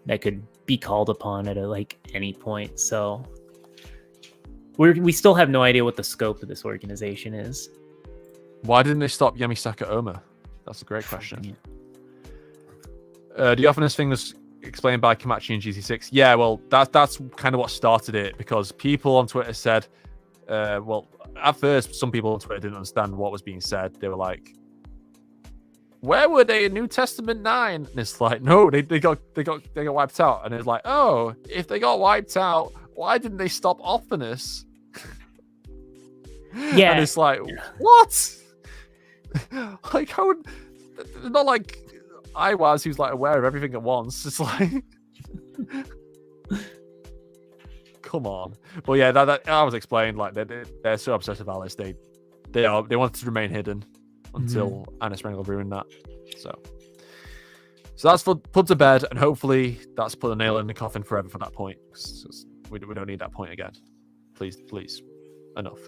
that could be called upon at any point. So we still have no idea what the scope of this organization is. Why didn't they stop Yamisaka Oma? That's a great question. The oftenest thing was explained by Komachi and GT6. Yeah, well, that's kind of what started it, because people on Twitter said, well, at first, some people on Twitter didn't understand what was being said. They were like, "Where were they in New Testament 9?" And it's like, no, they got wiped out. And it's like, oh, if they got wiped out, why didn't they stop Ophinus? Yeah, and it's like, what? Like, how would? Not like I was, who's like aware of everything at once. It's like, come on. But yeah, that I was explained. Like, they're so obsessed with Alice. They wanted to remain hidden until Anna Springle ruined that. So that's put to bed, and hopefully that's put a nail in the coffin forever for that point. We don't need that point again. Please, enough.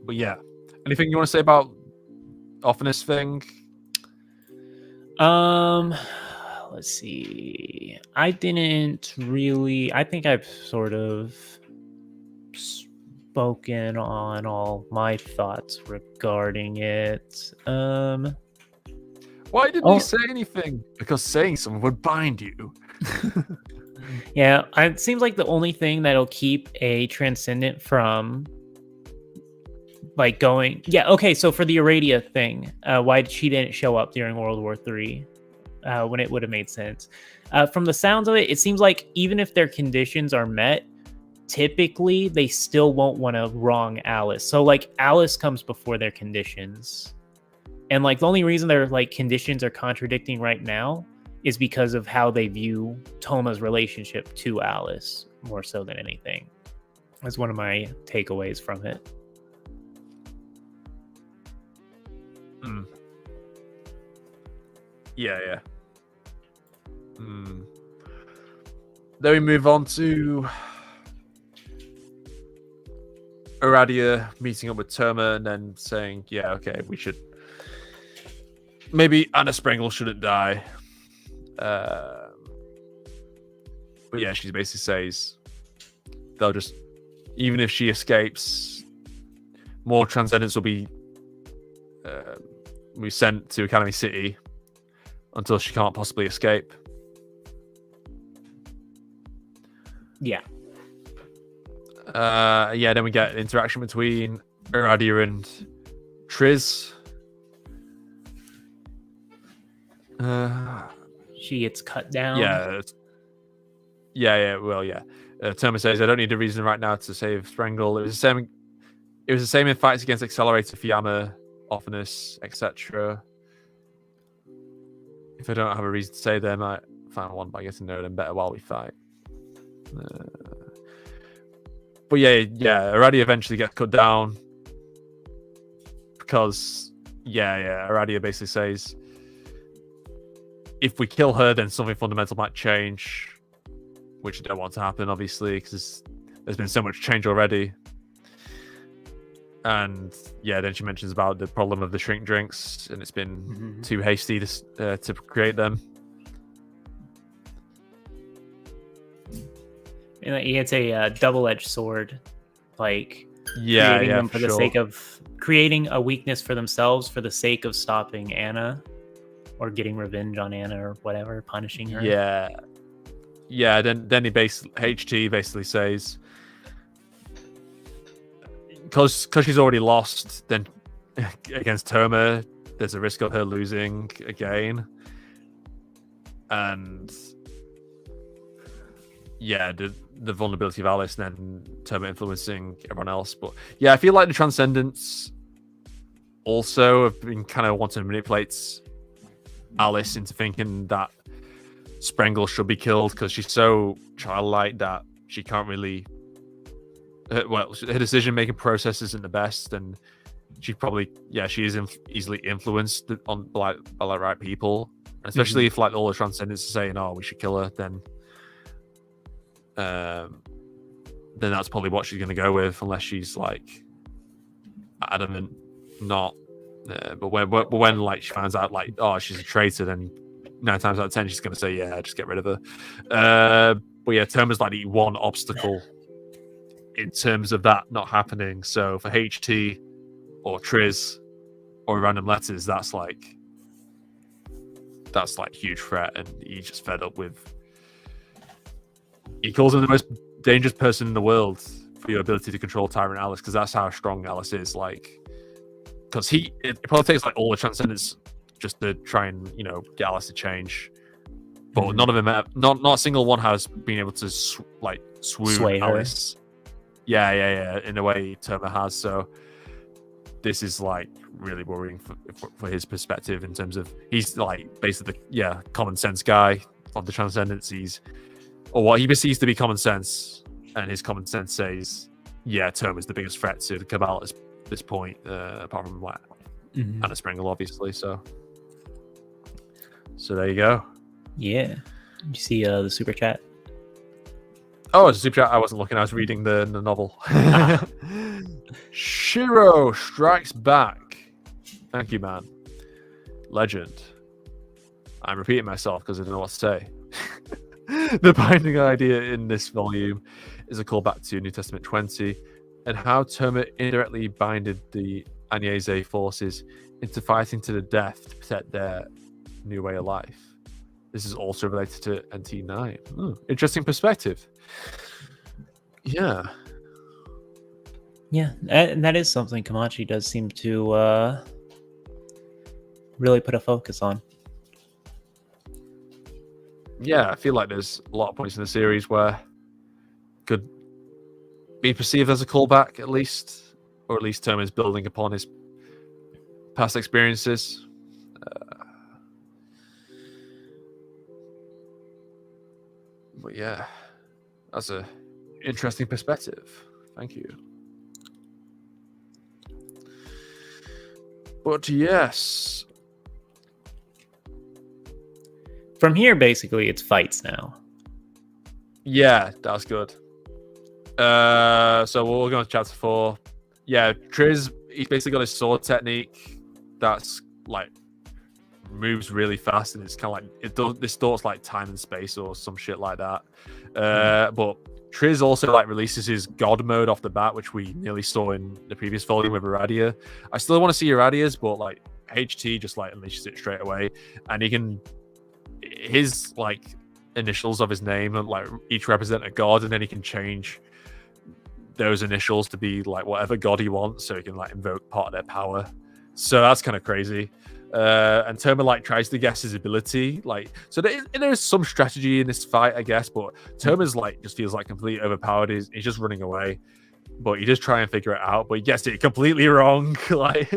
But yeah, anything you want to say about Ophinus thing? Let's see. I didn't really. I think I've sort of spoken on all my thoughts regarding it. Why didn't you say anything? Because saying something would bind you. Yeah, it seems like the only thing that'll keep a transcendent from going. Yeah, okay. So for the Aradia thing, why she didn't show up during World War III? When it would have made sense. From the sounds of it, it seems like even if their conditions are met, typically they still won't want to wrong Alice. So Alice comes before their conditions. And the only reason their conditions are contradicting right now is because of how they view Toma's relationship to Alice, more so than anything. That's one of my takeaways from it. Yeah. Then we move on to Aradia meeting up with Terma and then saying, yeah, okay, we should... Maybe Anna Springle shouldn't die. But yeah, she basically says they'll just... Even if she escapes, more Transcendents will be sent to Academy City until she can't possibly escape. Yeah. Then we get interaction between Aradia and Triz. She gets cut down. Yeah. Well, yeah. Terma says, "I don't need a reason right now to save Springle. It was the same in fights against Accelerator, Fiamma, Ophinus, etc. If I don't have a reason to save them, I find one by getting to know them better while we fight." But yeah, Aradia eventually gets cut down because Aradia basically says, if we kill her, then something fundamental might change, which I don't want to happen, obviously, because there's been so much change already. And then she mentions about the problem of the shrink drinks, and it's been too hasty to create them. And it's a double-edged sword, like creating them for the sake of creating a weakness for themselves for the sake of stopping Anna or getting revenge on Anna or whatever, punishing her. Then HT basically says, because she's already lost, then against Toma, there's a risk of her losing again. And the vulnerability of Alice, and then Toma influencing everyone else. But I feel like the Transcendents also have been kind of wanting to manipulate Alice into thinking that Sprengel should be killed because she's so childlike that she can't really. Her decision-making process isn't the best, and she probably she is easily influenced by the right people, especially if like all the Transcendents are saying, "Oh, we should kill her," then that's probably what she's going to go with, unless she's like adamant not. But when like she finds out like, oh, she's a traitor, then 9 times out of 10 she's going to say, yeah, just get rid of her. But Toma's like the one obstacle in terms of that not happening. So for HT or Triz or Random Letters, that's like huge threat, and he's just fed up with. He calls him the most dangerous person in the world for your ability to control Tyrant Alice, because that's how strong Alice is. Like, because it probably takes like all the Transcendents just to try and get Alice to change, but none of them, not a single one has been able to sway Alice. In a way Toma has. So this is like really worrying for his perspective, in terms of he's like basically common sense guy of the Transcendents. Or what he perceives to be common sense, and his common sense says, Toma's the biggest threat to the Cabal at this point, apart from Anna Sprengel, obviously. So there you go. Yeah. Did you see the super chat? Oh, it's a super chat. I wasn't looking. I was reading the novel. Shiro Strikes Back. Thank you, man. Legend. I'm repeating myself because I don't know what to say. The binding idea in this volume is a callback to New Testament 20 and how Toma indirectly binded the Agnese forces into fighting to the death to protect their new way of life. This is also related to NT9. Interesting perspective. Yeah. Yeah, and that is something Kamachi does seem to really put a focus on. Yeah, I feel like there's a lot of points in the series where could be perceived as a callback, at least, or at least Toma is building upon his past experiences. But yeah, that's a interesting perspective. Thank you. But yes. From here, basically, it's fights now. Yeah, that's good. So we'll go on to chapter 4. Yeah, Triz, he's basically got his sword technique that's like moves really fast, and it's kind of like it distorts like time and space or some shit like that. But Triz also like releases his god mode off the bat, which we nearly saw in the previous volume with Iradia. I still want to see Iradia's, but like HT just like unleashes it straight away, and he can his like initials of his name and like each represent a god, and then he can change those initials to be like whatever god he wants, so he can like invoke part of their power. So that's kind of crazy. And Toma like tries to guess his ability, like so there's some strategy in this fight, I guess, but Toma's like just feels like completely overpowered. He's just running away, but he does try and figure it out, but he gets it completely wrong. Like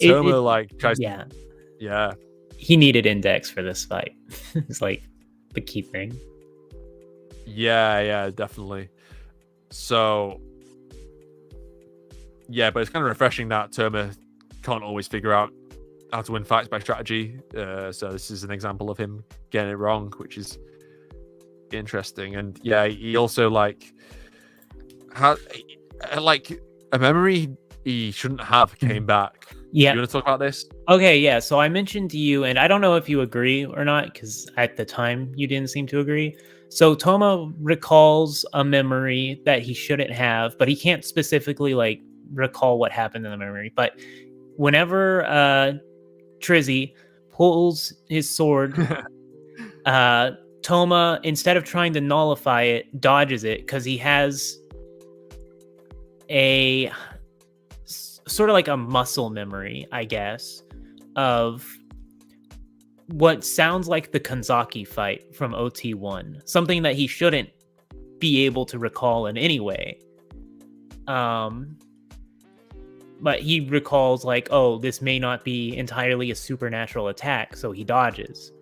Toma like tries to he needed index for this fight. It's like the key thing. Yeah, definitely. So yeah, but it's kind of refreshing that Toma can't always figure out how to win fights by strategy. So this is an example of him getting it wrong, which is interesting. And yeah, he also had like a memory he shouldn't have came back. Yeah. You want to talk about this? Okay, yeah. So I mentioned to you, and I don't know if you agree or not, because at the time you didn't seem to agree. So Toma recalls a memory that he shouldn't have, but he can't specifically like recall what happened in the memory. But whenever Trizzy pulls his sword, Toma, instead of trying to nullify it, dodges it because he has a sort of like a muscle memory, I guess, of what sounds like the Kanzaki fight from OT1, something that he shouldn't be able to recall in any way. But he recalls like, oh, this may not be entirely a supernatural attack, so he dodges.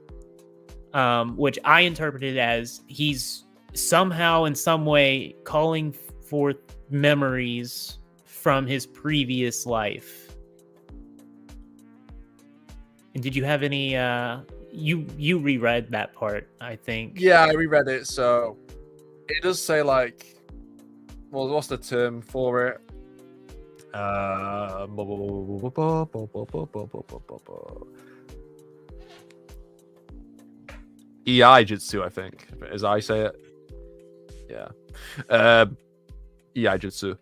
Which I interpreted as he's somehow in some way calling forth memories from his previous life. And did you have any you reread that part, I think? Yeah, I reread it. So it does say like, well, what's the term for it? EI Jutsu, I think, as I say it. Yeah. EI Jutsu.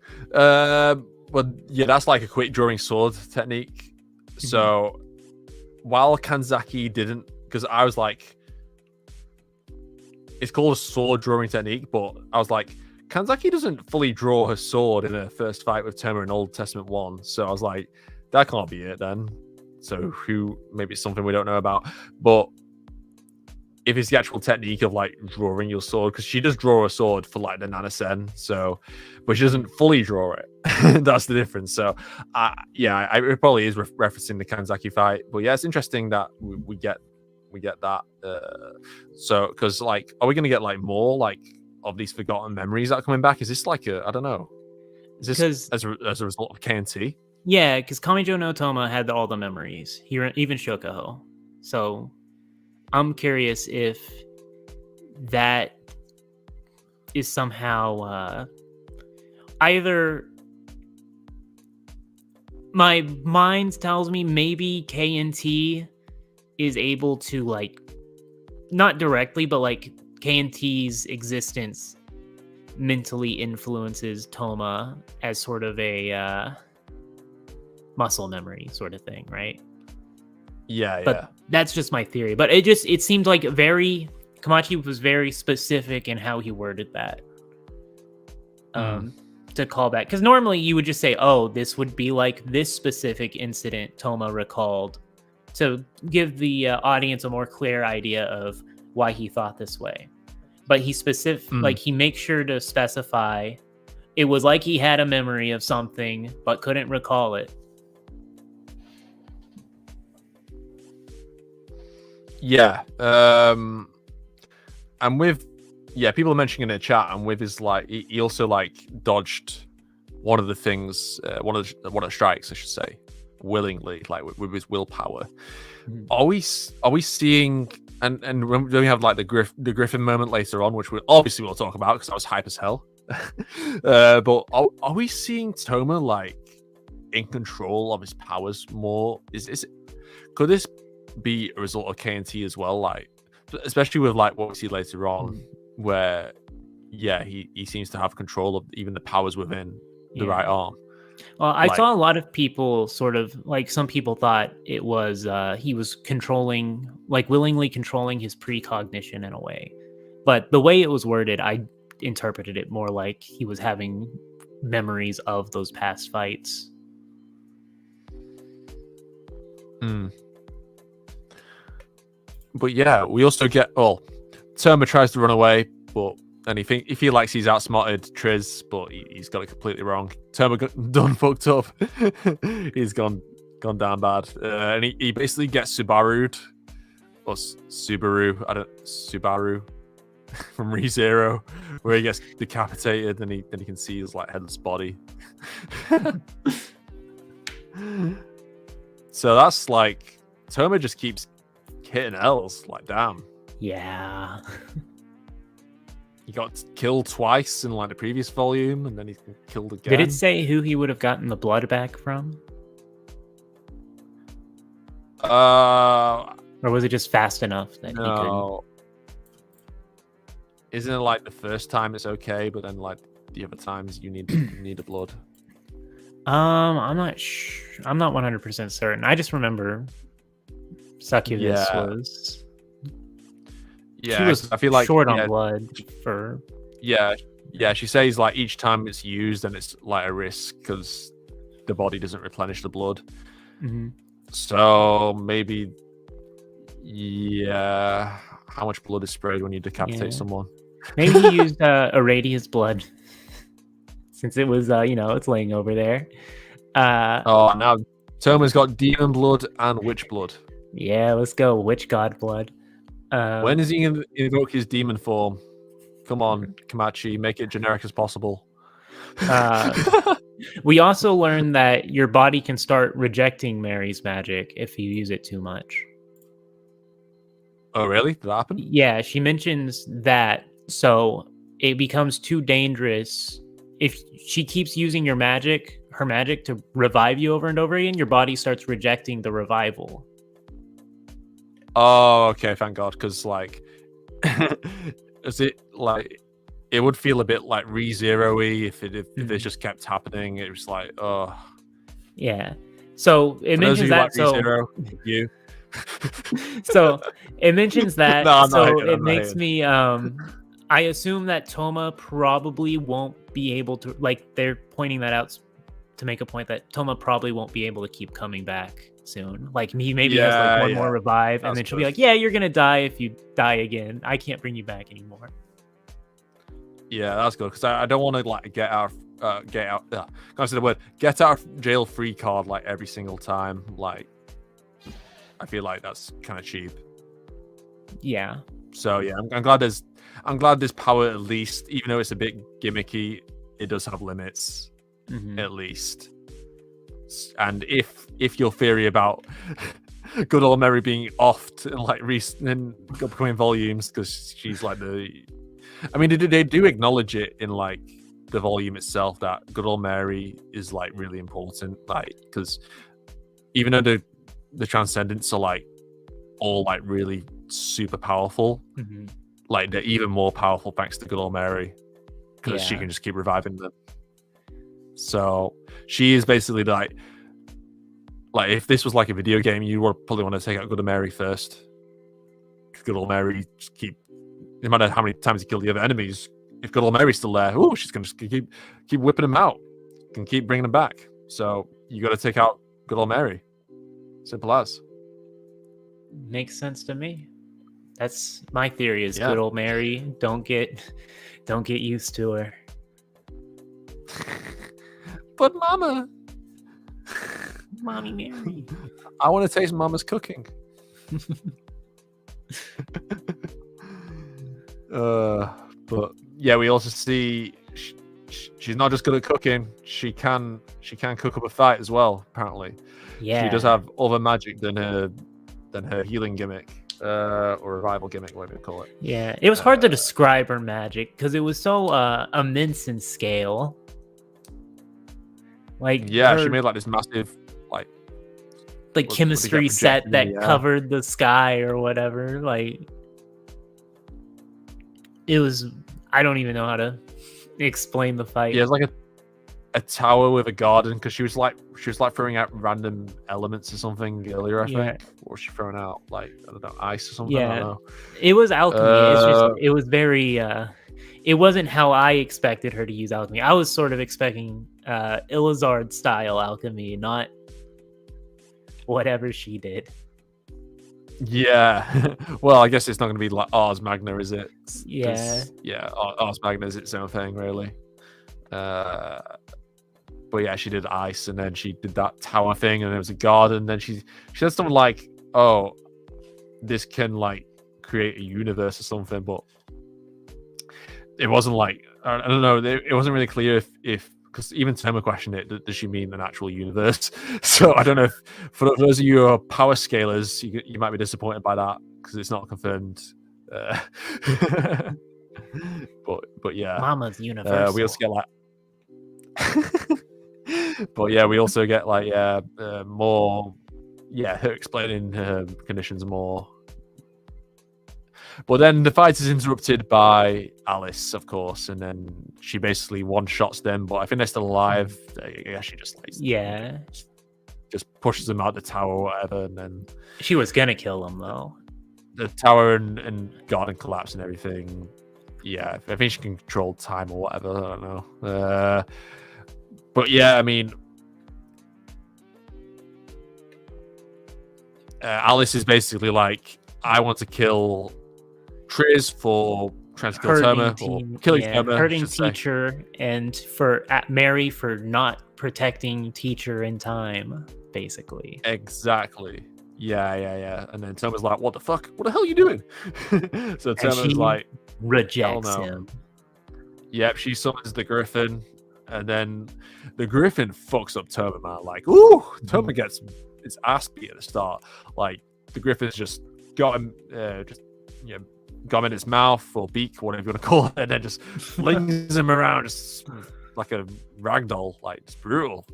But yeah, that's like a quick drawing sword technique. So while Kanzaki didn't, because I was like, it's called a sword drawing technique, but I was like, Kanzaki doesn't fully draw her sword in her first fight with Toma in Old Testament 1. So I was like, that can't be it then. So maybe it's something we don't know about. But if it's the actual technique of like drawing your sword, because she does draw a sword for like the Nanasen, but she doesn't fully draw it. That's the difference. So it probably is referencing the Kanzaki fight. But yeah, it's interesting that we get that. So because like, are we gonna get like more like of these forgotten memories that are coming back? Is this like I don't know, is this as a result of KNT? Yeah, because Kamijo no Toma had all the memories, even Shokaho. So I'm curious if that is somehow either my mind tells me maybe KNT is able to like, not directly, but like KNT's existence mentally influences Toma as sort of a muscle memory sort of thing, right? But that's just my theory. But it seemed like Kamachi was very specific in how he worded that. To call back. Because normally you would just say, oh, this would be like this specific incident Toma recalled, to give the audience a more clear idea of why he thought this way. But he he makes sure to specify it was like he had a memory of something but couldn't recall it. Yeah. And with people are mentioning in the chat, and with his like he also like dodged one of the things, one of the strikes, I should say, willingly, like with his willpower. Are we seeing and when we have like the Griffin moment later on, which we'll talk about because I was hype as hell. But are we seeing Toma like in control of his powers more? Could this be a result of KNT as well? Like, especially with like what we see later on, where he seems to have control of even the powers within the right arm. Well, I saw a lot of people sort of like, some people thought it was he was controlling, like willingly controlling his precognition in a way. But the way it was worded, I interpreted it more like he was having memories of those past fights. But yeah, we also get Toma tries to run away, and he likes he's outsmarted Triz, but he's got it completely wrong. Toma done fucked up. He's gone down bad, and he basically gets Subaru'd, or Subaru from ReZero, where he gets decapitated, and he can see his like headless body. So that's like Toma just keeps hitting L's. Like, damn. Yeah. He got killed twice in like the previous volume, and then he's killed again. Did it say who he would have gotten the blood back from? Or was it just fast enough that he couldn't? No. Isn't it like the first time it's okay, but then like the other times you need the blood? I'm not I'm not 100% certain. I just remember Succubus was. Yeah, She was I feel like short on blood for. Yeah. She says like each time it's used, and it's like a risk because the body doesn't replenish the blood. Mm-hmm. So maybe, yeah. How much blood is sprayed when you decapitate someone? Maybe he used Aradia's blood, since it was it's laying over there. Now Toma's got demon blood and witch blood. Yeah, let's go witch god blood. When is he going to invoke his demon form? Come on, Kamachi, make it generic as possible. We also learned that your body can start rejecting Mary's magic if you use it too much. Oh, really? Did that happen? Yeah, she mentions that. So it becomes too dangerous. If she keeps using her magic to revive you over and over again, your body starts rejecting the revival. Oh, okay, thank God. Because, like, is it like it would feel a bit like ReZero-y if it just kept happening. It was like, oh. Yeah. So it mentions that. So you. So it mentions that. No, it makes me. I assume that Toma probably won't be able to. Like, they're pointing that out to make a point that Toma probably won't be able to keep coming back soon. Like, he maybe has like one more revive, and then she'll be like, "Yeah, you're gonna die if you die again. I can't bring you back anymore." Yeah, that's good, because I don't want to like get out of jail free card like every single time. Like, I feel like that's kind of cheap. Yeah. So yeah, I'm glad this power, at least, even though it's a bit gimmicky, it does have limits, at least. And if your theory about good old Mary being offed in like recent upcoming volumes, because she's like I mean, they do acknowledge it in like the volume itself that good old Mary is like really important, like, because even though the Transcendents are like all like really super powerful, like they're even more powerful thanks to good old Mary, because she can just keep reviving them. So she is basically like if this was like a video game, you would probably want to take out good old Mary first. Good old Mary just no matter how many times you kill the other enemies, if good old Mary's still there, she's gonna just keep whipping them out and keep bringing them back. So you got to take out good old Mary. Simple as. Makes sense to me. That's my theory. Is good old Mary. Don't get used to her. But Mama, Mommy Mary, I want to taste Mama's cooking. But yeah, we also see she's not just good at cooking. She can cook up a fight as well. Apparently, she does have other magic than her healing gimmick, or revival gimmick, whatever you call it. Yeah, it was hard to describe her magic because it was so immense in scale. Like, she made like this massive like chemistry set that covered the sky or whatever. Like, it was, I don't even know how to explain the fight. Yeah, it's like a tower with a garden, because she was like throwing out random elements or something earlier, I think. What was she throwing out? Like, I don't know, ice or something? I don't know. It was alchemy. It's just, it was very it wasn't how I expected her to use alchemy. I was sort of expecting Ilizard style alchemy, not whatever she did. Yeah. Well, I guess it's not going to be like Ars Magna, is it? Yeah. Yeah, Ars Magna is its own thing, really. But yeah, she did ice, and then she did that tower thing, and there was a garden. And then she said something like, "Oh, this can like create a universe or something," but it wasn't like, I don't know. It wasn't really clear if because even Tema questioned it. Does she mean an actual universe? So I don't know if for those of you who are power scalers, you might be disappointed by that because it's not confirmed. But yeah, Mama's universal. we also get like. But yeah, we also get like more, her explaining her conditions more. But then the fight is interrupted by Alice, of course, and then she basically one-shots them. But I think they're still alive. I guess she just just pushes them out the tower or whatever, and then she was gonna kill them though. The tower and garden collapse and everything. Yeah, I think she can control time or whatever. I don't know. But yeah, I mean, Alice is basically like, I want to kill Triz for trying to kill Terma, or killing Terma, hurting Teacher, and for Mary for not protecting Teacher in time, basically. Exactly. Yeah. And then Terma's like, what the fuck? What the hell are you doing? So Terma's like, rejects him. Yep, she summons the Griffin, and then the Griffin fucks up Terma, man. Like, ooh, Terma gets his ass beat at the start. Like, the Griffin's just got him, got him in its mouth or beak, whatever you want to call it, and then just flings him around just like a ragdoll. Like, it's brutal.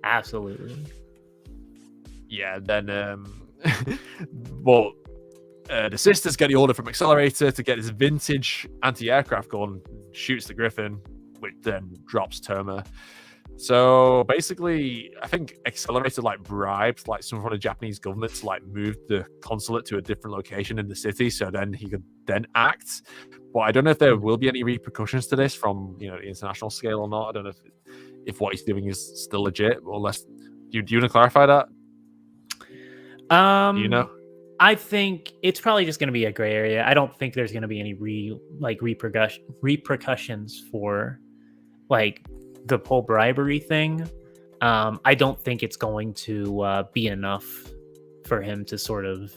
Absolutely. Yeah, then the sisters get the order from Accelerator to get this vintage anti-aircraft gun, shoots the Griffin, which then drops Terma. So basically, I think Accelerator bribed someone from the Japanese government to move the consulate to a different location in the city, so then he could then act. But I don't know if there will be any repercussions to this from the international scale or not. I don't know if what he's doing is still legit, or less. Do you want to clarify that? Do you know? I think it's probably just going to be a gray area. I don't think there's going to be any repercussions for the whole bribery thing. I don't think it's going to be enough for him to sort of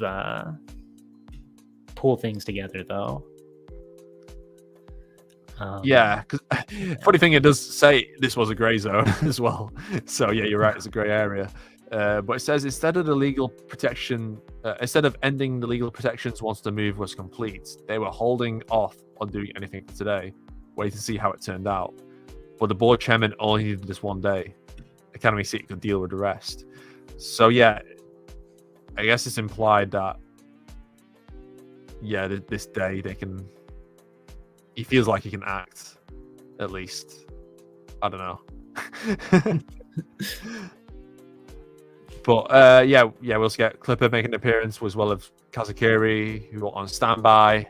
pull things together, though. Yeah, because funny thing, it does say this was a gray zone as well. So yeah, you're right, it's a gray area. But it says instead of ending the legal protections once the move was complete, they were holding off on doing anything for today, waiting to see how it turned out. But the board chairman only needed this one day. Academy City could deal with the rest. So yeah, I guess it's implied that this day they can. He feels like he can act, at least. I don't know. But we'll also get Clipper making an appearance, as well as Kazakiri, who are on standby.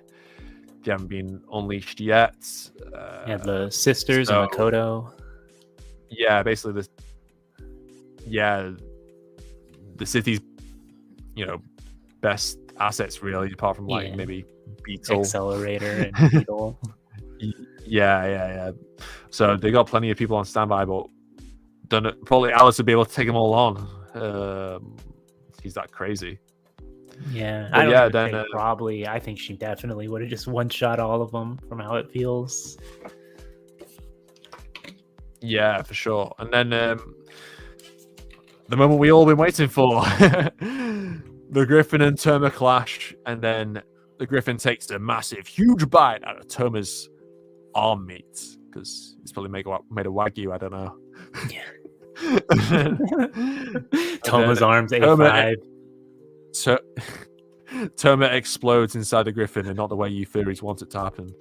They haven't been unleashed yet. The sisters and Makoto. Yeah, basically the city's best assets, really, apart from maybe Beetle, Accelerator, and Beetle. Yeah. So they got plenty of people on standby, but probably Alice would be able to take them all on. He's that crazy. Yeah, probably. I think she definitely would have just one-shot all of them from how it feels. Yeah, for sure. And then the moment we all been waiting for, the Griffin and Terma clash, and then the Griffin takes a massive, huge bite out of Terma's arm meat, because it's probably made of Wagyu, I don't know. Yeah. Terma's arms, A5. Terma explodes inside the Griffin, and not the way you furries want it to happen.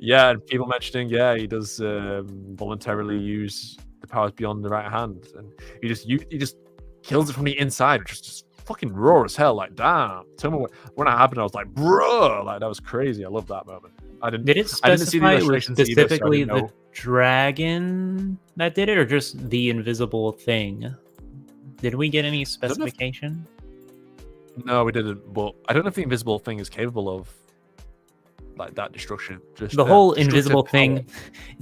And people mentioning, he does voluntarily use the powers beyond the right hand, and he just kills it from the inside, which is just fucking raw as hell. Like, damn, Terma, when it happened, I was like, bro, that was crazy. I love that moment. Did it specify it was specifically the dragon that did it, or just the invisible thing? Did we get any specification? No, we didn't. But I don't know if the invisible thing is capable of that destruction. Just the whole invisible thing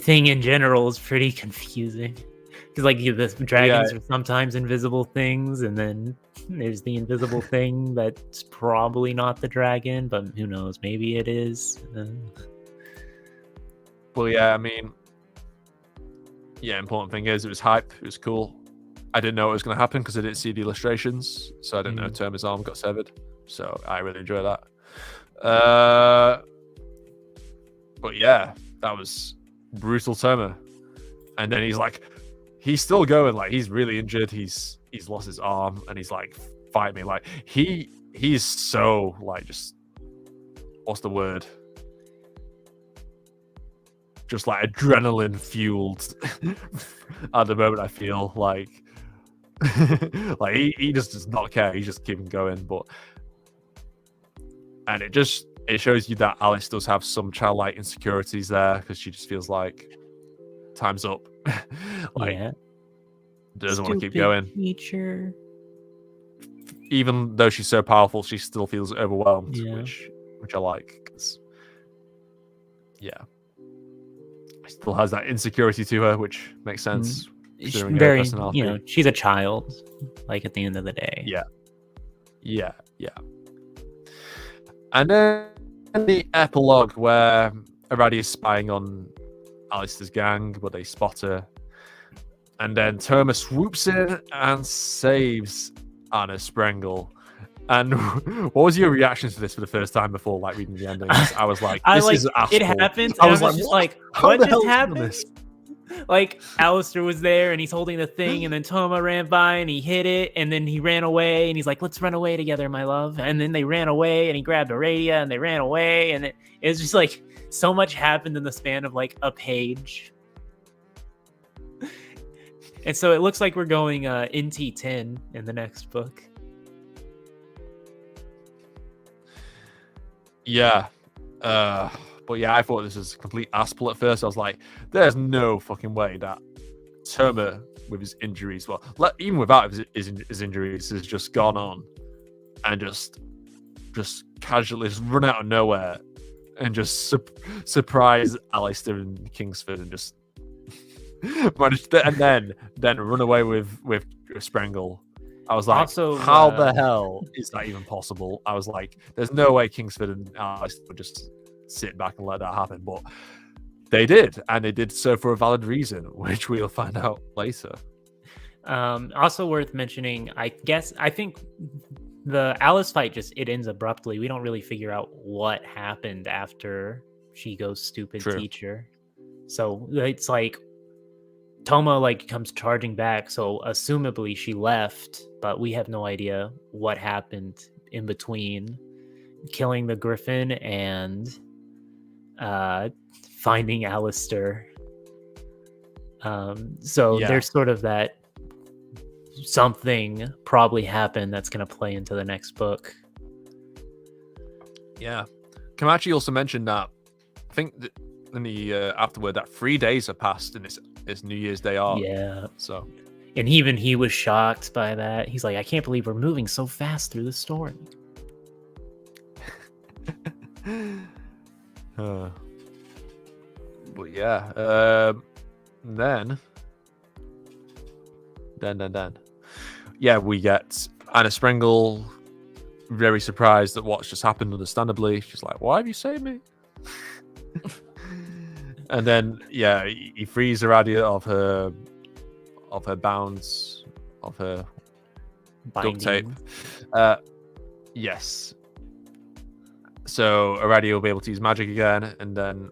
in general is pretty confusing. Because the dragons are sometimes invisible things, and then there's the invisible thing that's probably not the dragon, but who knows? Maybe it is. Well, yeah, I mean, yeah, important thing is it was hype. It was cool. I didn't know it was going to happen because I didn't see the illustrations, so I didn't know Terma's arm got severed. So I really enjoy that. But yeah, that was brutal Terma. And then he's still going. Like, he's really injured. He's lost his arm, and he's like, fight me. Like, he's so like, just what's the word? Just like adrenaline fueled at the moment. I feel like like he just does not care. He's just keeping going. And it shows you that Alice does have some childlike insecurities there, because she just feels like time's up. Like, doesn't want to keep going. Teacher. Even though she's so powerful, she still feels overwhelmed, which I like. 'Cause, yeah, still has that insecurity to her, which makes sense. She's very, she's a child. Like, at the end of the day. Yeah. And then the epilogue where Aradi is spying on Alistair's gang, but they spot her. And then Terma swoops in and saves Anna Sprengel. And what was your reaction to this for the first time before, like, reading the ending? I was like, this is asshole. It happened. I was just like, what just happened? Like, Alistair was there and he's holding the thing, and then Toma ran by and he hit it, and then he ran away and he's like, let's run away together, my love. And then they ran away and he grabbed Aradia and they ran away, and it was just like, so much happened in the span of like a page. And so it looks like we're going NT10 in the next book. Yeah. But yeah, I thought this was a complete ass-pull at first. I was like, there's no fucking way that Terma, with his injuries, well, even without his injuries, has just gone on and just casually just run out of nowhere and just surprise Alistair and Kingsford and just managed to, and then run away with Sprengel. I was like, also, how the hell is that even possible? I was like, there's no way Kingsford and Alistair would just sit back and let that happen. But they did, and they did so for a valid reason, which we'll find out later. Also worth mentioning, I think the Alice fight it ends abruptly. We don't really figure out what happened after she goes stupid teacher. So it's like Toma like comes charging back, so assumably she left, but we have no idea what happened in between killing the Griffin and finding Alistair. There's sort of that something probably happened that's going to play into the next book. Yeah. Kamachi also mentioned that, I think that in the afterward, that 3 days have passed in this New Year's Day arc. Yeah. So, and even he was shocked by that. He's like, I can't believe we're moving so fast through the story. But yeah, then, yeah, we get Anna Sprengel very surprised at what's just happened. Understandably, she's like, "Why have you saved me?" And then, yeah, he frees Aradia of her bounds, of her duct tape. Yes. So Aradia will be able to use magic again, and then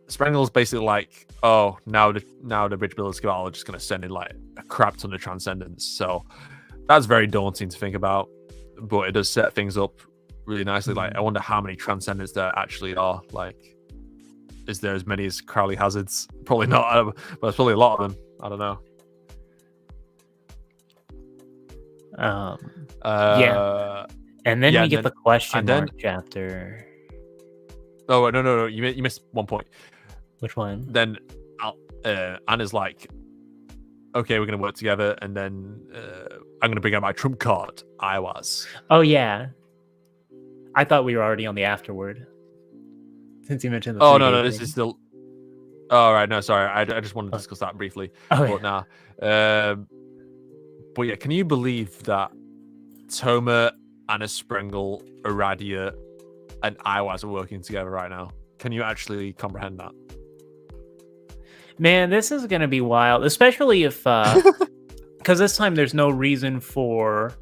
Sprengel's basically like, oh, now the Bridge Builders Cabal are just going to send in like a crap ton of Transcendence. So that's very daunting to think about, but it does set things up really nicely. Like, I wonder how many Transcendence there actually are. Like, is there as many as Crowley Hazards? Probably not, but there's probably a lot of them. I don't know. Yeah. And then we get the question mark chapter. Oh, no. You missed one point. Which one? Then Anna's like, okay, we're going to work together. And then I'm going to bring out my trump card, Iwas. Oh, yeah. I thought we were already on the afterward. Since you mentioned the no, this is still... Oh, right, no, sorry. I just wanted to discuss that briefly. But now, but yeah, can you believe that Toma, Anna Sprengel, Aradia, and Iwas are working together right now? Can you actually comprehend that? Man, this is gonna be wild, especially if because this time there's no reason for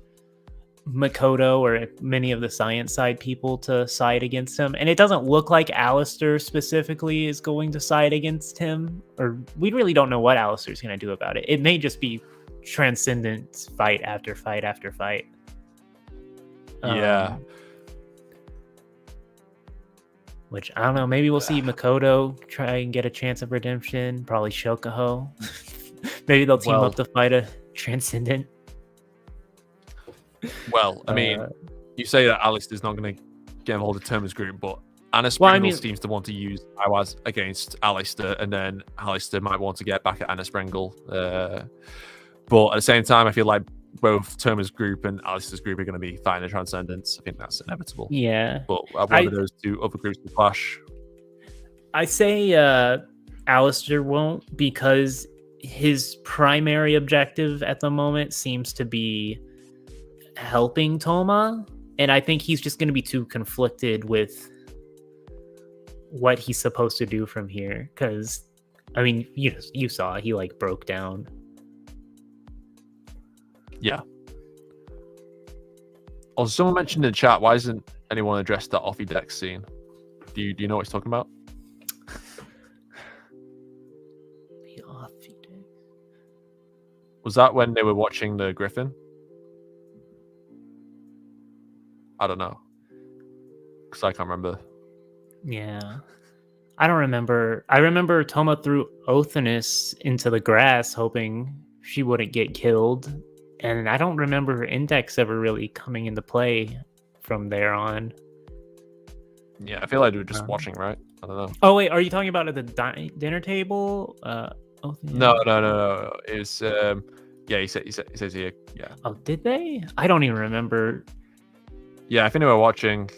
Makoto or many of the science side people to side against him, and it doesn't look like Alistair specifically is going to side against him, or we really don't know what Alistair's going to do about it. It may just be transcendent fight after fight after fight. Yeah. Which I don't know. Maybe we'll see Makoto try and get a chance of redemption. Probably Shokuho. Maybe they'll team up to fight a transcendent. Well, I mean, you say that Alistair's not going to get involved in Termin's group, but Anna Sprengel seems to want to use Iwaz against Alistair, and then Alistair might want to get back at Anna Sprengel. But at the same time, I feel like both Termin's group and Alistair's group are going to be fighting the Transcendence. I think that's inevitable. Yeah. But one of those two other groups will clash. I say Alistair won't, because his primary objective at the moment seems to be helping Toma, and I think he's just going to be too conflicted with what he's supposed to do from here, because I mean, you saw he like broke down. Yeah. Also, someone mentioned in the chat, why isn't anyone addressed that offy deck scene? Do you know what he's talking about? The offy deck. Was that when they were watching the Griffin? I don't know, because I can't remember. Yeah, I don't remember. I remember Toma threw Othinus into the grass, hoping she wouldn't get killed, and I don't remember her index ever really coming into play from there on. Yeah, I feel like they were just watching, right? I don't know. Oh wait, are you talking about at the dinner table? No. It was yeah. He says here. Yeah. Oh, did they? I don't even remember. Yeah, I think they were watching.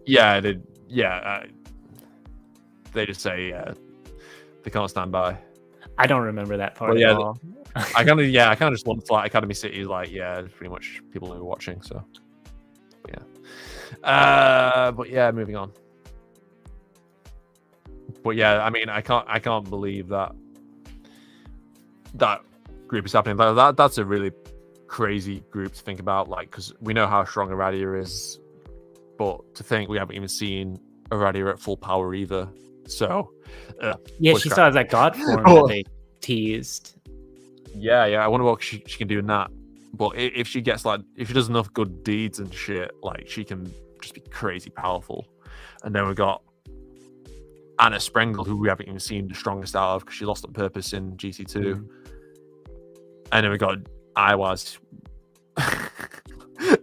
Yeah, they just say they can't stand by. I don't remember that part at all. I kind of just wanted to like Academy City, like pretty much people who were watching. So, but yeah, moving on. But yeah, I mean, I can't believe that group is happening. That's a really crazy group to think about, like, because we know how strong Aradia is, but to think we haven't even seen Aradia at full power either. So yeah, she still has that god form that they teased. Yeah, I wonder what she can do in that. But if she gets if she does enough good deeds and shit, like, she can just be crazy powerful. And then we got Anna Sprengel, who we haven't even seen the strongest out of because she lost on purpose in GT2. And then we got Iwaz.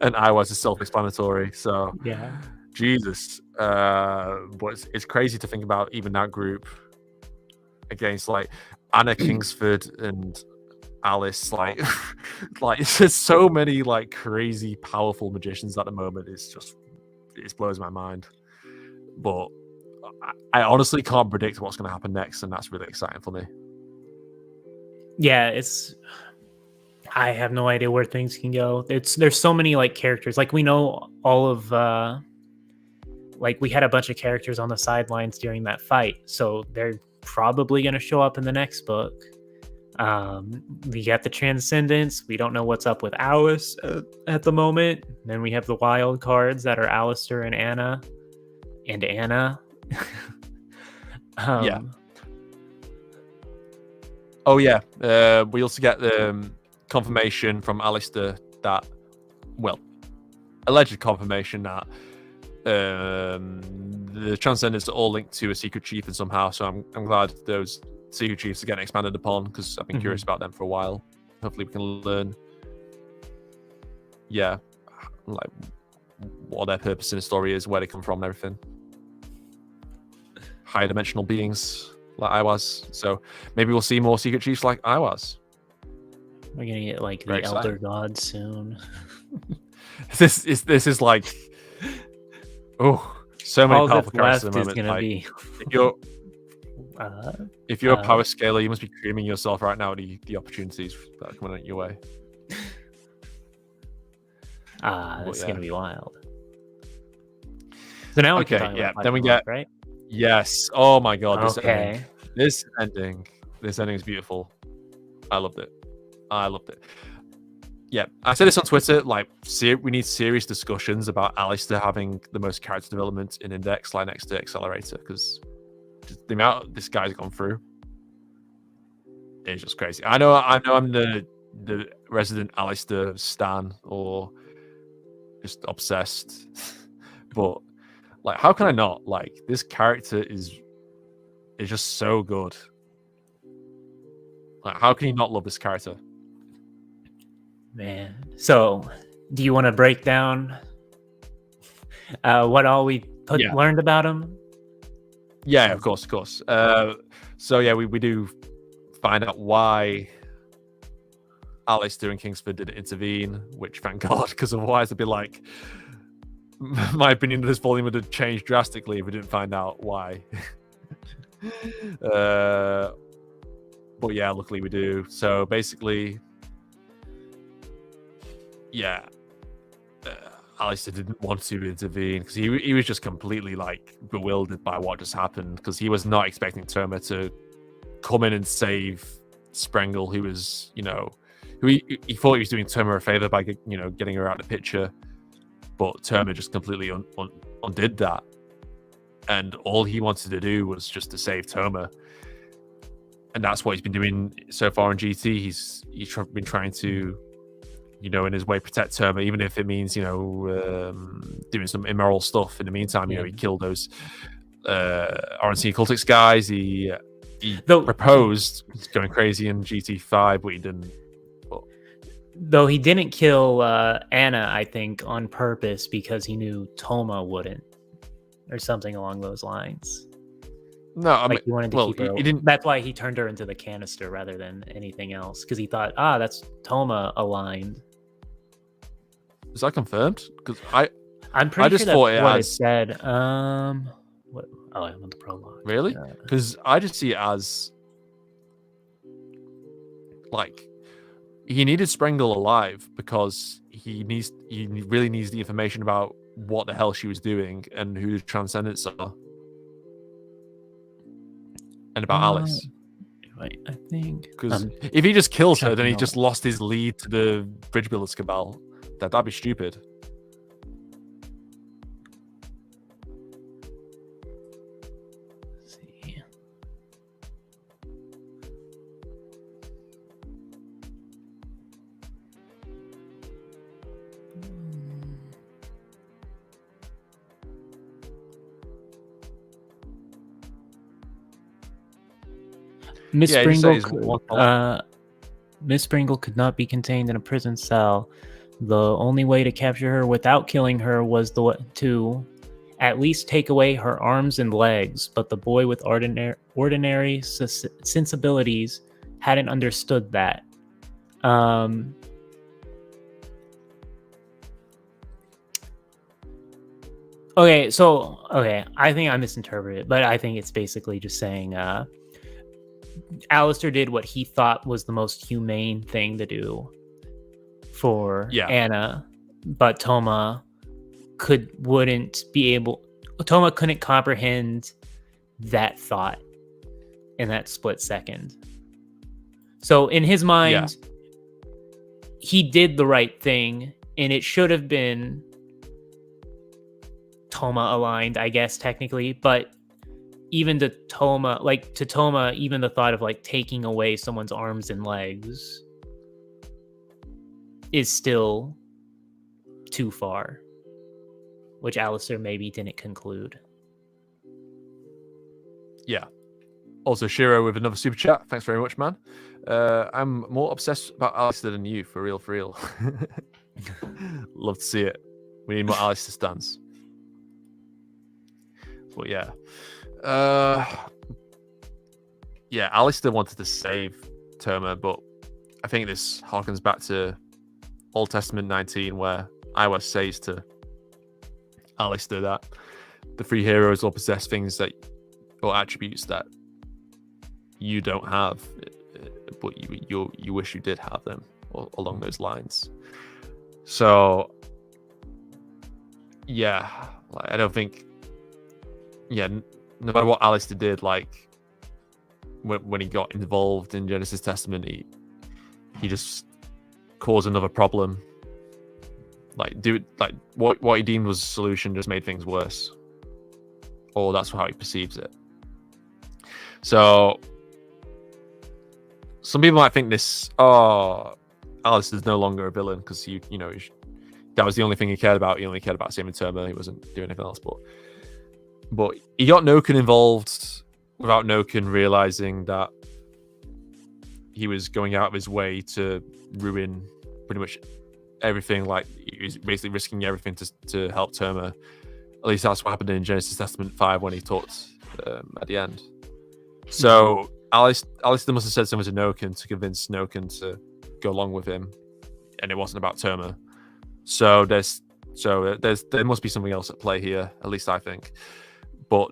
And Iwaz is self-explanatory. So, yeah. Jesus. But it's crazy to think about even that group against, like, Anna Kingsford and Alice. Like, there's so many, like, crazy, powerful magicians at the moment. It blows my mind. But I honestly can't predict what's going to happen next, and that's really exciting for me. Yeah, I have no idea where things can go. There's so many, like, characters. Like, we know all of like, we had a bunch of characters on the sidelines during that fight, so they're probably going to show up in the next book. We got the Transcendence. We don't know what's up with Alice at the moment. Then we have the wild cards that are Alistair and Anna. Yeah. Oh yeah. We also get the confirmation from Alistair that, well, alleged confirmation that the Transcendents are all linked to a secret chief and somehow. So I'm glad those secret chiefs are getting expanded upon, because I've been curious about them for a while. Hopefully we can learn, like, what their purpose in the story is, where they come from, and everything. Higher dimensional beings like Iwaz. So maybe we'll see more secret chiefs like Iwaz. We're gonna get, like, Very the exciting. Elder God soon. This is like, so many all powerful that's characters at left the is moment. gonna Like, be if you're a power scaler, you must be creaming yourself right now, the opportunities that are coming your way. this is gonna be wild. So now we can Okay, talk yeah. about Then we Black get Blood, right? yes. Oh my god, Okay. this ending is beautiful. I loved it. I loved it. Yeah, I said this on Twitter. Like, we need serious discussions about Alistair having the most character development in Index, like next to Accelerator, because the amount this guy's gone through is just crazy. I know I'm the resident Alistair stan or just obsessed, but like, how can I not? Like, this character is just so good. Like, how can you not love this character? Man. So, do you want to break down what all we learned about him? Yeah, of course. So yeah, we do find out why Alistair and Kingsford didn't intervene, which thank God, because otherwise it'd be like, my opinion of this volume would have changed drastically if we didn't find out why. But yeah, luckily we do. So basically, yeah, Alistair didn't want to intervene because he was just completely like bewildered by what just happened, because he was not expecting Terma to come in and save Sprengel, who was, who he thought he was doing Terma a favor by getting her out of the picture, but Terma just completely undid that, and all he wanted to do was just to save Terma, and that's what he's been doing so far in GT. He's been trying to, in his way, protect Terma, even if it means, doing some immoral stuff in the meantime. He killed those RNC cultics guys. He proposed going crazy in GT5, but he didn't. Though he didn't kill Anna, I think, on purpose because he knew Toma wouldn't, or something along those lines. No, I mean, he wanted to keep her. He didn't. That's why he turned her into the canister rather than anything else, because he thought, that's Toma aligned. Is that confirmed? Because I'm pretty just sure thought that's what it said. What? Oh, I want the prologue. Really? Because I just see it as like, he needed Sprengel alive because he really needs the information about what the hell she was doing and who the Transcendents are, and about Alice. Right, I think because if he just kills her, then he just lost his lead to the Bridge Builders Cabal. That'd be stupid. Let's see. Miss Springle could not be contained in a prison cell. The only way to capture her without killing her was to at least take away her arms and legs, but the boy with ordinary sensibilities hadn't understood that. Okay, I think I misinterpreted it, but I think it's basically just saying Alistair did what he thought was the most humane thing to do for Anna, but Toma couldn't comprehend that thought in that split second. So in his mind, he did the right thing, and it should have been Toma aligned, I guess, technically, but even to Toma, even the thought of like taking away someone's arms and legs is still too far, which Alistair maybe didn't conclude. Yeah. Also, Shiro with another super chat. Thanks very much, man. I'm more obsessed about Alistair than you, for real. Love to see it. We need more Alistair stans. But yeah. Alistair wanted to save Terma, but I think this harkens back to Old Testament 19, where Iwas says to Alistair that the three heroes all possess things or attributes that you don't have, but you wish you did have them, or along those lines. So I don't think yeah, no matter what Alistair did, like when he got involved in Genesis Testament, he just caused another problem. Like what he deemed was a solution just made things worse, or that's how he perceives it. So some people might think this, Alistair's no longer a villain because that was the only thing he cared about. He only cared about saving Terma. He wasn't doing anything else. But he got Noken involved without Noken realizing that he was going out of his way to ruin pretty much everything. Like, he was basically risking everything to help Terma. At least that's what happened in Genesis Testament 5 when he talked at the end. So Alistair must have said something to Noken to convince Noken to go along with him, and it wasn't about Terma. So there must be something else at play here. At least I think. But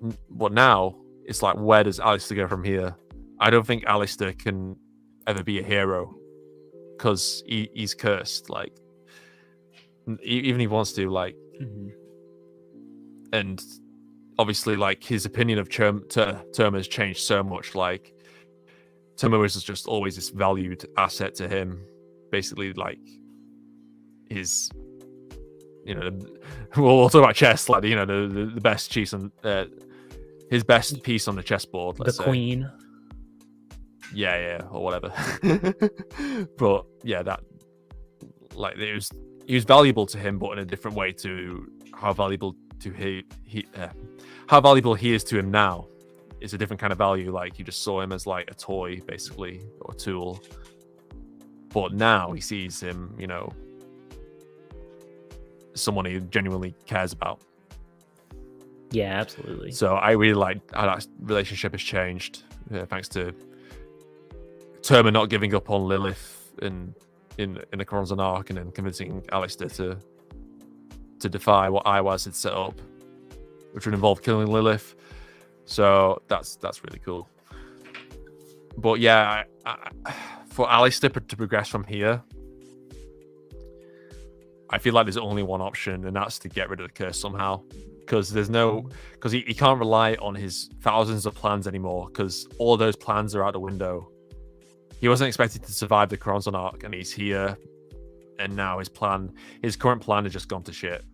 now it's like, where does Alistair go from here? I don't think Alistair can ever be a hero because he's cursed. Like, even if he wants to, like, and obviously, like, his opinion of Terma has changed so much. Like, Terma was just always this valued asset to him. Basically, like, his, we'll talk about chess, like, the best piece on his best piece on the chessboard. Let's say. Queen. Yeah, or whatever. But yeah, that, like, he was valuable to him, but in a different way to how valuable he is to him now. It's a different kind of value. Like, you just saw him as like a toy, basically, or a tool. But now he sees him, someone he genuinely cares about. Yeah, absolutely. So I really like how that relationship has changed, thanks to Terma not giving up on Lilith in the Coronzon arc, and then convincing Alistair to defy what Iwaz had set up, which would involve killing Lilith. So that's really cool. But yeah, for Alistair to progress from here, I feel like there's only one option, and that's to get rid of the curse somehow. Because he can't rely on his thousands of plans anymore, because all those plans are out the window. He wasn't expected to survive the Coronzon arc, and he's here, and now his current plan has just gone to shit,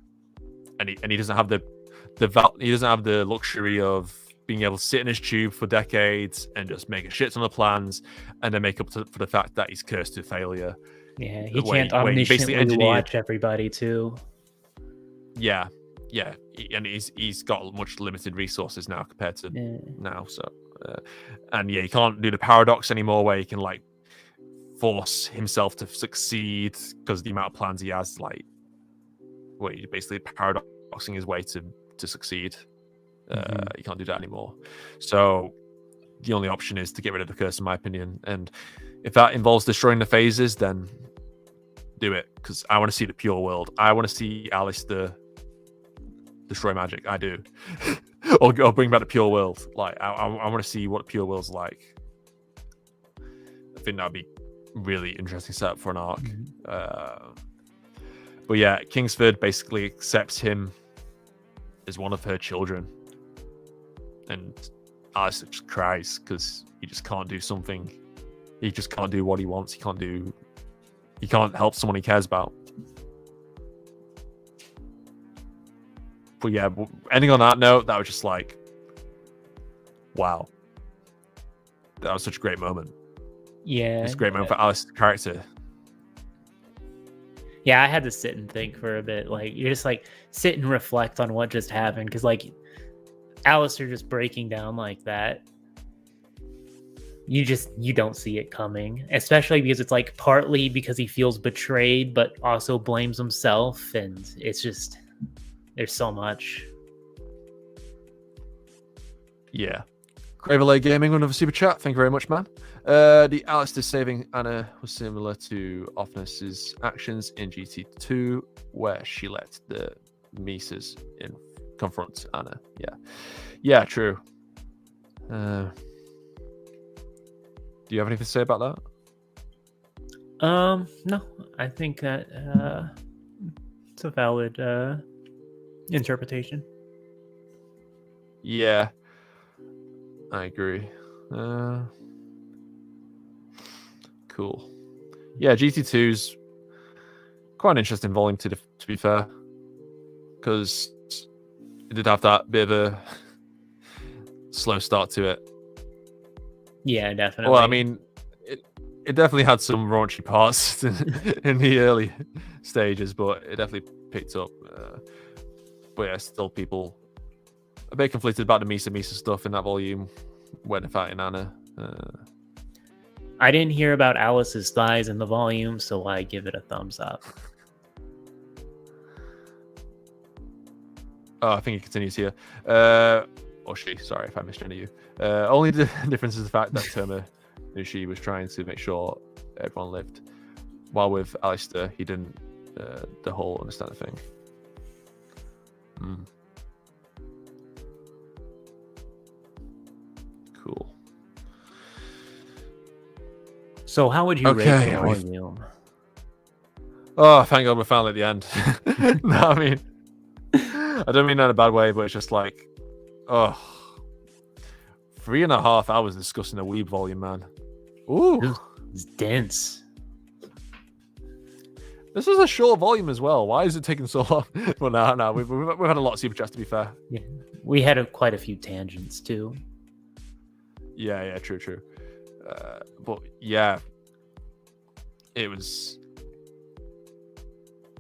and he doesn't have the luxury of being able to sit in his tube for decades and just make a shit ton of plans, and then make up for the fact that he's cursed to failure. Yeah, he can't omnisciently watch everybody too. Yeah, and he's got much limited resources now compared to now. So, and yeah, he can't do the paradox anymore, where he can, like, force himself to succeed because the amount of plans he has, like, where he's basically paradoxing his way to succeed. He can't do that anymore. So the only option is to get rid of the curse, in my opinion. And if that involves destroying the phases, then do it, because I want to see the pure world. I want to see Alistair destroy magic. I do. or bring back the pure world. Like, I want to see what the pure world's like. I think that'd be really interesting setup for an arc. But yeah, Kingsford basically accepts him as one of her children, and Alistair just cries because he just can't do something. He just can't do what he wants. He can't help someone he cares about. But yeah, ending on that note, that was just like, wow. That was such a great moment. Yeah. It's a great moment for Alistair's character. Yeah, I had to sit and think for a bit. Like, you're just like, sit and reflect on what just happened. Because, like, Alistair just breaking down like that, you don't see it coming. Especially because it's, like, partly because he feels betrayed, but also blames himself. And it's just, there's so much. Yeah. Gravelay Gaming, another super chat. Thank you very much, man. The Alistair saving Anna was similar to Offness's actions in GT2, where she let the Mises confront Anna. Yeah, true. Do you have anything to say about that? No, I think that it's a valid interpretation. Yeah, I agree. Cool. Yeah, GT2's quite an interesting volume to be fair, because it did have that bit of a slow start to it. Yeah, definitely. Well, I mean, it definitely had some raunchy parts in the early stages, but it definitely picked up. But yeah, still people a bit conflicted about the Misa stuff in that volume when they're fighting Anna. I didn't hear about Alice's thighs in the volume, so I give it a thumbs up. Oh, I think it continues here. Or she, sorry if I misgendered you. Only the difference is the fact that Toma Nushi was trying to make sure everyone lived. While with Alistair, he didn't the whole understand the thing. Cool. So how would you rate the volume? Oh, thank God we're finally at the end. No, I mean, I don't mean that in a bad way, but it's just like, 3.5 hours discussing a Weeb volume, man. Ooh, it's dense. This was a short volume as well. Why is it taking so long? Well, no, we've had a lot of super chats, to be fair. Yeah. We had quite a few tangents too. Yeah, true. But yeah, it was.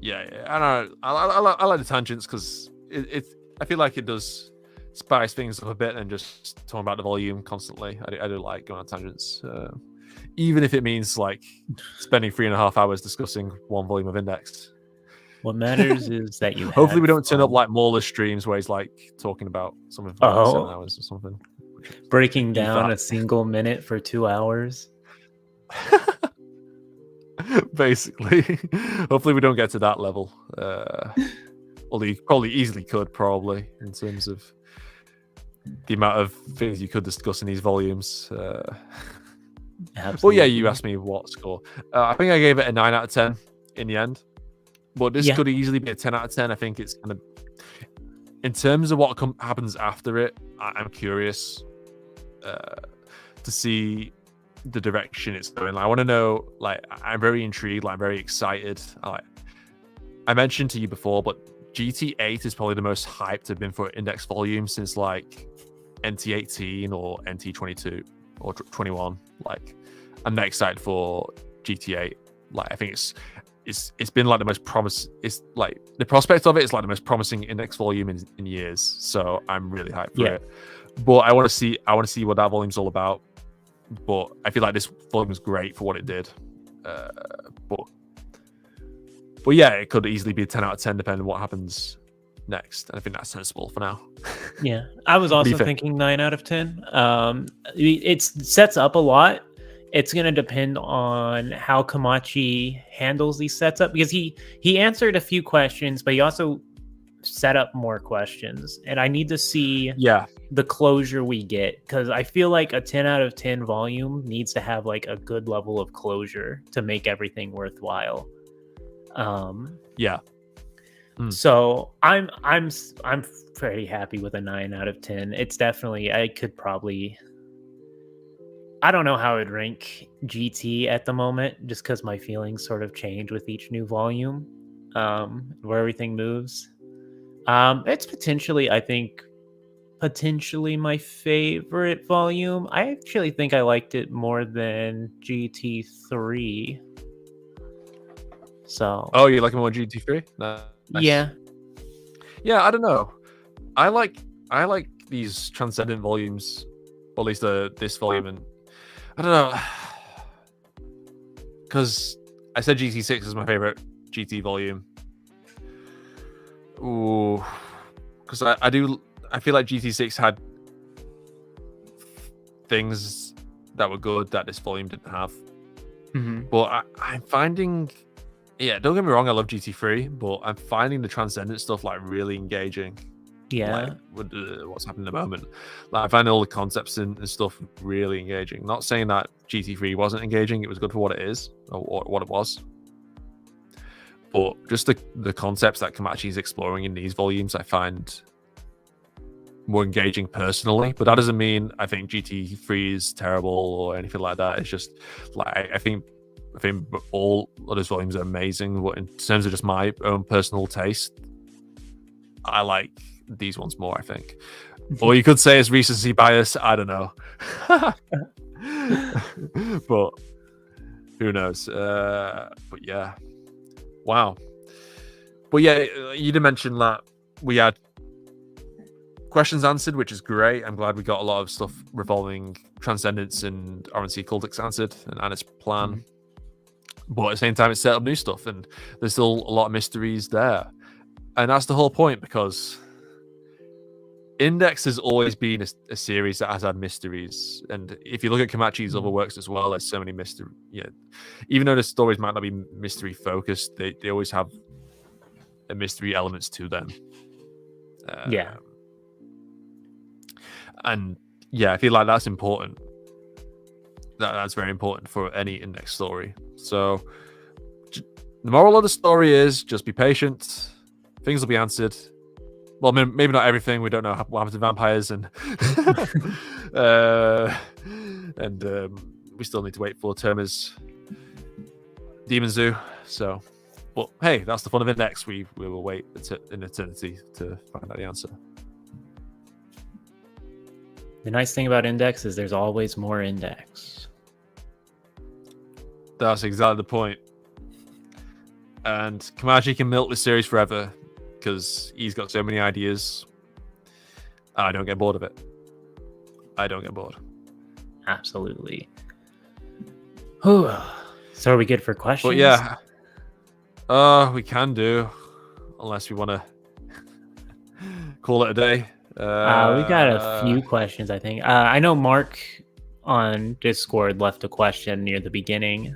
Yeah, I don't know. I like the tangents because I feel like it does spice things up a bit and just talking about the volume constantly. I do like going on tangents, even if it means like spending 3.5 hours discussing one volume of Index. What matters is that you. Hopefully, we don't turn up like Mauler's streams where he's like talking about something for like 7 hours or something. Breaking down a single minute for 2 hours. Basically, hopefully we don't get to that level. Although you probably easily could, in terms of the amount of things you could discuss in these volumes. Well, yeah, you asked me what score. I think I gave it a 9 out of 10 in the end. But this could easily be a 10 out of 10. I think it's kind of, in terms of what happens after it, I'm curious to see the direction it's going. I want to know, like, I'm very intrigued, like, I'm very excited. I mentioned to you before, but GT8 is probably the most hyped I've been for Index volume since like NT18 or NT22 or 21. Like, I'm not excited for GT8. Like, I think it's been like the most it's like the prospect of it is like the most promising Index volume in years. So I'm really hyped for it. But I want to see what that volume's all about. But I feel like this volume was great for what it did. But yeah, it could easily be a 10 out of 10 depending on what happens next. And I think that's sensible for now. Yeah, I was also thinking 9 out of 10. It sets up a lot. It's going to depend on how Kamachi handles these sets up, because he answered a few questions, but he also set up more questions. And I need to see the closure we get, because I feel like a 10 out of 10 volume needs to have like a good level of closure to make everything worthwhile. So I'm pretty happy with a 9 out of 10. It's definitely, I don't know how I'd rank GT at the moment, just because my feelings sort of change with each new volume, where everything moves. It's potentially my favorite volume. I actually think I liked it more than GT3. So. Oh, you like it more GT3? Nice. Yeah. Yeah, I don't know. I like these transcendent volumes, or at least this volume, and I don't know, because I said GT6 is my favorite GT volume. Ooh, because I feel like GT6 had things that were good that this volume didn't have. But I'm finding, don't get me wrong, I love GT3, but I'm finding the transcendent stuff like really engaging. Like, with what's happening at the moment. Like, I find all the concepts and stuff really engaging. Not saying that GT3 wasn't engaging, it was good for what it is, or what it was. But just the concepts that Kamachi is exploring in these volumes, I find more engaging personally, but that doesn't mean I think GT3 is terrible or anything like that. It's just like I think all of those volumes are amazing, but in terms of just my own personal taste, I like these ones more, I think. Or you could say it's recency bias, I don't know. But who knows? But yeah. Wow. But yeah, you did mention that we had questions answered, which is great. I'm glad we got a lot of stuff revolving Transcendence and RNC Cultics answered and its plan. But at the same time, it set up new stuff, and there's still a lot of mysteries there. And that's the whole point, because Index has always been a series that has had mysteries. And if you look at Komachi's other works as well, there's so many mystery. Yeah, even though the stories might not be mystery focused, they always have a mystery elements to them. Yeah. And yeah, I feel like that's important. That's very important for any Index story. So the moral of the story is just be patient. Things will be answered. Well, maybe not everything. We don't know what happens to vampires, and we still need to wait for Terma's Demon Zoo. So, but hey, that's the fun of Index. We will wait in eternity to find out the answer. The nice thing about Index is there's always more Index. That's exactly the point. And Kamachi can milk this series forever because he's got so many ideas. I don't get bored of it. I don't get bored. Absolutely. Whew. So are we good for questions? But yeah. We can do. Unless we want to call it a day. We got a few questions, I think. I know Mark on Discord left a question near the beginning.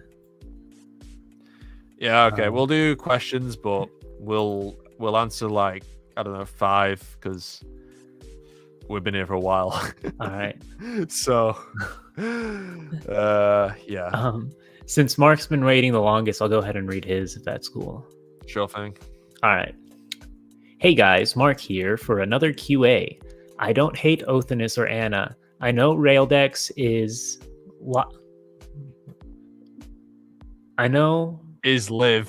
Yeah, okay. We'll do questions, but we'll answer like, I don't know, 5, because we've been here for a while. All right. So, yeah. Since Mark's been waiting the longest, I'll go ahead and read his, if that's cool. Sure thing. All right. Hey guys, Mark here for another QA. I don't hate Othinus or Anna. I know Raildex is... Is live.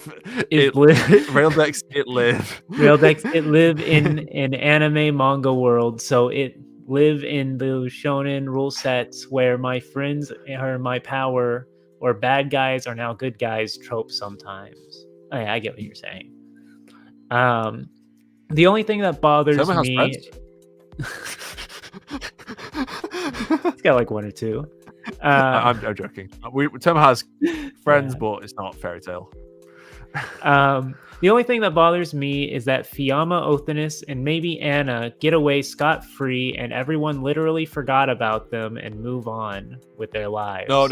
Raildex it live. Raildex it live in an anime manga world, so it live in the shonen rule sets where my friends are my power, or bad guys are now good guys trope sometimes. Oh, yeah, I get what you're saying. The only thing that bothers me... It's got like 1 or 2. I'm joking. Tom has friends, but it's not fairy tale. The only thing that bothers me is that Fiamma, Othinus, and maybe Anna get away scot-free, and everyone literally forgot about them and move on with their lives. No.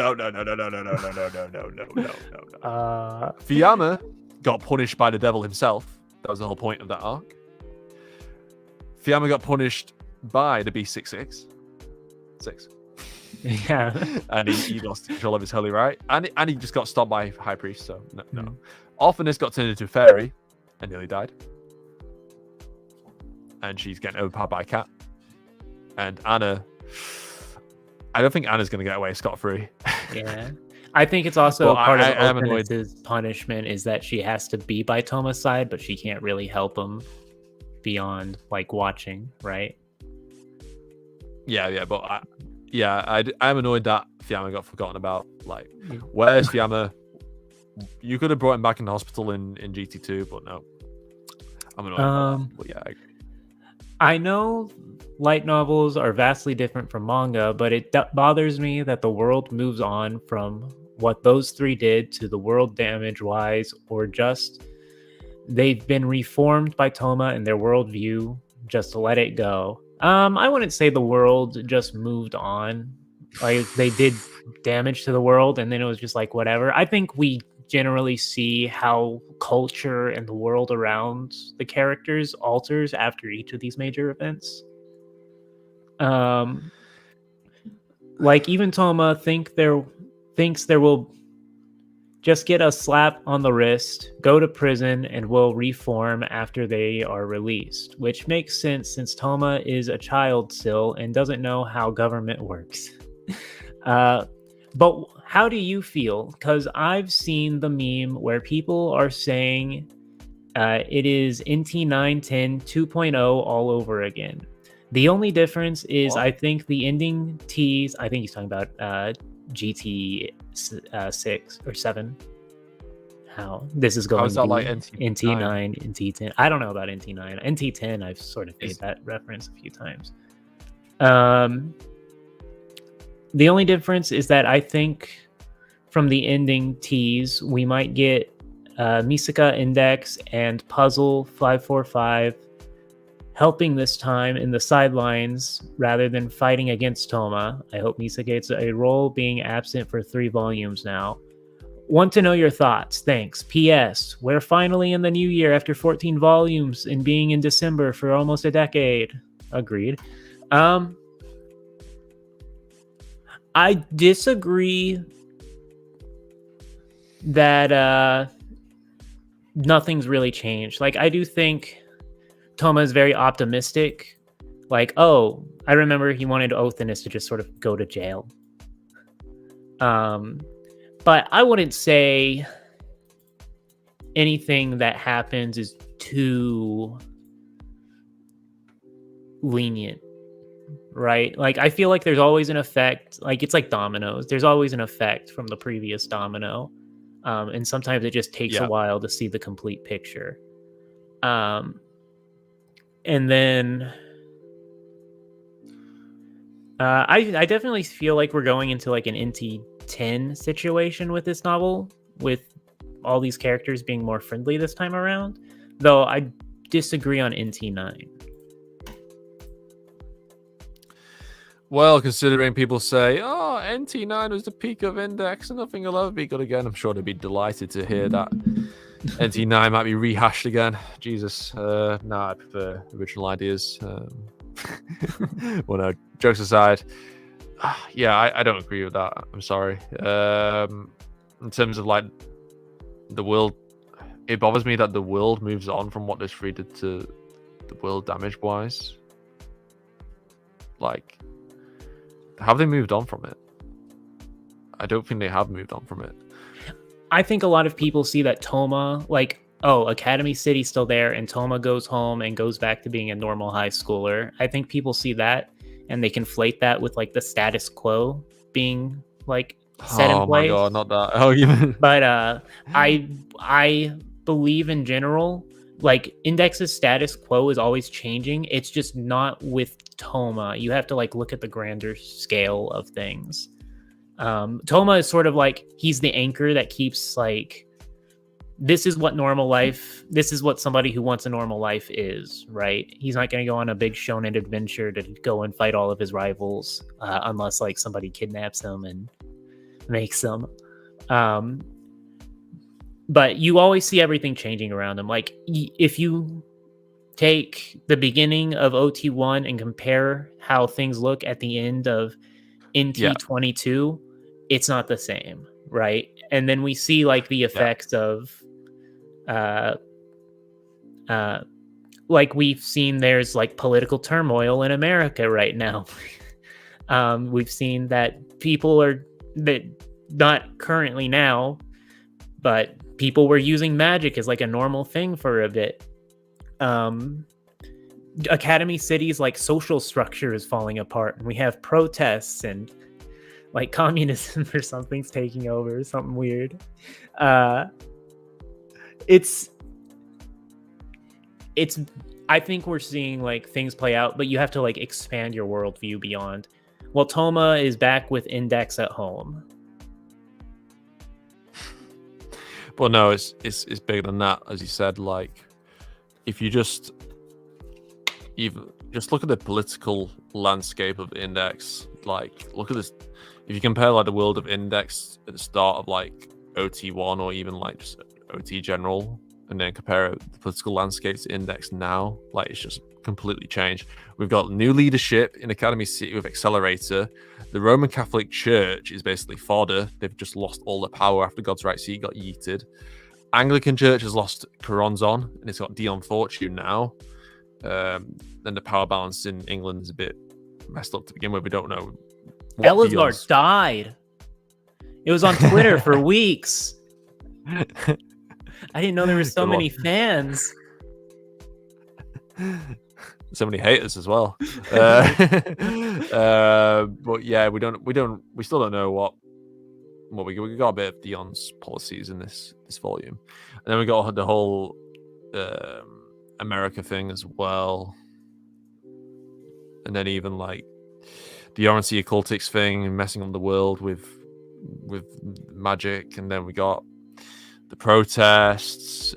Fiamma got punished by the devil himself. That was the whole point of that arc. Fiamma got punished by the B666. 6. Yeah. And he lost control of his holy right. And he just got stopped by High Priest, so no. Orphanus got turned into a fairy and nearly died. And she's getting overpowered by a cat. And Anna... I don't think Anna's going to get away scot-free. Yeah. I think it's also part of Orphanus's punishment is that she has to be by Toma's side, but she can't really help him beyond, like, watching, right? Yeah, but I'm annoyed that Fiamma got forgotten about. Like, where's Fiamma? You could have brought him back in the hospital in GT2, but no. I'm annoyed about that. But yeah, I agree. I know light novels are vastly different from manga, but it bothers me that the world moves on from what those 3 did to the world damage-wise, or just they've been reformed by Toma and their worldview, just to let it go. I wouldn't say the world just moved on. Like, they did damage to the world, and then it was just like, whatever. I think we generally see how culture and the world around the characters alters after each of these major events. Like, even Toma thinks there will Just get a slap on the wrist, go to prison, and will reform after they are released. Which makes sense since Toma is a child still and doesn't know how government works. But how do you feel? Because I've seen the meme where people are saying it is NT 910 2.0 all over again. The only difference is What? I think the ending T's, I think he's talking about GT 6 or 7. How this is How going is to that be like NT9, NT9? NT10. I don't know about NT9. NT10, I've sort of made Is that reference a few times. The only difference is that I think from the ending T's, we might get Misaka Index and Puzzle 545 helping this time in the sidelines rather than fighting against Toma. I hope Misaka gets a role being absent for 3 volumes now. Want to know your thoughts. Thanks. P.S. We're finally in the new year after 14 volumes and being in December for almost a decade. Agreed. I disagree that nothing's really changed. Like, I do think Toma is very optimistic. Like, oh, I remember he wanted Othinus to just sort of go to jail. But I wouldn't say anything that happens is too lenient, right? Like, I feel like there's always an effect. Like, it's like dominoes. There's always an effect from the previous domino. And sometimes it just takes a while to see the complete picture. And then I definitely feel like we're going into like an NT10 situation with this novel, with all these characters being more friendly this time around, though I disagree on NT9. Well, considering people say, oh, NT9 was the peak of Index and nothing will ever be good again, I'm sure they'd be delighted to hear that NT9 might be rehashed again. Jesus. I prefer original ideas. Well, no, jokes aside, yeah, I don't agree with that. I'm sorry. In terms of like the world, it bothers me that the world moves on from what this read did to the world damage wise. Like, have they moved on from it? I don't think they have moved on from it. I think a lot of people see that Toma, like, oh, Academy City's still there, and Toma goes home and goes back to being a normal high schooler. I think people see that, and they conflate that with like the status quo being like set in place. Oh my god, not that. Oh, you. But I believe in general, like Index's status quo is always changing. It's just not with Toma. You have to like look at the grander scale of things. Toma is sort of like he's the anchor that keeps like, this is what normal life, this is what somebody who wants a normal life is, right? He's not going to go on a big shonen adventure to go and fight all of his rivals unless like somebody kidnaps him and makes them. But you always see everything changing around him. Like if you take the beginning of OT1 and compare how things look at the end of NT22, it's not the same, right? And then we see like the effects of like we've seen there's like political turmoil in America right now. We've seen that people are, that not currently now, but people were using magic as like a normal thing for a bit. Academy City's like social structure is falling apart, and we have protests and like communism or something's taking over, something weird. It's I think we're seeing like things play out, but you have to like expand your worldview beyond. Well, Toma is back with Index at home. But no, it's bigger than that, as you said. Like, if you just look at the political landscape of Index, like look at this. If you compare like the world of Index at the start of like OT1 or even like just OT general, and then compare the political landscape to Index now, like it's just completely changed. We've got new leadership in Academy City with Accelerator. The Roman Catholic Church is basically fodder. They've just lost all the power after God's Right Seat got yeeted. Anglican Church has lost Coronzon, and it's got Dion Fortune now. Then the power balance in England is a bit messed up to begin with. We don't know. Elizabeth died. It was on Twitter for weeks. I didn't know there were so many fans. So many haters as well. But yeah, we still don't know what we got a bit of Dion's policies in this volume, and then we got the whole America thing as well, and then even like the RNC occultics thing, messing on the world with magic, and then we got the protests.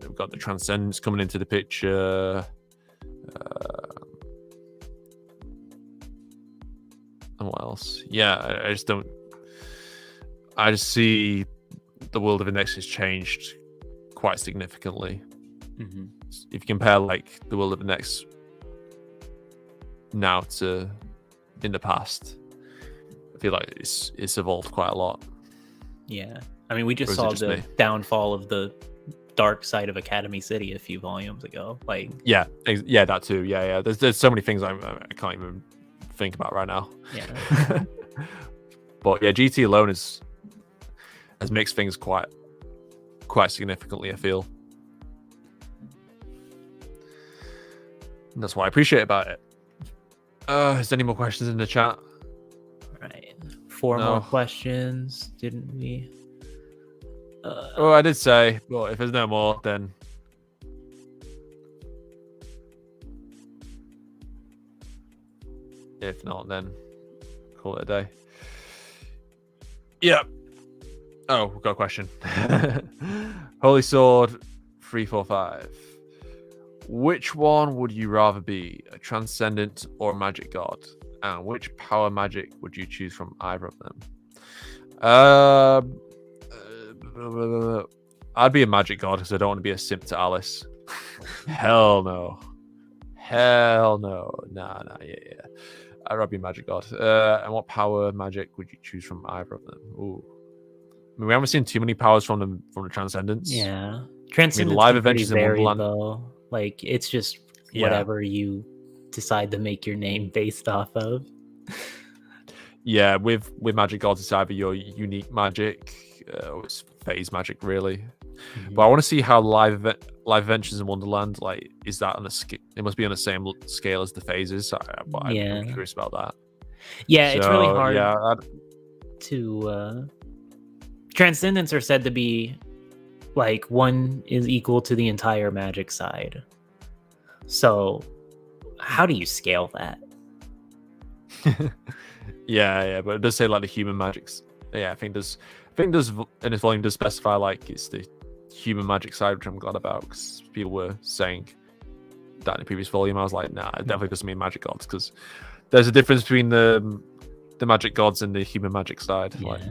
We've got the transcendence coming into the picture. And what else? Yeah, I just see the world of Index has changed quite significantly. Mm-hmm. If you compare like the world of Index now to in the past, I feel like it's evolved quite a lot. Yeah, I mean, we just saw the downfall of the dark side of Academy City a few volumes ago. Like, yeah, that too. Yeah. There's so many things I can't even think about right now. Yeah. But yeah, GT alone has mixed things quite significantly, I feel. And that's what I appreciate about it. Is there any more questions in the chat? Right. 4 more questions, didn't we? I did say, well, if there's no more, then if not, then call it a day. Yep. Oh, we've got a question. Holy Sword 345. Which one would you rather be, a transcendent or a magic god? And which power magic would you choose from either of them? I'd be a magic god because I don't want to be a simp to Alice. Hell no. Nah, yeah. I'd rather be a magic god. And what power magic would you choose from either of them? Ooh. I mean, we haven't seen too many powers from the Transcendence. Yeah. Transcendence Live Adventures in Wonderland. Though. Like, it's just whatever you decide to make your name based off of. Yeah, with magic gods, it's either your unique magic or it's phase magic, really. Mm-hmm. But I want to see how Live Adventures in Wonderland, like, is that on a scale? It must be on the same scale as the phases. I'm curious about that. Yeah, it's really hard to... Transcendents are said to be like one is equal to the entire magic side. So how do you scale that? yeah, but it does say like the human magics. Yeah, I think there's in this volume does specify like it's the human magic side, which I'm glad about because people were saying that in the previous volume. I was like, nah, it definitely doesn't mean magic gods because there's a difference between the magic gods and the human magic side. Yeah. Like,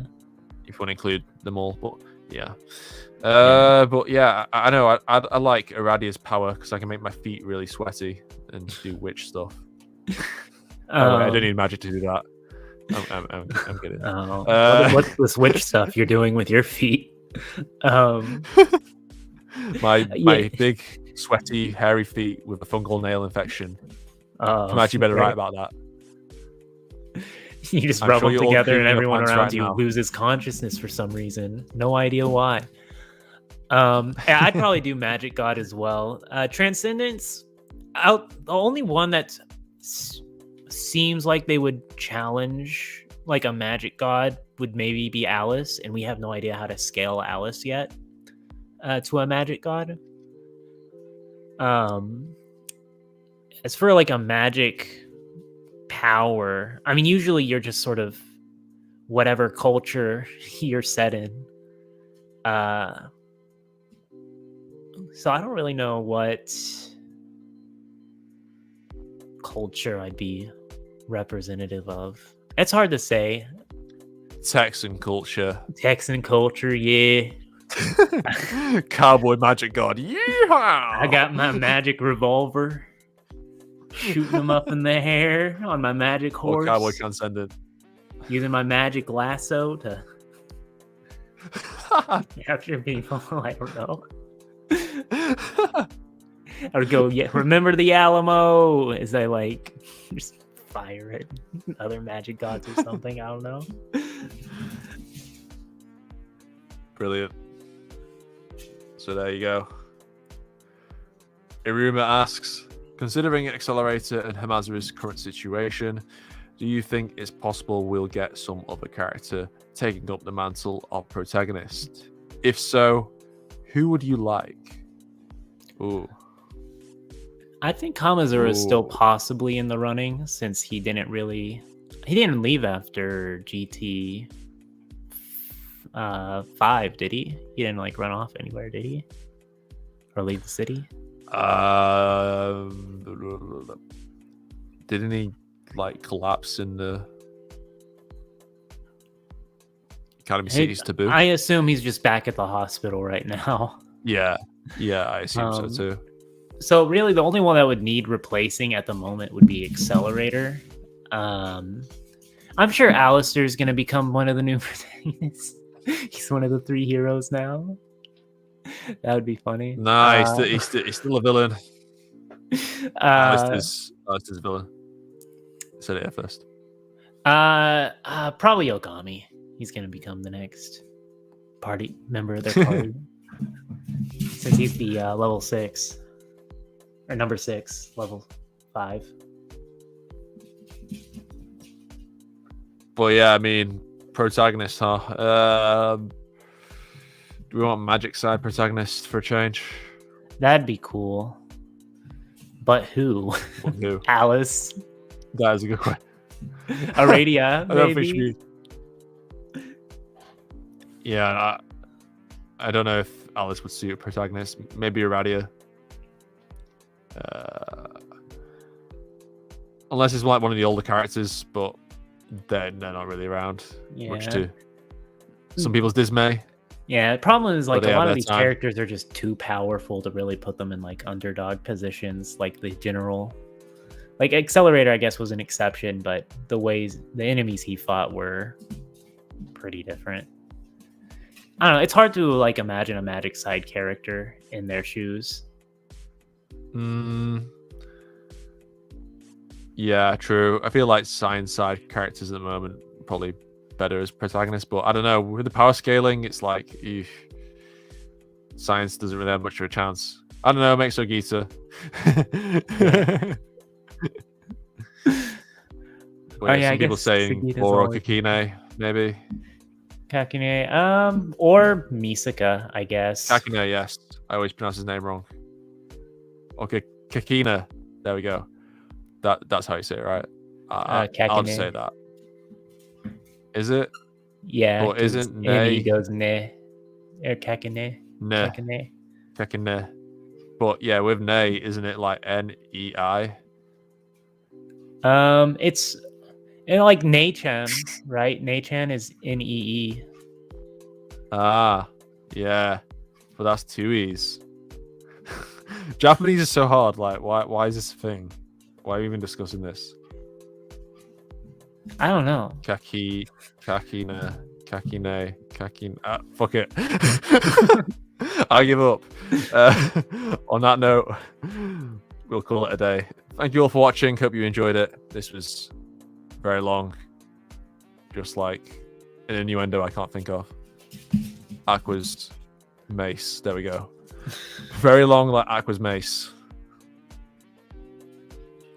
if you want to include them all, but yeah. But yeah, I know I like Iradia's power because I can make my feet really sweaty and do witch stuff. I don't need magic to do that. I'm kidding. What's this witch stuff you're doing with your feet? My big sweaty hairy feet with a fungal nail infection. I'm actually better right about that. You just rub them together and everyone around you loses consciousness for some reason. No idea why. I'd probably do Magic God as well. Transcendence, the only one that seems like they would challenge like a Magic God would maybe be Alice, and we have no idea how to scale Alice yet to a Magic God. As for like a magic power, I mean, usually you're just sort of whatever culture you're set in. So I don't really know what culture I'd be representative of. It's hard to say. Texan culture, yeah. Cowboy magic god. Yeehaw! I got my magic revolver, shooting them up in the hair on my magic Or cowboy horse, transcended. using my magic lasso to capture people. I don't know. I would go, yeah, remember the Alamo, as I like just fire at other magic gods or something. I don't know. Brilliant. So there you go. Iruma asks, considering Accelerator and Hamazu's current situation, do you think it's possible we'll get some other character taking up the mantle of protagonist? If so, who would you like? Ooh. I think Kamazura is still Ooh. possibly in the running, since he didn't leave after GT 5, did he? He didn't like run off anywhere, did he? Or leave the city? Didn't he like collapse in the Academy City's taboo? I assume he's just back at the hospital right now. Yeah, I assume so too. So really, the only one that would need replacing at the moment would be Accelerator. I'm sure Alistair's going to become one of the new protagonists. He's one of the 3 heroes now. That would be funny. No, he's still a villain. Alistair's a villain. I said it at first. Probably Ogami. He's going to become the next member of their party. Since he's the level 6. Or number 6, level 5. But yeah, I mean, protagonist, huh? Do we want magic side protagonist for a change? That'd be cool. But who? Well, who? Alice. That is a good question. Aradia, I don't think maybe. Yeah, I don't know if Alice would suit a protagonist. Maybe Aradia. Unless it's like one of the older characters, but they're not really around. Yeah. Much to some people's dismay. Yeah, the problem is like But a they lot have of their these time. characters are just too powerful to really put them in like underdog positions, like the general. Like Accelerator, I guess, was an exception, but the enemies he fought were pretty different. I don't know. It's hard to like imagine a magic side character in their shoes. Yeah, true. I feel like science side characters at the moment are probably better as protagonists, but I don't know. With the power scaling, it's like science doesn't really have much of a chance. I don't know. Make Sogita. But yeah, some people saying Sugita's Oro always- Kakine, maybe. Kakine, or Misaka, I guess. Kakine, yes. I always pronounce his name wrong. Okay, Kakina. There we go. That's how you say it, right? I'll just say that. Is it? Yeah. Or isn't He Ne? goes ne. Or Kakine. Ne. Kakine. Kakine. But yeah, with Ne, isn't it like Nei? It's like Nei-chan, right? Nei-chan is Nee. Ah, yeah. But that's 2 E's. Japanese is so hard. Like, why is this a thing? Why are we even discussing this? I don't know. Kakine. Fuck it. I give up. On that note, we'll call it a day. Thank you all for watching. Hope you enjoyed it. This was very long. Just like an innuendo I can't think of. Aqua's mace. There we go. Very long, like Aqua's mace.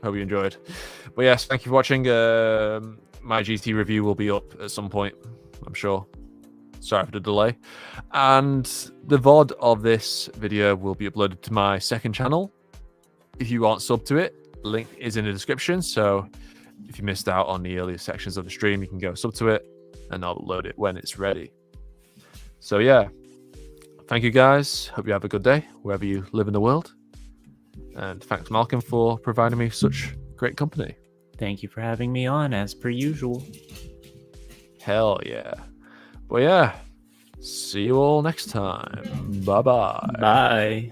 Hope you enjoyed. But yes, thank you for watching. My GT review will be up at some point, I'm sure. Sorry for the delay. And the VOD of this video will be uploaded to my second channel. If you aren't subbed to it, link is in the description. So if you missed out on the earlier sections of the stream, you can go sub to it and I'll upload it when it's ready. So yeah, thank you guys. Hope you have a good day wherever you live in the world. And thanks, Malcolm, for providing me such great company. Thank you for having me on, as per usual. Hell yeah. But yeah, See you all next time. Bye bye. Bye.